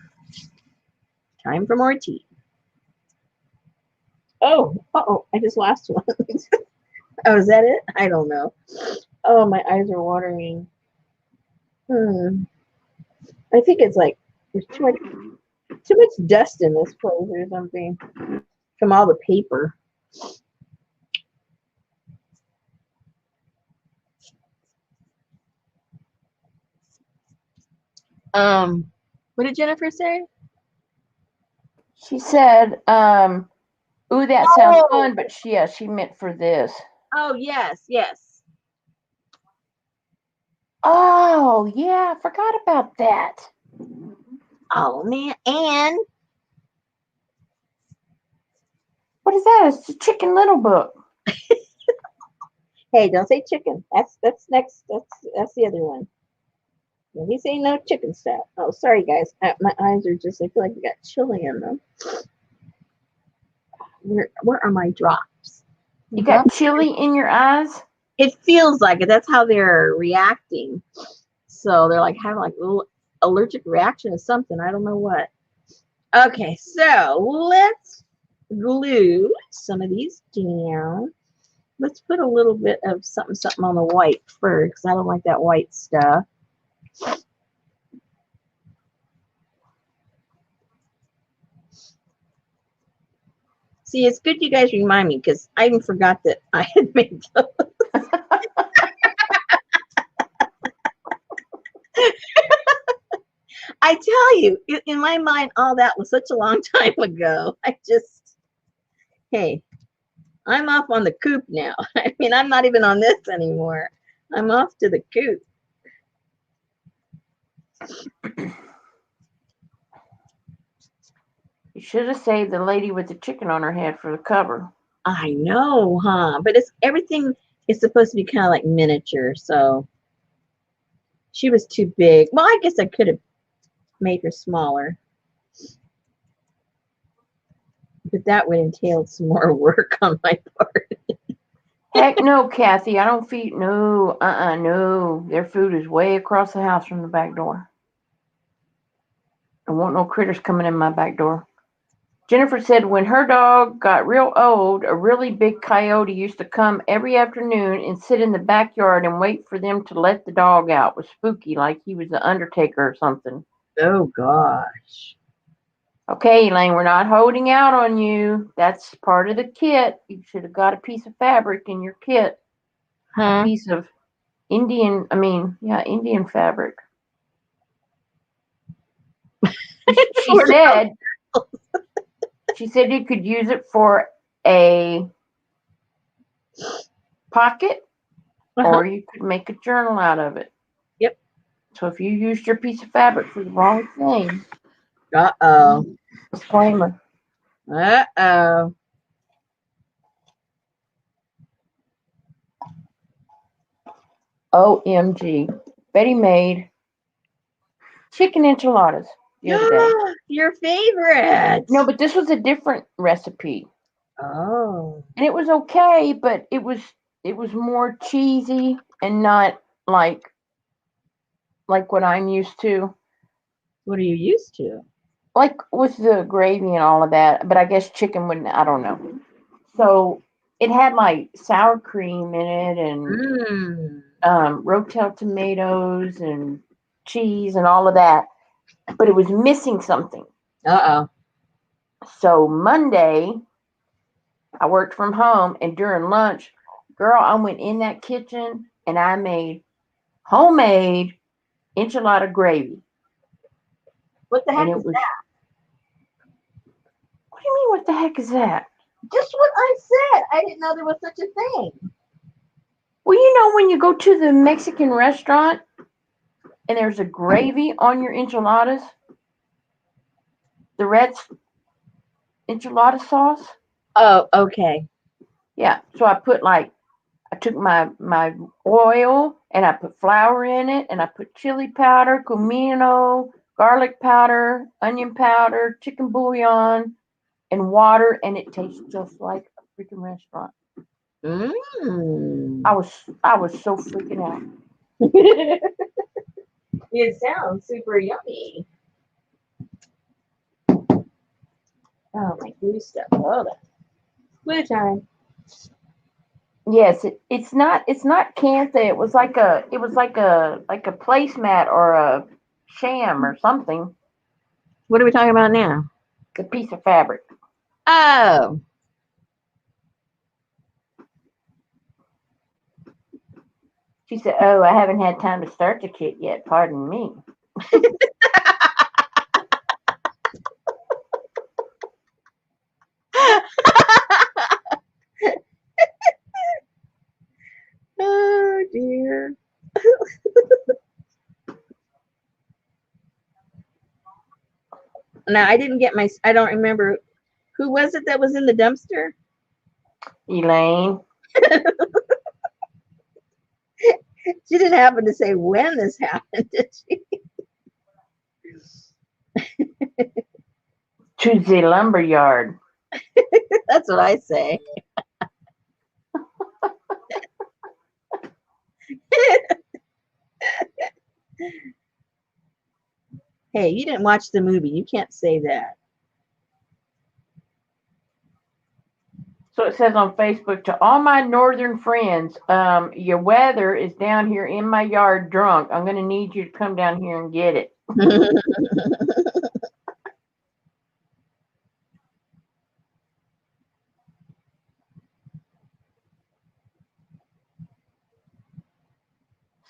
Time for more tea. Oh, I just lost one. Oh, is that it? I don't know. Oh, my eyes are watering. I think it's like, there's too much Too much dust in this place or something from all the paper. What did Jennifer say? She said, ooh, that sounds Oh. fun, but she meant for this. Oh, yes, yes. Oh, yeah, I forgot about that. Oh, man. And What is that? It's the Chicken Little book. hey, don't say chicken. That's next. That's the other one. He's saying no chicken stuff. Oh, sorry, guys. My eyes are just, I feel like I got chili in them. Where are my drops? You got chili in your eyes? It feels like it. That's how they're reacting. So they're like having like a little allergic reaction to something. I don't know what. Okay, so let's glue some of these down. Let's put a little bit of something on the white first, because I don't like that white stuff. See, it's good you guys remind me, because I even forgot that I had made those. I tell you, in my mind, all that was such a long time ago. Hey, I'm off on the coop now. I mean, I'm not even on this anymore. I'm off to the coop. You should have saved the lady with the chicken on her head for the cover. I know, huh? But everything is supposed to be kind of like miniature, so she was too big. Well, I guess I could have made her smaller, but that would entail some more work on my part. Heck no, Kathy. I don't feed. No, no. Their food is way across the house from the back door. I want no critters coming in my back door. Jennifer said when her dog got real old, a really big coyote used to come every afternoon and sit in the backyard and wait for them to let the dog out. It was spooky, like he was the Undertaker or something. Oh, gosh. Okay, Elaine, we're not holding out on you. That's part of the kit. You should have got a piece of fabric in your kit. Huh? A piece of Indian fabric. She said you could use it for a pocket, or you could make a journal out of it. Yep. So if you used your piece of fabric for the wrong thing, disclaimer. OMG. Betty made chicken enchiladas the other day. Your favorite. No, but this was a different recipe. Oh. And it was okay, but it was more cheesy and not like what I'm used to. What are you used to? Like with the gravy and all of that, but I guess chicken wouldn't, I don't know. So it had like sour cream in it and Rotel tomatoes and cheese and all of that, but it was missing something. So Monday, I worked from home, and during lunch, girl, I went in that kitchen and I made homemade enchilada gravy. What the heck is that? What do you mean, what the heck is that? Just what I said. I didn't know there was such a thing. Well, you know, when you go to the Mexican restaurant and there's a gravy on your enchiladas, the red enchilada sauce. Oh, okay. Yeah. So I took my oil and I put flour in it and I put chili powder, comino, garlic powder, onion powder, chicken bouillon, and water, and it tastes just like a freaking restaurant. I was so freaking out. It sounds super yummy. Oh, my glue stuff. Oh, that's glue time. Yes, it's not cantha. It was like a placemat or a sham or something. What are we talking about now? The piece of fabric. Oh, She said, "Oh, I haven't had time to start the kit yet. Pardon me." oh dear. Now I didn't get my. I don't remember who was it that was in the dumpster. Elaine. She didn't happen to say when this happened, did she? To the lumber yard. That's what I say. Hey, you didn't watch the movie. You can't say that. So it says on Facebook, to all my northern friends, your weather is down here in my yard drunk. I'm going to need you to come down here and get it.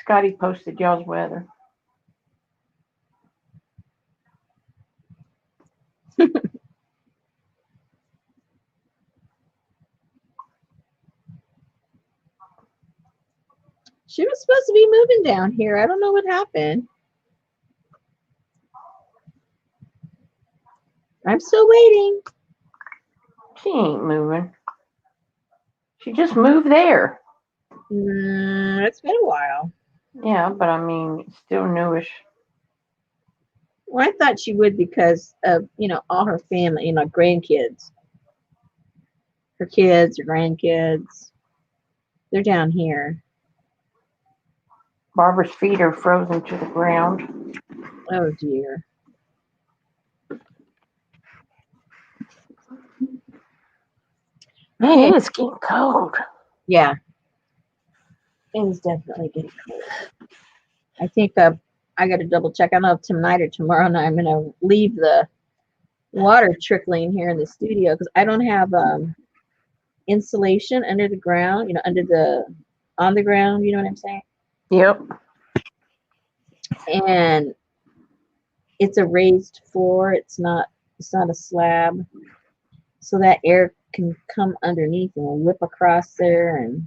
Scotty posted y'all's weather. She was supposed to be moving down here. I don't know what happened. I'm still waiting. She ain't moving. She just moved there. It's been a while. Yeah, but I mean, it's still newish. Well, I thought she would because of, all her family, grandkids. Her kids, her grandkids. They're down here. Barbara's feet are frozen to the ground. Oh, dear. Man, it is getting cold. Yeah. It is definitely getting cold. I think I got to double check. I don't know if tonight or tomorrow night I'm going to leave the water trickling here in the studio because I don't have insulation under the ground, on the ground, you know what I'm saying? Yep. And it's a raised floor. It's not a slab. So that air can come underneath and whip across there and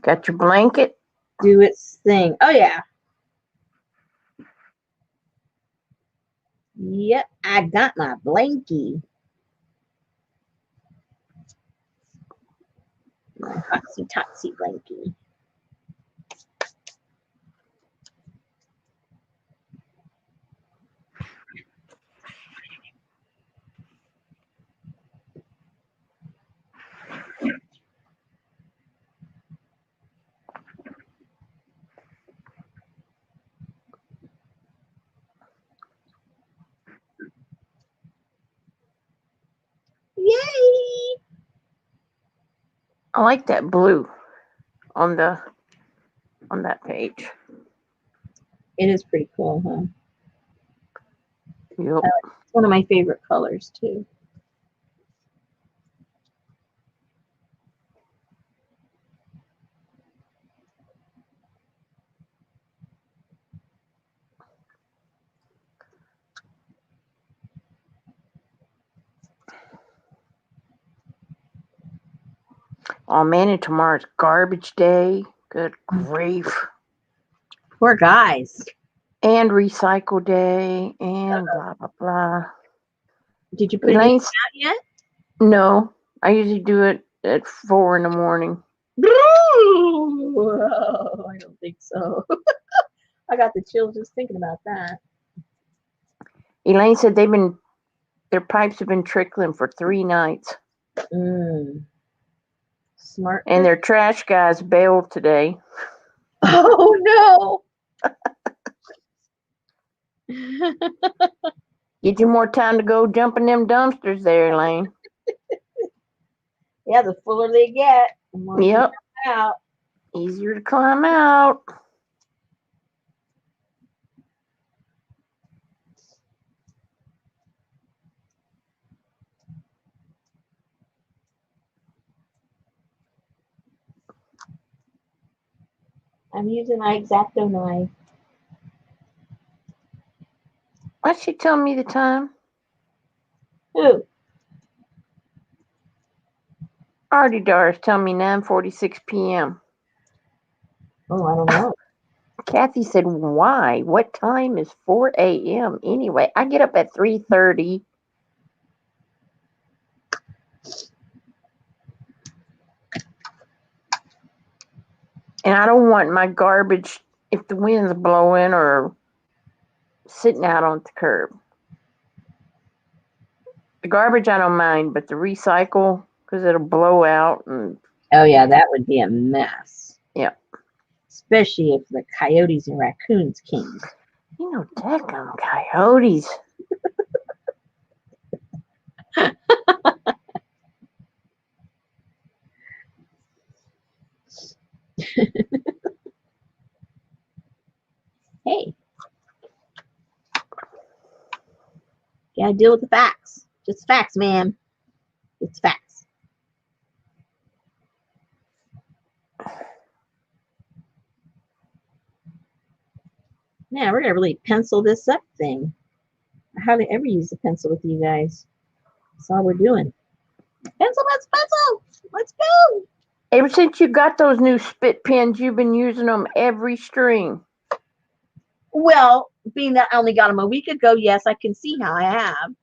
Got your blanket? do its thing. Oh yeah. Yep, I got my blankie. My hotsy totsy blankie. Yay! I like that blue on that page. It is pretty cool, huh? Yep. It's one of my favorite colors too. Oh man, and tomorrow's garbage day. Good grief. Poor guys. And recycle day and blah blah blah. Did you put it out yet? No, I usually do it at 4 in the morning. Oh, I don't think so. I got the chills just thinking about that. Elaine said their pipes have been trickling for 3 nights. Smart. And their trash guys bailed today. Oh no. Get you more time to go jump in them dumpsters there, Elaine. Yeah, the fuller they get, the more they Yep. come out. Easier to climb out. I'm using my X-Acto knife. Why'd she tell me the time? Who? Artie Dar's telling me 9:46 p.m. Oh, I don't know. Kathy said, why? What time is 4 a.m. anyway? I get up at 3:30. And I don't want my garbage, if the wind's blowing or sitting out on the curb. The garbage I don't mind, but the recycle, because it'll blow out. And Oh, yeah, that would be a mess. yeah. Especially if the coyotes and raccoons came. You know, daggum coyotes. Hey. Gotta deal with the facts. Just facts, man. It's facts. Man, we're gonna really pencil this up thing. I hardly ever use a pencil with you guys. That's all we're doing. Pencil, pencil. Let's go. Ever since you got those new spit pens, you've been using them every string. Well, being that I only got them a week ago, yes, I can see how I have.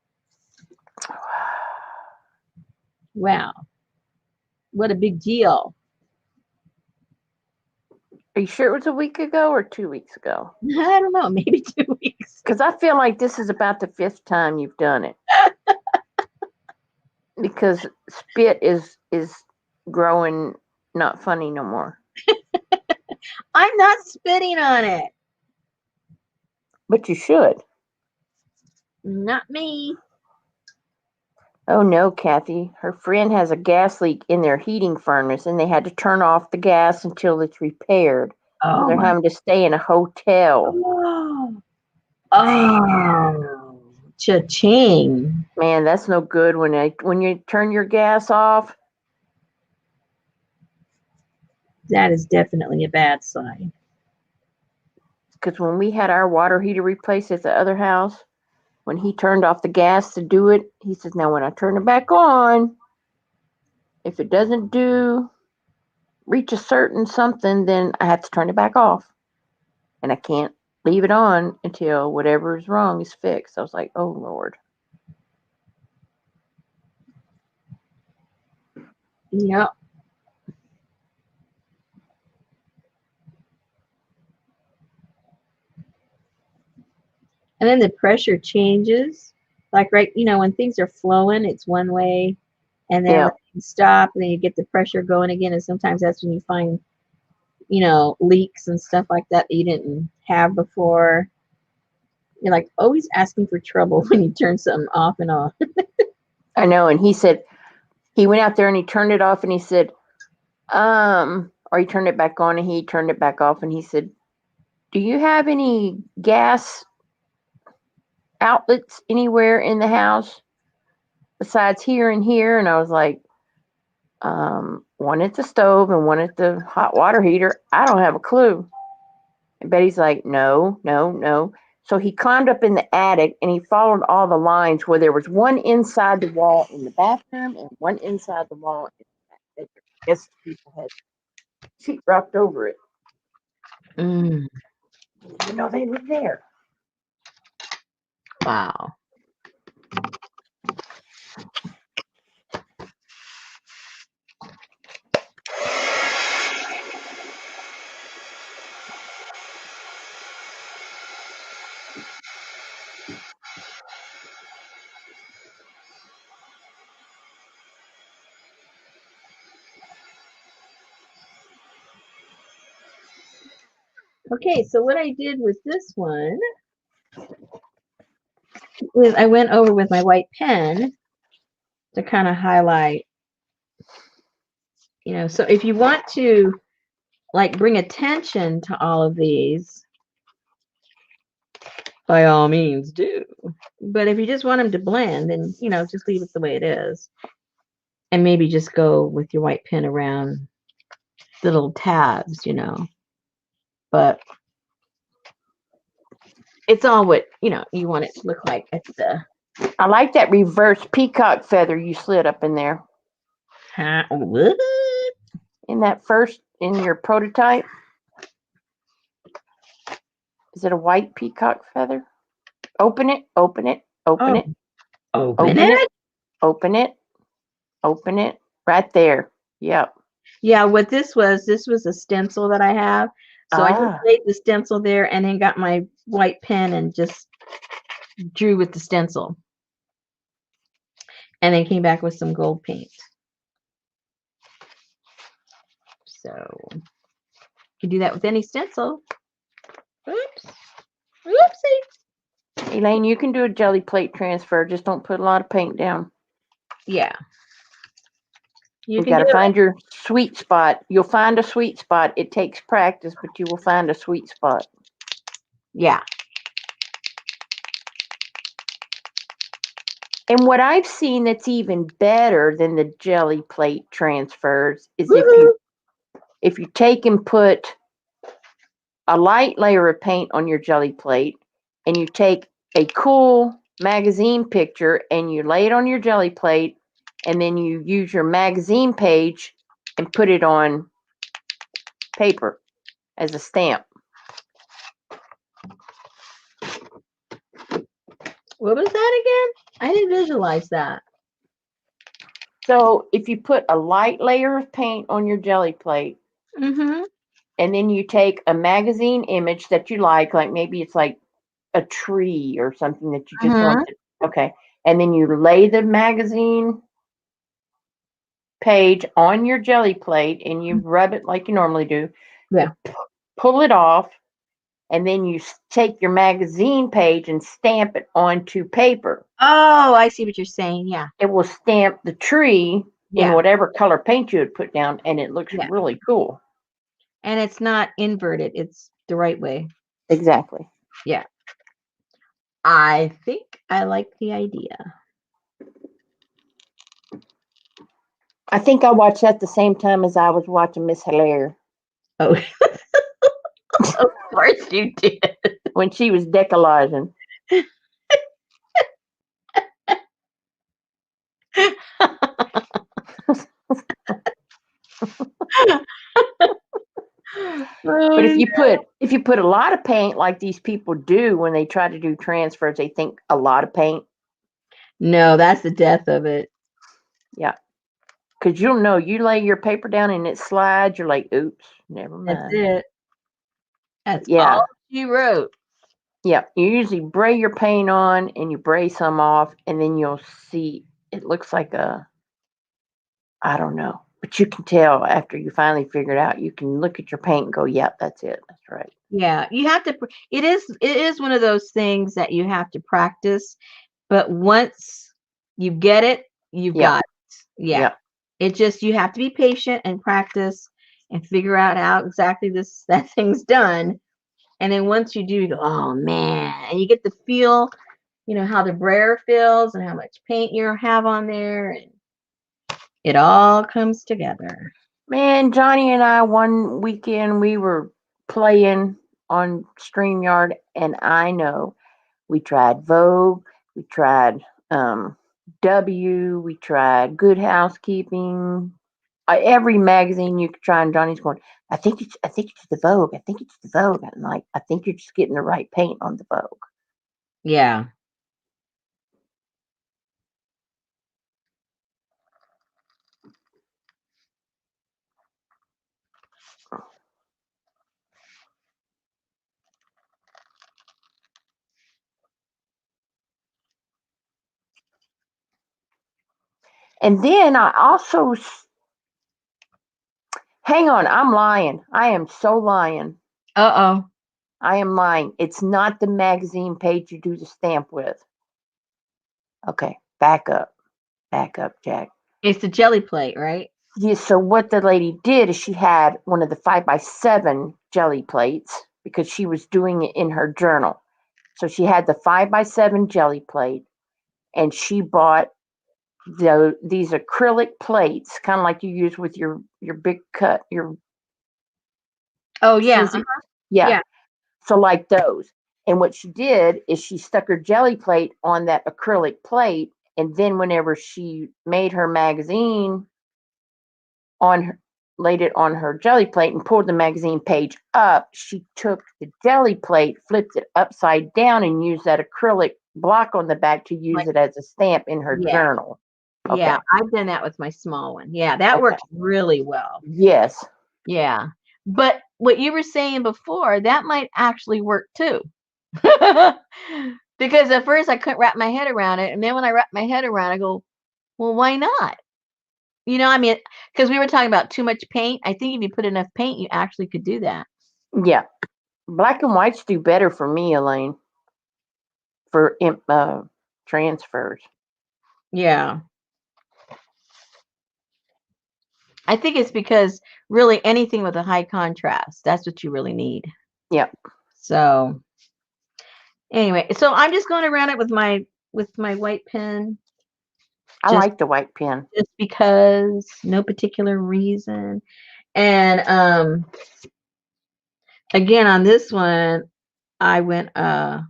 Wow. What a big deal. Are you sure it was a week ago or 2 weeks ago? I don't know, maybe 2 weeks. Because I feel like this is about the 5th time you've done it. Because spit is growing not funny no more. I'm not spitting on it. But you should. Not me. Oh no, Kathy. Her friend has a gas leak in their heating furnace and they had to turn off the gas until it's repaired. Oh, They're having to stay in a hotel. Oh, cha-ching. Man, that's no good when you turn your gas off. That is definitely a bad sign. Because when we had our water heater replaced at the other house, when he turned off the gas to do it, he says, now when I turn it back on, if it doesn't reach a certain something, then I have to turn it back off. And I can't leave it on until whatever is wrong is fixed. I was like, oh, Lord. Yep. And then the pressure changes. Like, right, when things are flowing, it's one way. And then when things stop, and then you get the pressure going again. And sometimes that's when you find, leaks and stuff like that you didn't have before. You're like always asking for trouble when you turn something off and on. I know. And he said, he went out there and he turned it off and he said, or he turned it back on and he turned it back off. And he said, do you have any gas outlets anywhere in the house besides here and here? And I was like, one at the stove and one at the hot water heater. I don't have a clue. And Betty's like, no. So he climbed up in the attic and he followed all the lines where there was one inside the wall in the bathroom and one inside the wall in the bathroom. I guess people had sheet rocked over it. Mm. They were there. Wow. Okay, so what I did with this one was I went over with my white pen to kind of highlight, so if you want to bring attention to all of these, by all means do. But if you just want them to blend, then, just leave it the way it is. And maybe just go with your white pen around the little tabs, but it's all what you want it to look like. It's the I like that reverse peacock feather you slid up in there. what? In your prototype. Is it a white peacock feather? Open it, open it, open it. Open it. Open it. Open it. Right there. Yep. Yeah, what this was a stencil that I have. So I just laid the stencil there and then got my white pen and just drew with the stencil. And then came back with some gold paint. So you can do that with any stencil. Oops. Oopsie. Elaine, you can do a jelly plate transfer. Just don't put a lot of paint down. Yeah. You got to find your sweet spot. You'll find a sweet spot. It takes practice, but you will find a sweet spot. Yeah. And what I've seen that's even better than the jelly plate transfers is if you take and put a light layer of paint on your jelly plate and you take a cool magazine picture and you lay it on your jelly plate and then you use your magazine page and put it on paper as a stamp. What was that again? I didn't visualize that. So if you put a light layer of paint on your jelly plate, and then you take a magazine image that you like maybe it's like a tree or something that you just want to, okay, and then you lay the magazine page on your jelly plate and you rub it like you normally do. Yeah. Pull it off, and then you take your magazine page and stamp it onto paper. Oh, I see what you're saying. Yeah. It will stamp the tree in whatever color paint you would put down, and it looks really cool. And it's not inverted. It's the right way. Exactly. Yeah. I think I like the idea. I think I watched that the same time as I was watching Miss Hilaire. Oh, of course you did. When she was decollaging. But if you put a lot of paint like these people do when they try to do transfers, they think a lot of paint. No, that's the death of it. Yeah. Because you'll know, you lay your paper down and it slides, you're like, oops, never mind. That's it. That's all she wrote. Yeah. You usually bray your paint on and you bray some off, and then you'll see it looks like I don't know. But you can tell after you finally figure it out. You can look at your paint and go, yep, that's it. That's right. Yeah. You have to, it is one of those things that you have to practice. But once you get it, you've got it. Yeah. Yep. It just, you have to be patient and practice and figure out how exactly that thing's done. And then once you do, you go, oh man, and you get the feel, how the brayer feels and how much paint you have on there, and it all comes together. Man, Johnny and I, one weekend, we were playing on StreamYard, and I know we tried Vogue, we tried W, we tried Good Housekeeping, every magazine you could try, and Johnny's going, I think it's the Vogue. I think it's the Vogue. I'm like, I think you're just getting the right paint on the Vogue. Yeah. And then I also, hang on, I'm lying. I am so lying. Uh-oh. I am lying. It's not the magazine page you do the stamp with. Okay, back up, Jack. It's the jelly plate, right? Yeah, so what the lady did is she had one of the 5x7 jelly plates because she was doing it in her journal. So she had the 5x7 jelly plate, and she bought these acrylic plates, kind of like you use with your big cut, your oh yeah, Yeah. Yeah. So like those. And what she did is she stuck her jelly plate on that acrylic plate, and then whenever she made her magazine on her, laid it on her jelly plate and pulled the magazine page up, she took the jelly plate, flipped it upside down, and used that acrylic block on the back to use Like, it as a stamp in her yeah. journal. Yeah, Okay. I've done that with my small one. Yeah, that Okay. worked really well. Yes. Yeah. But what you were saying before, that might actually work too. Because at first I couldn't wrap my head around it. And then when I wrap my head around it, I go, well, why not? You know, I mean, because we were talking about too much paint. I think if you put enough paint, you actually could do that. Yeah. Black and whites do better for me, Elaine, for transfers. Yeah. I think it's because really anything with a high contrast, that's what you really need. Yeah. So anyway, so I'm just going around it with my white pen. I like the white pen. Just because, no particular reason. And again on this one, I went I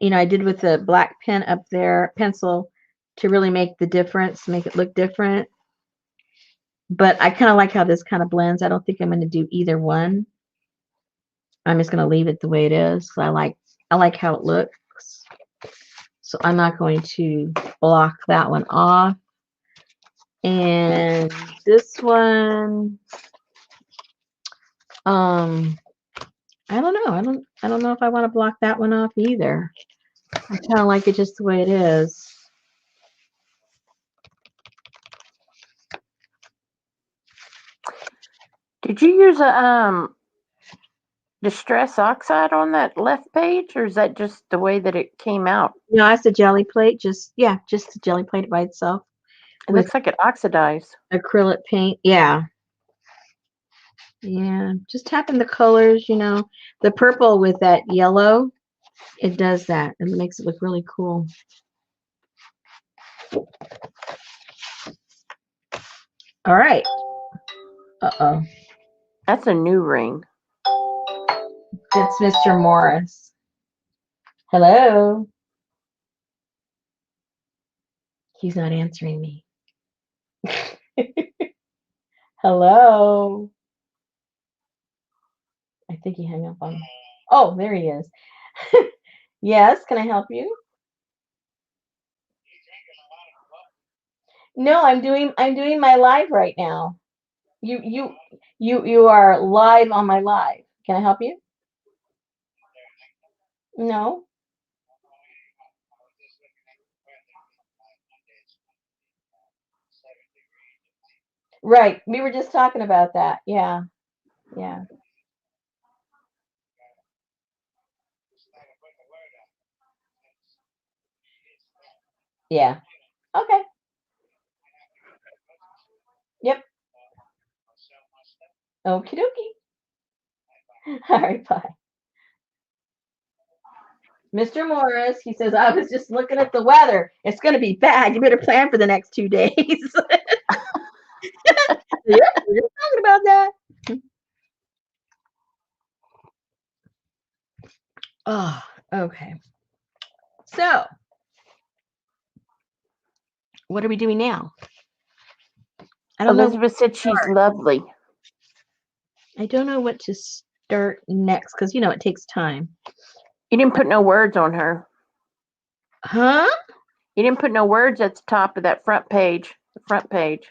did with the black pen up there, pencil, to really make the difference, make it look different. But I kind of like how this kind of blends. I don't think I'm going to do either one. I'm just going to leave it the way it is. I like how it looks. So I'm not going to block that one off. And this one, I don't know. I don't know if I want to block that one off either. I kind of like it just the way it is. Did you use a distress oxide on that left page, or is that just the way that it came out? No, it's a jelly plate. Just the jelly plate by itself. It looks like it oxidized. Acrylic paint. Yeah. Yeah. Just tapping the colors, the purple with that yellow. It does that. It makes it look really cool. All right. Uh-oh. That's a new ring. It's Mr. Morris. Hello. He's not answering me. Hello. I think he hung up on me. Oh, there he is. Yes, can I help you? No, I'm doing my live right now. You are live on my live. Can I help you? No. Right. We were just talking about that. Yeah. Yeah. Yeah. Okay. Yep. Okie dokie. All right, bye. Mr. Morris, he says, I was just looking at the weather. It's going to be bad. You better plan for the next 2 days. Yep, we're just talking about that. Oh, okay. So, what are we doing now? I don't Elizabeth said she's lovely. I don't know what to start next because, it takes time. You didn't put no words on her. Huh? You didn't put no words at the top of that front page. The front page.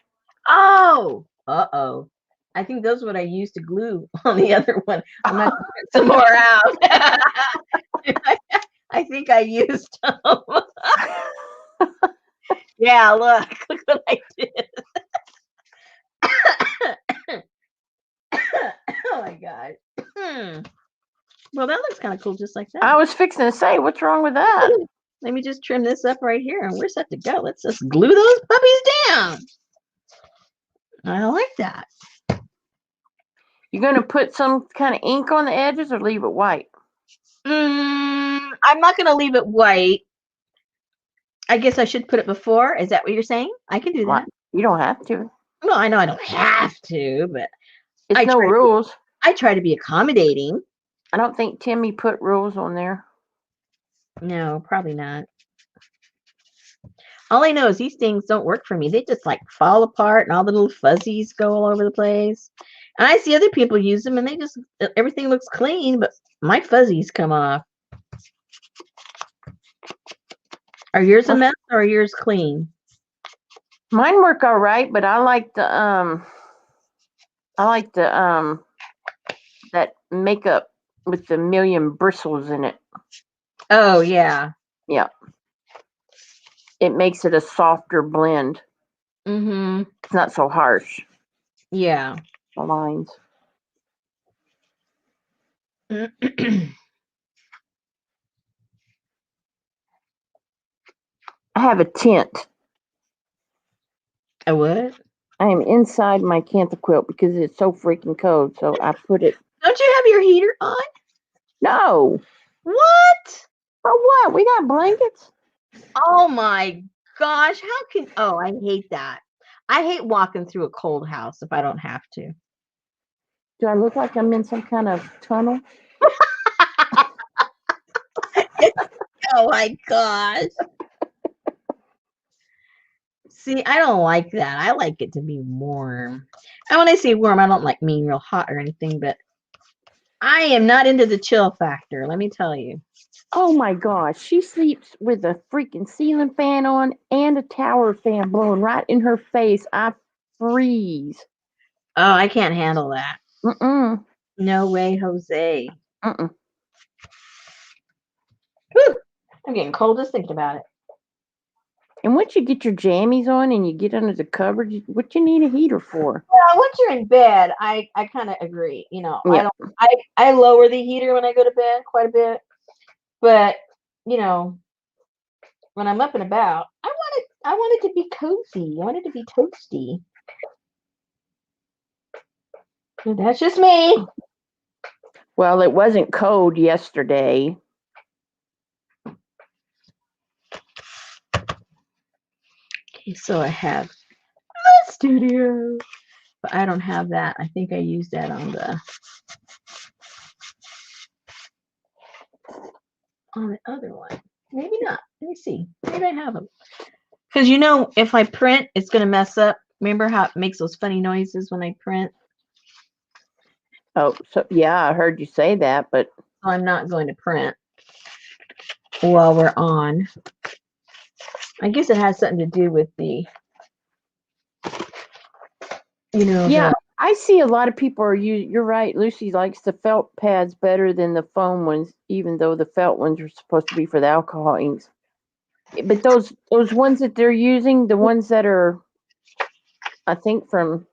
Oh, uh-oh. I think those are what I used to glue on the other one. I'm not going to put some more out. I think I used them. Yeah, look what I did. Oh my God. Well, that looks kind of cool just like that. I was fixing to say, what's wrong with that? Let me just trim this up right here and we're set to go. Let's just glue those puppies down. I like that. You're going to put some kind of ink on the edges or leave it white? I'm not going to leave it white. I guess I should put it before. Is that what you're saying? I can do that. You don't have to. No, I know I don't have to, but it's no rules. I try to be accommodating. I don't think Timmy put rules on there. No, probably not. All I know is these things don't work for me. They just like fall apart and all the little fuzzies go all over the place. And I see other people use them and they just, everything looks clean, but my fuzzies come off. Are yours a mess or are yours clean? Mine work all right, but I like the that makeup with the million bristles in it. Oh, yeah. Yeah. It makes it a softer blend. Mm-hmm. It's not so harsh. Yeah. The lines. I have a tent. A what? I am inside my cantha quilt because it's so freaking cold. So I put it. Don't you have your heater on? No. What? For what? We got blankets. Oh my gosh. How can, oh, I hate that. I hate walking through a cold house if I don't have to. Do I look like I'm in some kind of tunnel? Oh my gosh. See, I don't like that. I like it to be warm. And when I say warm, I don't like mean real hot or anything, but I am not into the chill factor, let me tell you. Oh my gosh. She sleeps with a freaking ceiling fan on and a tower fan blowing right in her face. I freeze. Oh, I can't handle that. Mm-mm. No way, Jose. Mm-mm. Whew. I'm getting cold just thinking about it. And once you get your jammies on and you get under the covers, what you need a heater for? Well, once you're in bed, I kind of agree. You know, Yeah. I lower the heater when I go to bed quite a bit, but you know, when I'm up and about, I want it to be cozy. I want it to be toasty. That's just me. Well, it wasn't cold yesterday. Okay, so I have the studio, but I don't have that. I think I used that on the other one. Maybe not. Let me see. Maybe I have them. Because you know, if I print, it's going to mess up. Remember how it makes those funny noises when I print? Oh, so yeah, I heard you say that, but So I'm not going to print while we're on. I guess it has something to do with the, you know. yeah, I see a lot of people are you're right. Lucy likes the felt pads better than the foam ones, even though the felt ones are supposed to be for the alcohol inks. But those ones that they're using, the ones that are, I think from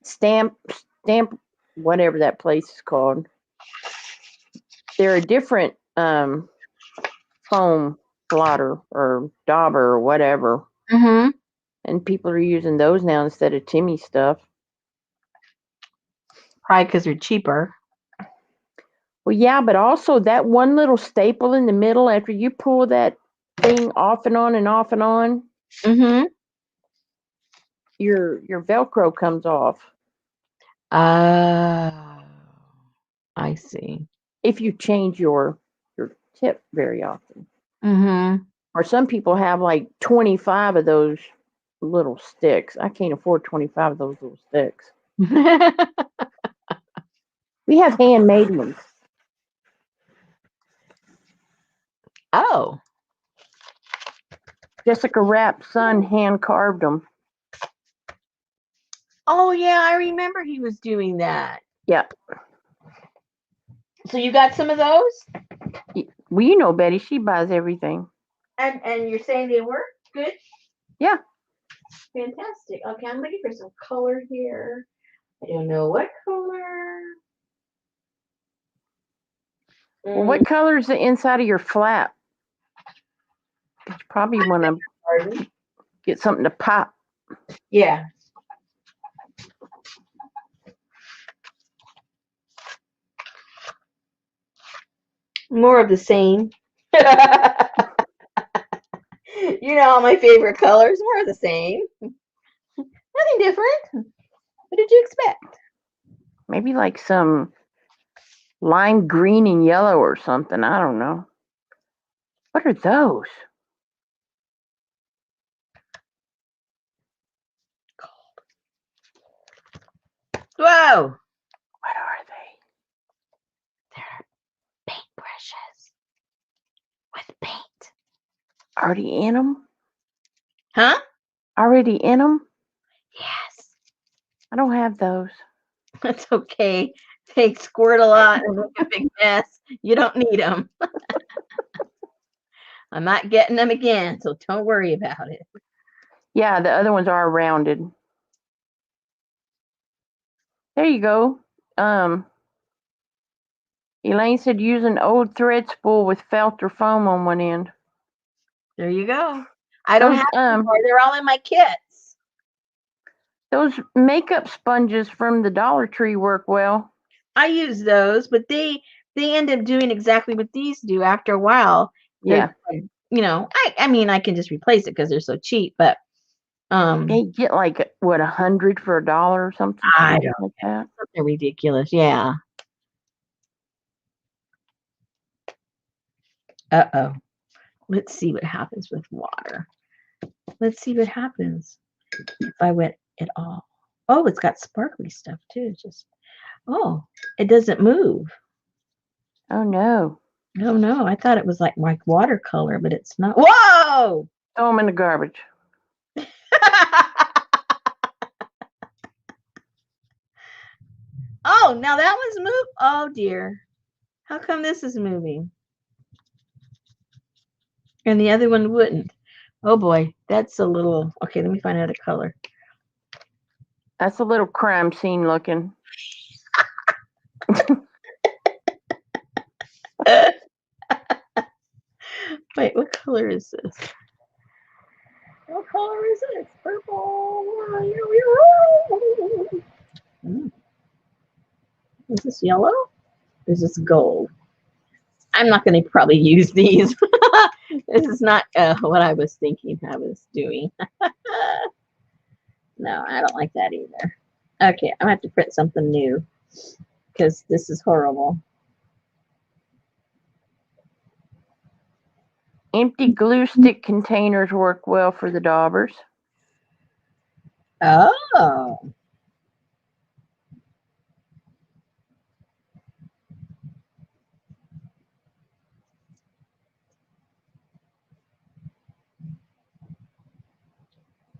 stamp, whatever that place is called, they're a different foam blotter or dauber or whatever. Mm-hmm. And people are using those now instead of Timmy stuff. Probably because they're cheaper. Well, yeah, but also that one little staple in the middle, after you pull that thing off and on and off and on, Mm-hmm. your Velcro comes off. I see. If you change your tip very often. Mm-hmm. Or some people have like 25 of those little sticks. I can't afford 25 of those little sticks. We have handmade ones. Oh. Jessica Rapp's son hand carved them. Oh, yeah, I remember he was doing that. Yeah. So you got some of those? Well, you know Betty, she buys everything. And you're saying they work good? Yeah. Fantastic. Okay, I'm looking for some color here. I don't know what color. Well, what color is the inside of your flap? You probably want to get something to pop. Yeah. More of the same. You know, my favorite colors, more of the same. Nothing different. What did you expect? Maybe like some lime green and yellow or something. I don't know. What are those? Whoa! What are they? They're paintbrushes with paint. Already in them? Huh? Already in them? Yes. I don't have those. That's okay. They squirt a lot and make a big mess. You don't need them. I'm not getting them again, so don't worry about it. Yeah, the other ones are rounded. There you go. Elaine said use an old thread spool with felt or foam on one end. There you go. I don't Those, have them anymore. They're all in my kits. Those makeup sponges from the Dollar Tree work well. I use those, but they end up doing exactly what these do after a while. Yeah. You know, I mean, I can just replace it because they're so cheap, but they get like what, 100 for $1 or something. I don't like that. Something ridiculous. Yeah. Uh-oh. Let's see what happens with water. Let's see what happens if I wet it all. Oh, it's got sparkly stuff too. It doesn't move. Oh no. Oh no, I thought it was like watercolor, but it's not. Whoa! Throw them in the garbage. Oh, now that one's moved. Oh dear. How come this is moving? And the other one wouldn't. Oh boy, that's a little. Okay, let me find another color. That's a little crime scene looking. Wait, what color is this? What color is it? It's purple. Is this yellow? Or is this gold? I'm not going to probably use these. This is not what I was thinking I was doing. No, I don't like that either. Okay, I'm going to have to print something new because this is horrible. Empty glue stick containers work well for the daubers. Oh.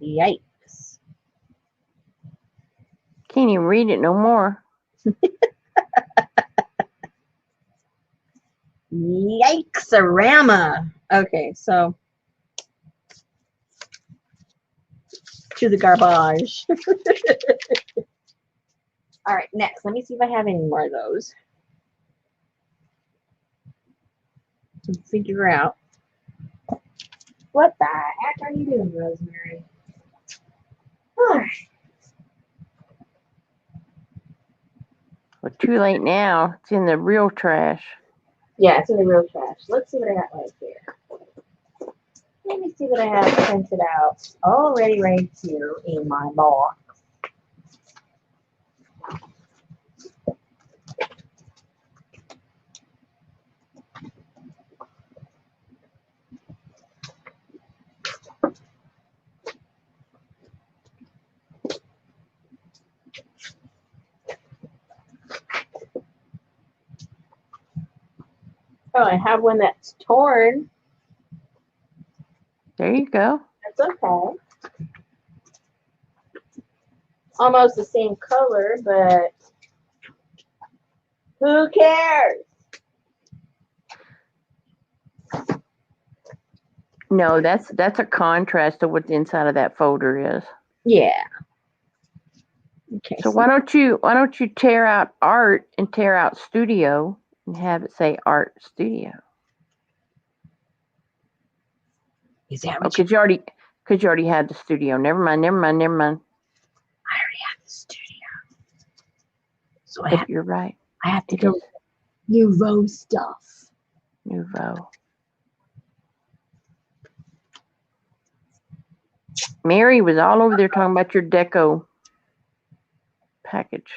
Yikes. Can't even read it no more. Yikes-a-rama. Okay, so to the garbage. All right, next, let me see if I have any more of those. And figure out what the heck are you doing, Rosemary? All right. Well, too late now. It's in the real trash. Yeah, it's in the real trash. Let's see what I got right here. Let me see what I have printed out already right here in my box. Oh, I have one that's torn. There you go. That's okay. Almost the same color, but who cares? No, that's a contrast to what the inside of that folder is. Yeah. Okay. So why don't you tear out art and tear out studio and have it say art studio? Is that Oh, what because you already had the studio. Never mind. I already have the studio. So You're right. I have to go with Nouveau stuff. Nouveau. Mary was all over there talking about your deco package.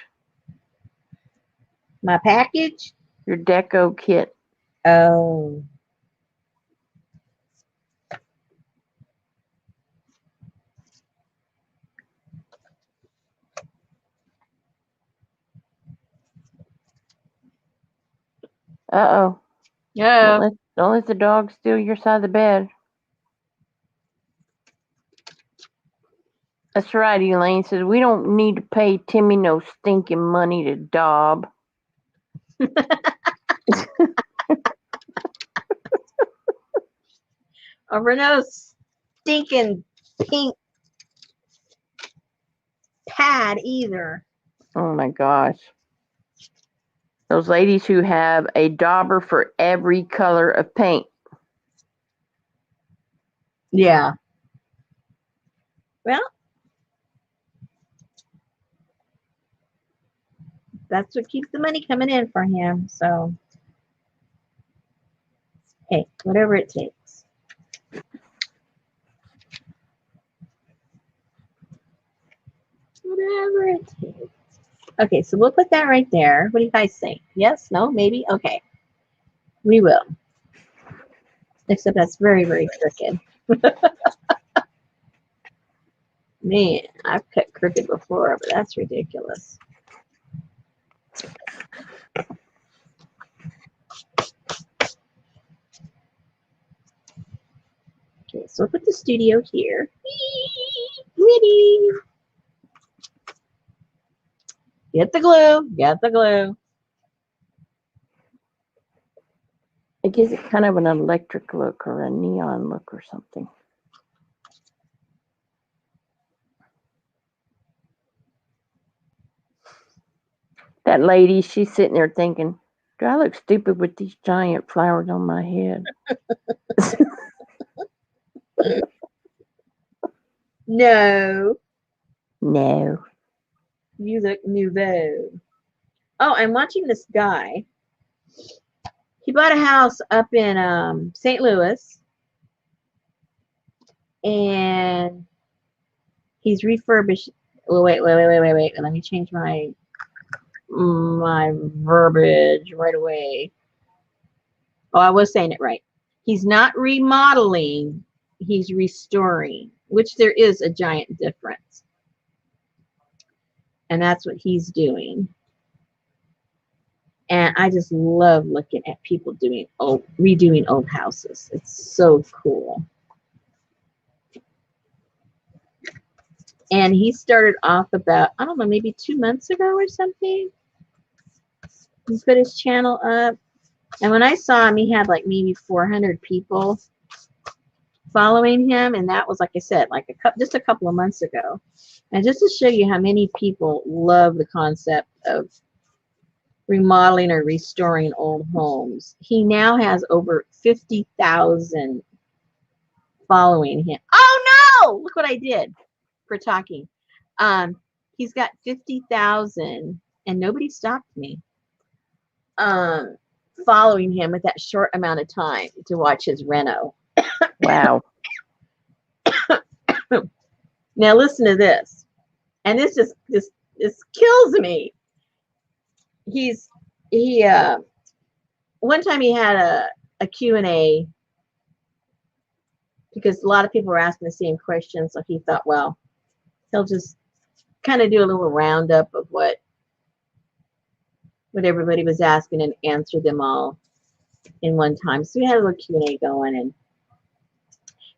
My package? Your deco kit. Oh. Uh-oh. Yeah. Don't let the dog steal your side of the bed. That's right, Elaine says, we don't need to pay Timmy no stinking money to daub. Over no stinking pink pad either. Oh my gosh. Those ladies who have a dauber for every color of paint. Yeah. Well, that's what keeps the money coming in for him. So, hey, whatever it takes. Whatever it takes. Okay, so we'll put that right there. What do you guys think? Yes? No? Maybe? Okay. We will. Except that's very, very crooked. Man, I've cut crooked before, but that's ridiculous. Okay, so we'll put the studio here. Ready. Get the glue. Get the glue. It gives it kind of an electric look or a neon look or something. That lady, she's sitting there thinking, do I look stupid with these giant flowers on my head? No. No. You look nouveau. Oh, I'm watching this guy. He bought a house up in St. Louis. And he's refurbished. Oh, wait. Let me change my verbiage right away. Oh, I was saying it right. He's not remodeling, he's restoring, which there is a giant difference. And that's what he's doing. And I just love looking at people redoing old houses. It's so cool. And he started off about, I don't know, maybe 2 months ago or something. He put his channel up. And when I saw him, he had like maybe 400 people following him. And that was, like I said, like just a couple of months ago. And just to show you how many people love the concept of remodeling or restoring old homes, he now has over 50,000 following him. Oh no! Look what I did for talking. He's got 50,000 and nobody stopped me. Following him with that short amount of time to watch his reno. Wow. Now listen to this. And this just kills me. One time he had a Q&A because a lot of people were asking the same question. So he thought, well, he'll just kind of do a little roundup of what everybody was asking and answer them all in one time. So we had a little Q&A going,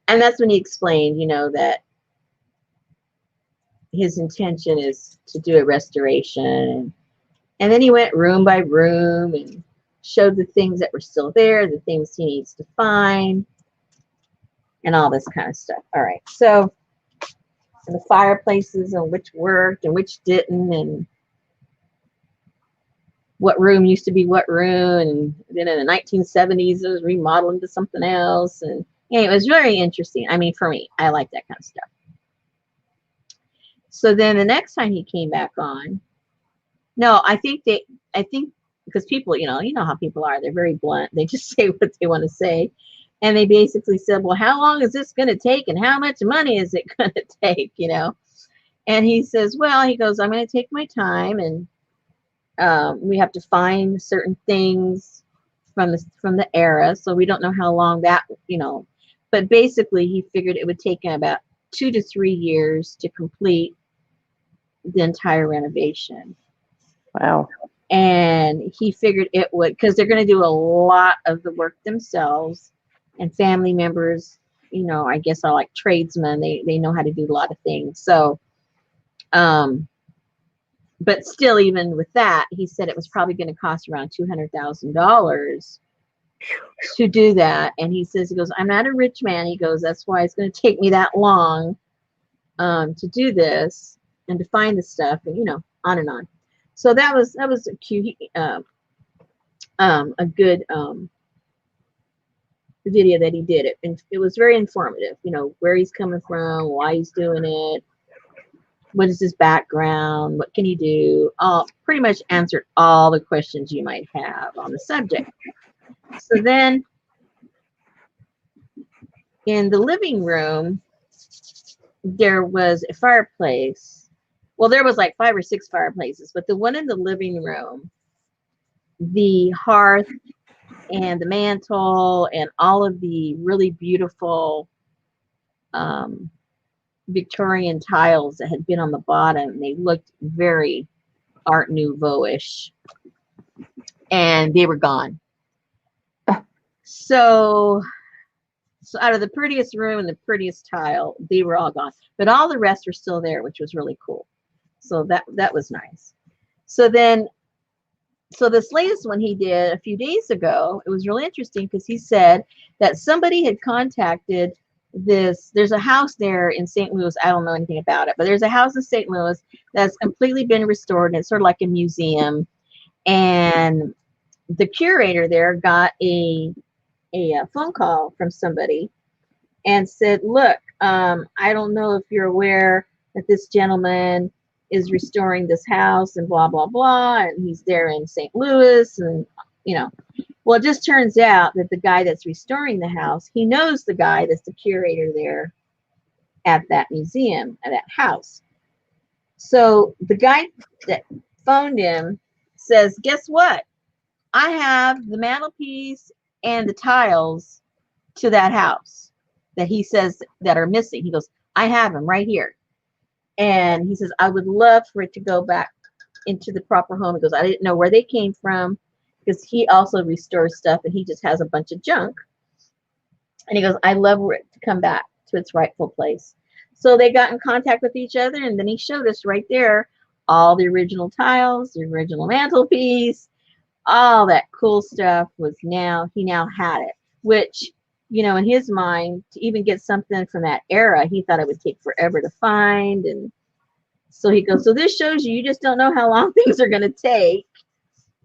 and that's when he explained, that his intention is to do a restoration. And then he went room by room and showed the things that were still there, the things he needs to find, and all this kind of stuff. All right, so the fireplaces and which worked and which didn't, and what room used to be what room, and then in the 1970s it was remodeled into something else. And yeah, it was very interesting. I mean, for me, I like that kind of stuff. So then the next time he came back on, no, I think because people, you know how people are, they're very blunt. They just say what they want to say. And they basically said, well, how long is this going to take? And how much money is it going to take? And he says, well, he goes, I'm going to take my time. And We have to find certain things from the era, so we don't know how long that, but basically he figured it would take him about 2 to 3 years to complete the entire renovation. Wow. And he figured it would, because they're going to do a lot of the work themselves, and family members, I guess are like tradesmen. They know how to do a lot of things. So, but still, even with that, he said it was probably going to cost around $200,000 to do that. And he goes, I'm not a rich man. He goes, that's why it's going to take me that long to do this and to find the stuff, and on and on. So that was a cute, a good video that he did. And it was very informative. Where he's coming from, why he's doing it, what is his background, what can he do. Pretty much answered all the questions you might have on the subject. So then, in the living room, there was a fireplace. Well, there was like 5 or 6 fireplaces, but the one in the living room, the hearth and the mantle and all of the really beautiful Victorian tiles that had been on the bottom, they looked very Art Nouveau-ish, and they were gone. So out of the prettiest room and the prettiest tile, they were all gone, but all the rest were still there, which was really cool. So that was nice. So this latest one he did a few days ago, it was really interesting because he said that somebody had contacted this. There's a house there in St. Louis. I don't know anything about it, but there's a house in St. Louis that's completely been restored, and it's sort of like a museum. And the curator there got a phone call from somebody and said, look, I don't know if you're aware that this gentleman is restoring this house and blah, blah, blah. And he's there in St. Louis. And, well, it just turns out that the guy that's restoring the house, he knows the guy that's the curator there at that museum, at that house. So the guy that phoned him says, guess what? I have the mantelpiece and the tiles to that house that he says that are missing. He goes, I have them right here. And he says, I would love for it to go back into the proper home. He goes, I didn't know where they came from, because he also restores stuff and he just has a bunch of junk. And he goes, I love for it to come back to its rightful place. So they got in contact with each other, and then he showed us right there all the original tiles, the original mantelpiece, all that cool stuff he now had it, which, in his mind, to even get something from that era, he thought it would take forever to find. And so he goes, so this shows you just don't know how long things are going to take,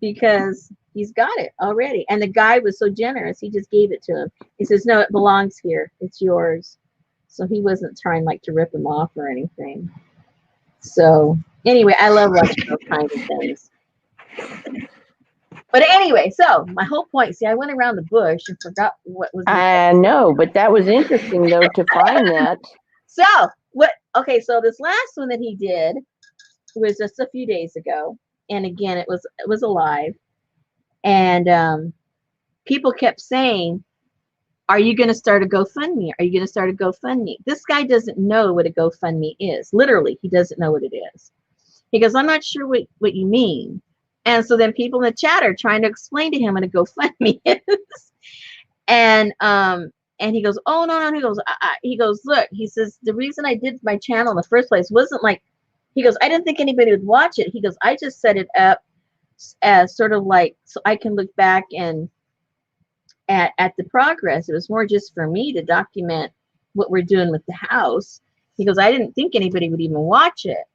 because he's got it already. And the guy was so generous, he just gave it to him. He says, no, it belongs here. It's yours. So he wasn't trying to rip him off or anything. So anyway, I love watching those kinds of things. But anyway, so my whole point, see, I went around the bush and forgot what was. I know, but that was interesting, though, to find that. So so this last one that he did was just a few days ago. And again, it was alive. And people kept saying, are you going to start a GoFundMe? Are you going to start a GoFundMe? This guy doesn't know what a GoFundMe is. Literally, he doesn't know what it is. He goes, I'm not sure what you mean. And so then people in the chat are trying to explain to him what a GoFundMe is. And he goes, oh, no. He goes, look, he says, the reason I did my channel in the first place wasn't he goes, I didn't think anybody would watch it. He goes, I just set it up as sort of so I can look back and at the progress. It was more just for me to document what we're doing with the house. He goes, I didn't think anybody would even watch it.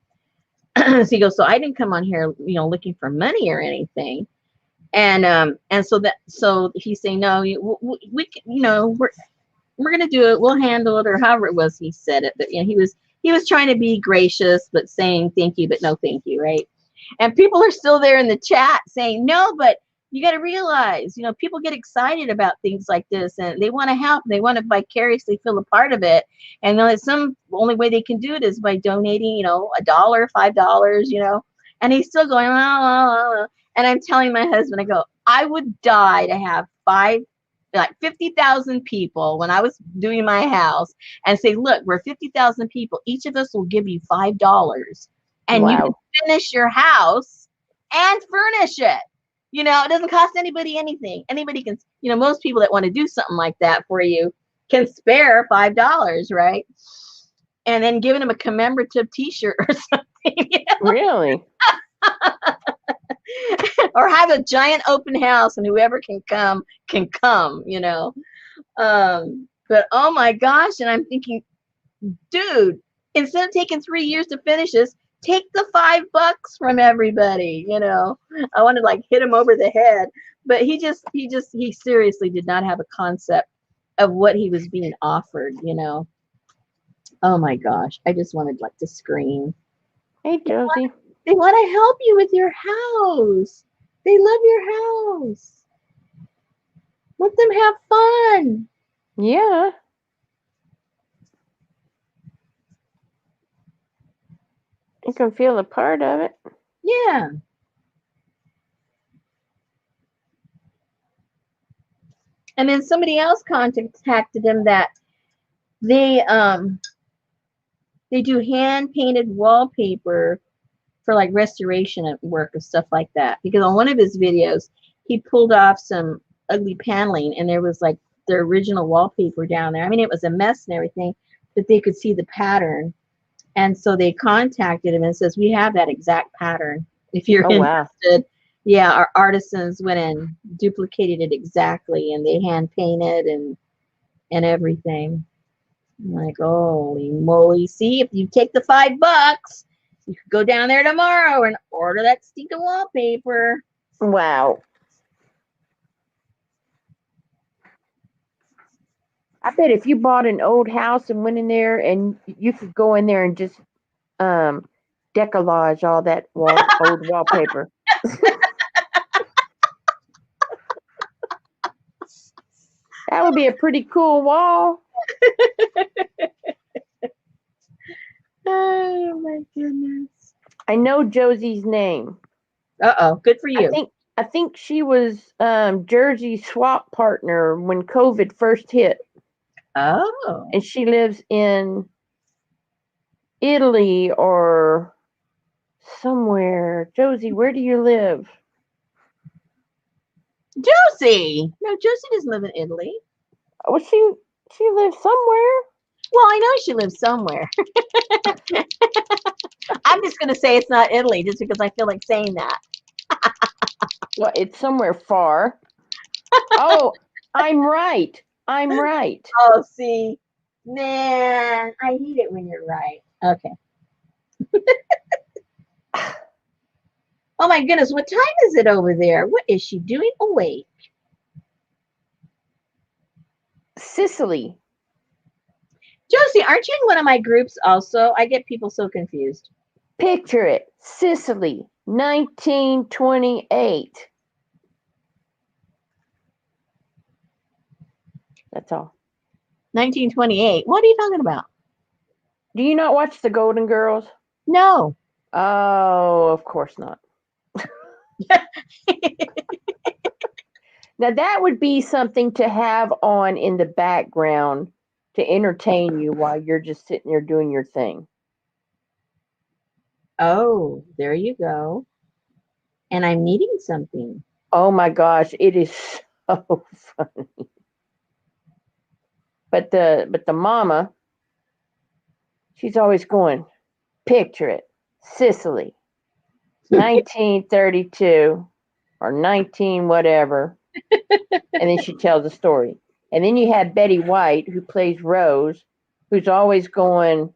So he goes, so I didn't come on here, looking for money or anything. And so he's saying, no, we we're gonna do it. We'll handle it, or however it was he said it. But he was trying to be gracious, but saying thank you, but no thank you, right? And people are still there in the chat saying, no, but you got to realize, people get excited about things like this, and they want to help. They want to vicariously feel a part of it. And the only way they can do it is by donating, $1, $5, And he's still going, and I'm telling my husband, I go, I would die to have 50,000 people when I was doing my house and say, look, we're 50,000 people. Each of us will give you $5 and you can Wow. finish your house and furnish it. You know, it doesn't cost anybody anything. Anybody can, most people that want to do something like that for you can spare $5, right? And then giving them a commemorative t-shirt or something. Really? Or have a giant open house and whoever can come, But oh my gosh, and I'm thinking, dude, instead of taking 3 years to finish this, take the $5 from everybody. I wanted to like hit him over the head, but he seriously did not have a concept of what he was being offered. Oh my gosh, I just wanted like to scream. Hey, Josie. They want to help you with your house. They love your house. Let them have fun. Yeah. You can feel a part of it. Yeah. And then somebody else contacted him that they do hand painted wallpaper for like restoration work and stuff like that. Because on one of his videos, he pulled off some ugly paneling and there was like the original wallpaper down there. I mean, it was a mess and everything, but they could see the pattern. And so they contacted him and says, we have that exact pattern. If you're wow. interested. Yeah, our artisans went and duplicated it exactly and they hand painted and everything. I'm like, holy moly. See, if you take the $5, you could go down there tomorrow and order that stinking wallpaper. Wow. I bet if you bought an old house and went in there and you could go in there and just decollage all that old wallpaper. That would be a pretty cool wall. Oh my goodness. I know Josie's name. Uh-oh, good for you. I think she was Jersey's swap partner when COVID first hit. Oh. And she lives in Italy or somewhere. Josie, where do you live? Josie. No, Josie doesn't live in Italy. Oh, she lives somewhere. Well, I know she lives somewhere. I'm just going to say it's not Italy just because I feel like saying that. Well, it's somewhere far. Oh, I'm right. I'm right. Oh, see. Man, I hate it when you're right. Okay. Oh my goodness, what time is it over there? What is she doing awake? Sicily. Josie, aren't you in one of my groups also? I get people so confused. Picture it. Sicily, 1928. That's all. 1928. What are you talking about? Do you not watch The Golden Girls? No. Oh, of course not. Now, that would be something to have on in the background to entertain you while you're just sitting there doing your thing. Oh, there you go. And I'm needing something. Oh my gosh, it is so funny. But the mama, she's always going, picture it, Sicily, 1932 or 19 whatever. And then she tells a story. And then you have Betty White, who plays Rose, who's always going,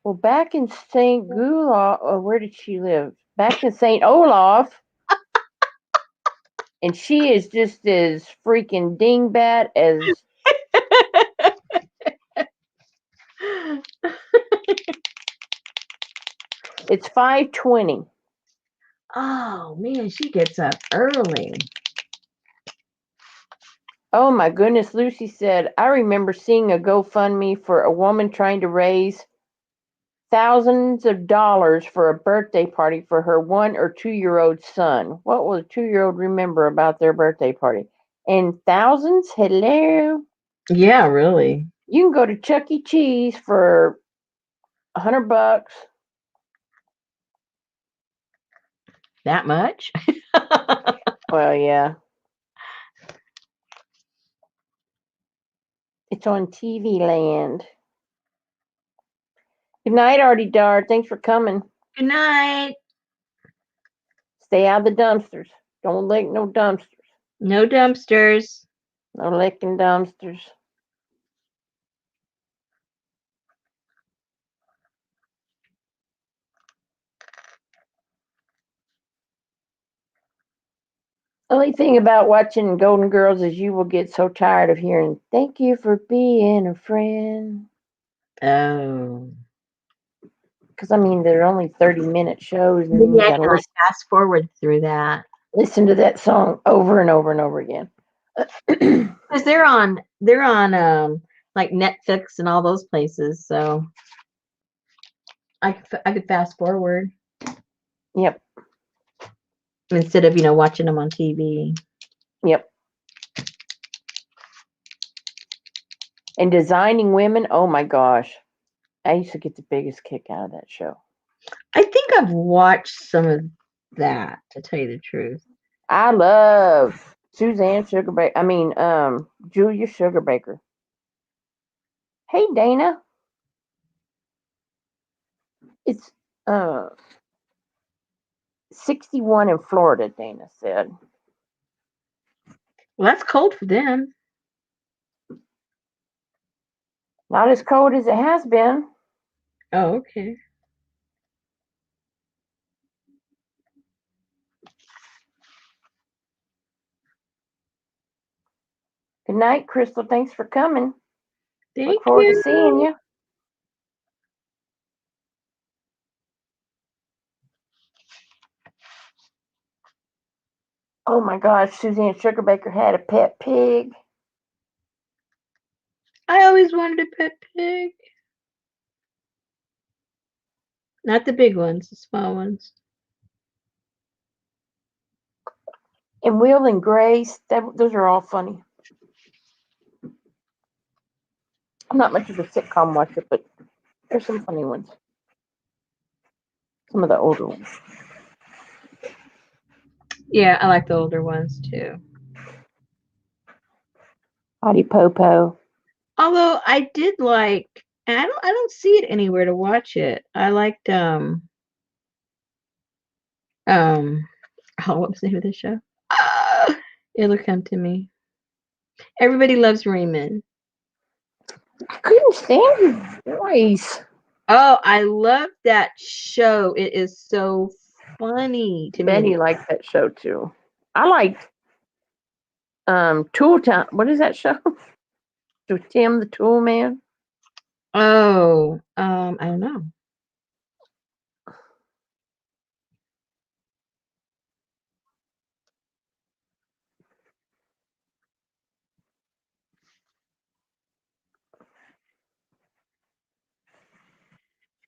well, back in St. Gula, or where did she live? Back in St. Olaf. And she is just as freaking dingbat as... It's 5:20. Oh, man, she gets up early. Oh my goodness, Lucy said, I remember seeing a GoFundMe for a woman trying to raise thousands of dollars for a birthday party for her 1 or 2-year-old son. What will a 2-year-old remember about their birthday party? And thousands? Hello? Yeah, really. You can go to Chuck E. Cheese for $100. That much? Well, yeah. It's on TV land. Good night, Artie Dart. Thanks for coming. Good night. Stay out of the dumpsters. Don't lick no dumpsters. No dumpsters. No licking dumpsters. Only thing about watching Golden Girls is you will get so tired of hearing, thank you for being a friend. Oh. Because, I mean, they're only 30-minute shows, and Maybe you I got to can like fast forward through that. listen to that song over and over and over again. Because they're on like Netflix and all those places, so I could fast forward Yep, instead of watching them on TV. yep. And Designing Women, oh my gosh. I used to get the biggest kick out of that show. I think I've watched some of that, to tell you the truth. I love Suzanne Sugarbaker. I mean, Julia Sugarbaker. Hey, Dana. It's 61 in Florida, Dana said. Well, that's cold for them. Not as cold as it has been. Oh, okay. Good night, Crystal. Thanks for coming. Thank Look forward to you. seeing you. Oh my gosh, Suzanne Sugarbaker had a pet pig. I always wanted a pet pig. Not the big ones, the small ones. And Will and Grace, those are all funny. I'm not much of a sitcom watcher, but there's some funny ones. Some of the older ones. Yeah, I like the older ones too. Hottie Popo. Although I did like, and I don't see it anywhere to watch it. I liked oh, what was the name of the show? It'll come to me. Everybody Loves Raymond. I couldn't stand his voice. Oh, I love that show. It is so funny to Betty me. liked that show too. I liked Tool Time. What is that show? With Tim the Tool Man. Oh, I don't know.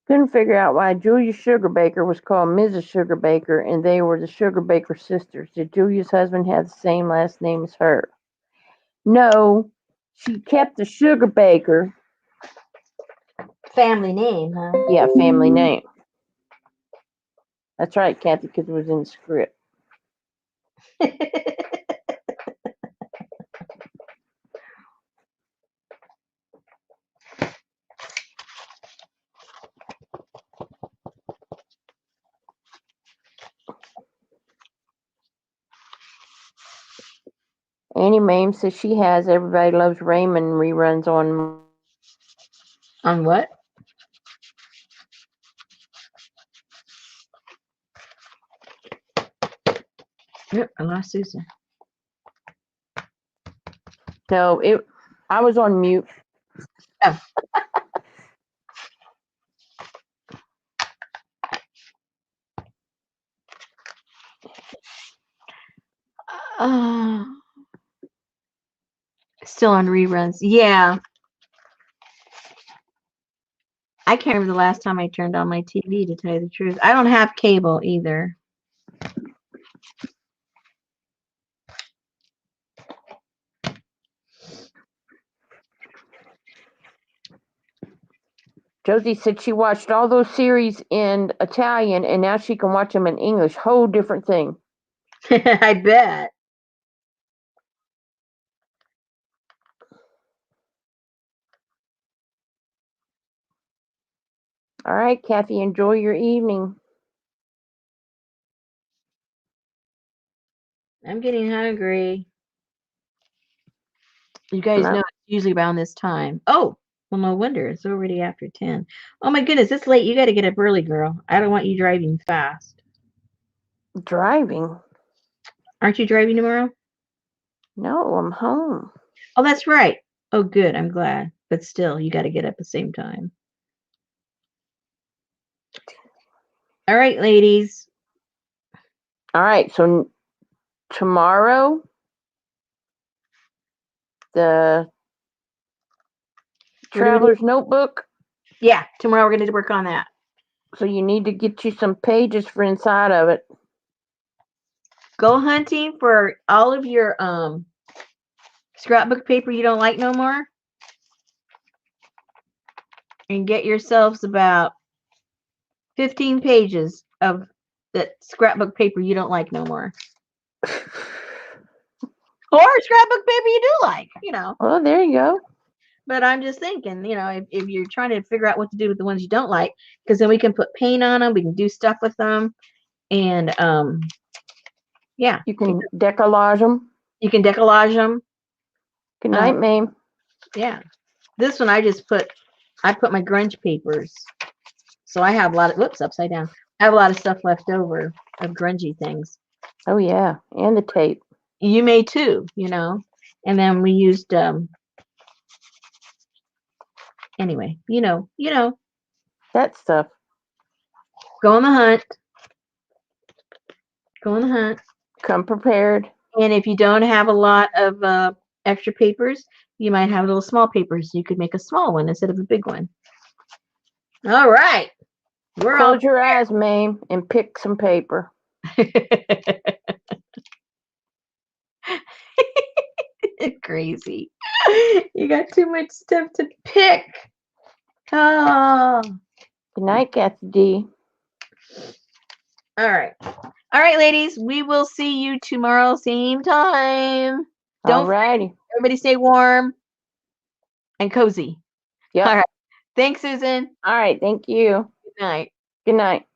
Couldn't figure out why Julia Sugarbaker was called Mrs. Sugarbaker and they were the Sugarbaker sisters. Did Julia's husband have the same last name as her? No, she kept the Sugarbaker. Family name, huh? Yeah, family name. That's right, Kathy, because it was in the script. Annie Mame says she has Everybody Loves Raymond reruns on. On what? Yep, I lost Susan. No, I was on mute. Oh. Still on reruns. Yeah. I can't remember the last time I turned on my TV, to tell you the truth. I don't have cable either. Josie said she watched all those series in Italian and now she can watch them in English. Whole different thing. I bet. All right, Kathy, enjoy your evening. I'm getting hungry. You guys know it's usually around this time. Oh, well, no wonder. It's already after 10. Oh, my goodness. It's late. You got to get up early, girl. I don't want you driving fast. Driving? Aren't you driving tomorrow? No, I'm home. Oh, that's right. Oh, good. I'm glad. But still, you got to get up at the same time. All right, ladies. All right, so tomorrow, the Traveler's Notebook. Yeah, tomorrow we're going to work on that. So you need to get you some pages for inside of it. Go hunting for all of your scrapbook paper you don't like no more. And get yourselves about 15 pages of that scrapbook paper you don't like no more. Or scrapbook paper you do like, you know. Well, there you go. But I'm just thinking, you know, if you're trying to figure out what to do with the ones you don't like, because then we can put paint on them, we can do stuff with them, and yeah. You can decollage them. You can decollage them. Good night, ma'am. Yeah. This one I put my grunge papers. So I have a lot of, whoops, upside down. I have a lot of stuff left over of grungy things. Oh, yeah. And the tape. You may too, you know. And then we used, anyway, you know. That stuff. Go on the hunt. Go on the hunt. Come prepared. And if you don't have a lot of extra papers, you might have little small papers. You could make a small one instead of a big one. All right. Close your eyes, ma'am, and pick some paper. Crazy. You got too much stuff to pick. Oh. Good night, Kathy D. All right. All right, ladies. We will see you tomorrow, same time. Don't forget, everybody stay warm and cozy. Yep. All right. Thanks, Susan. All right. Thank you. Good night. Good night.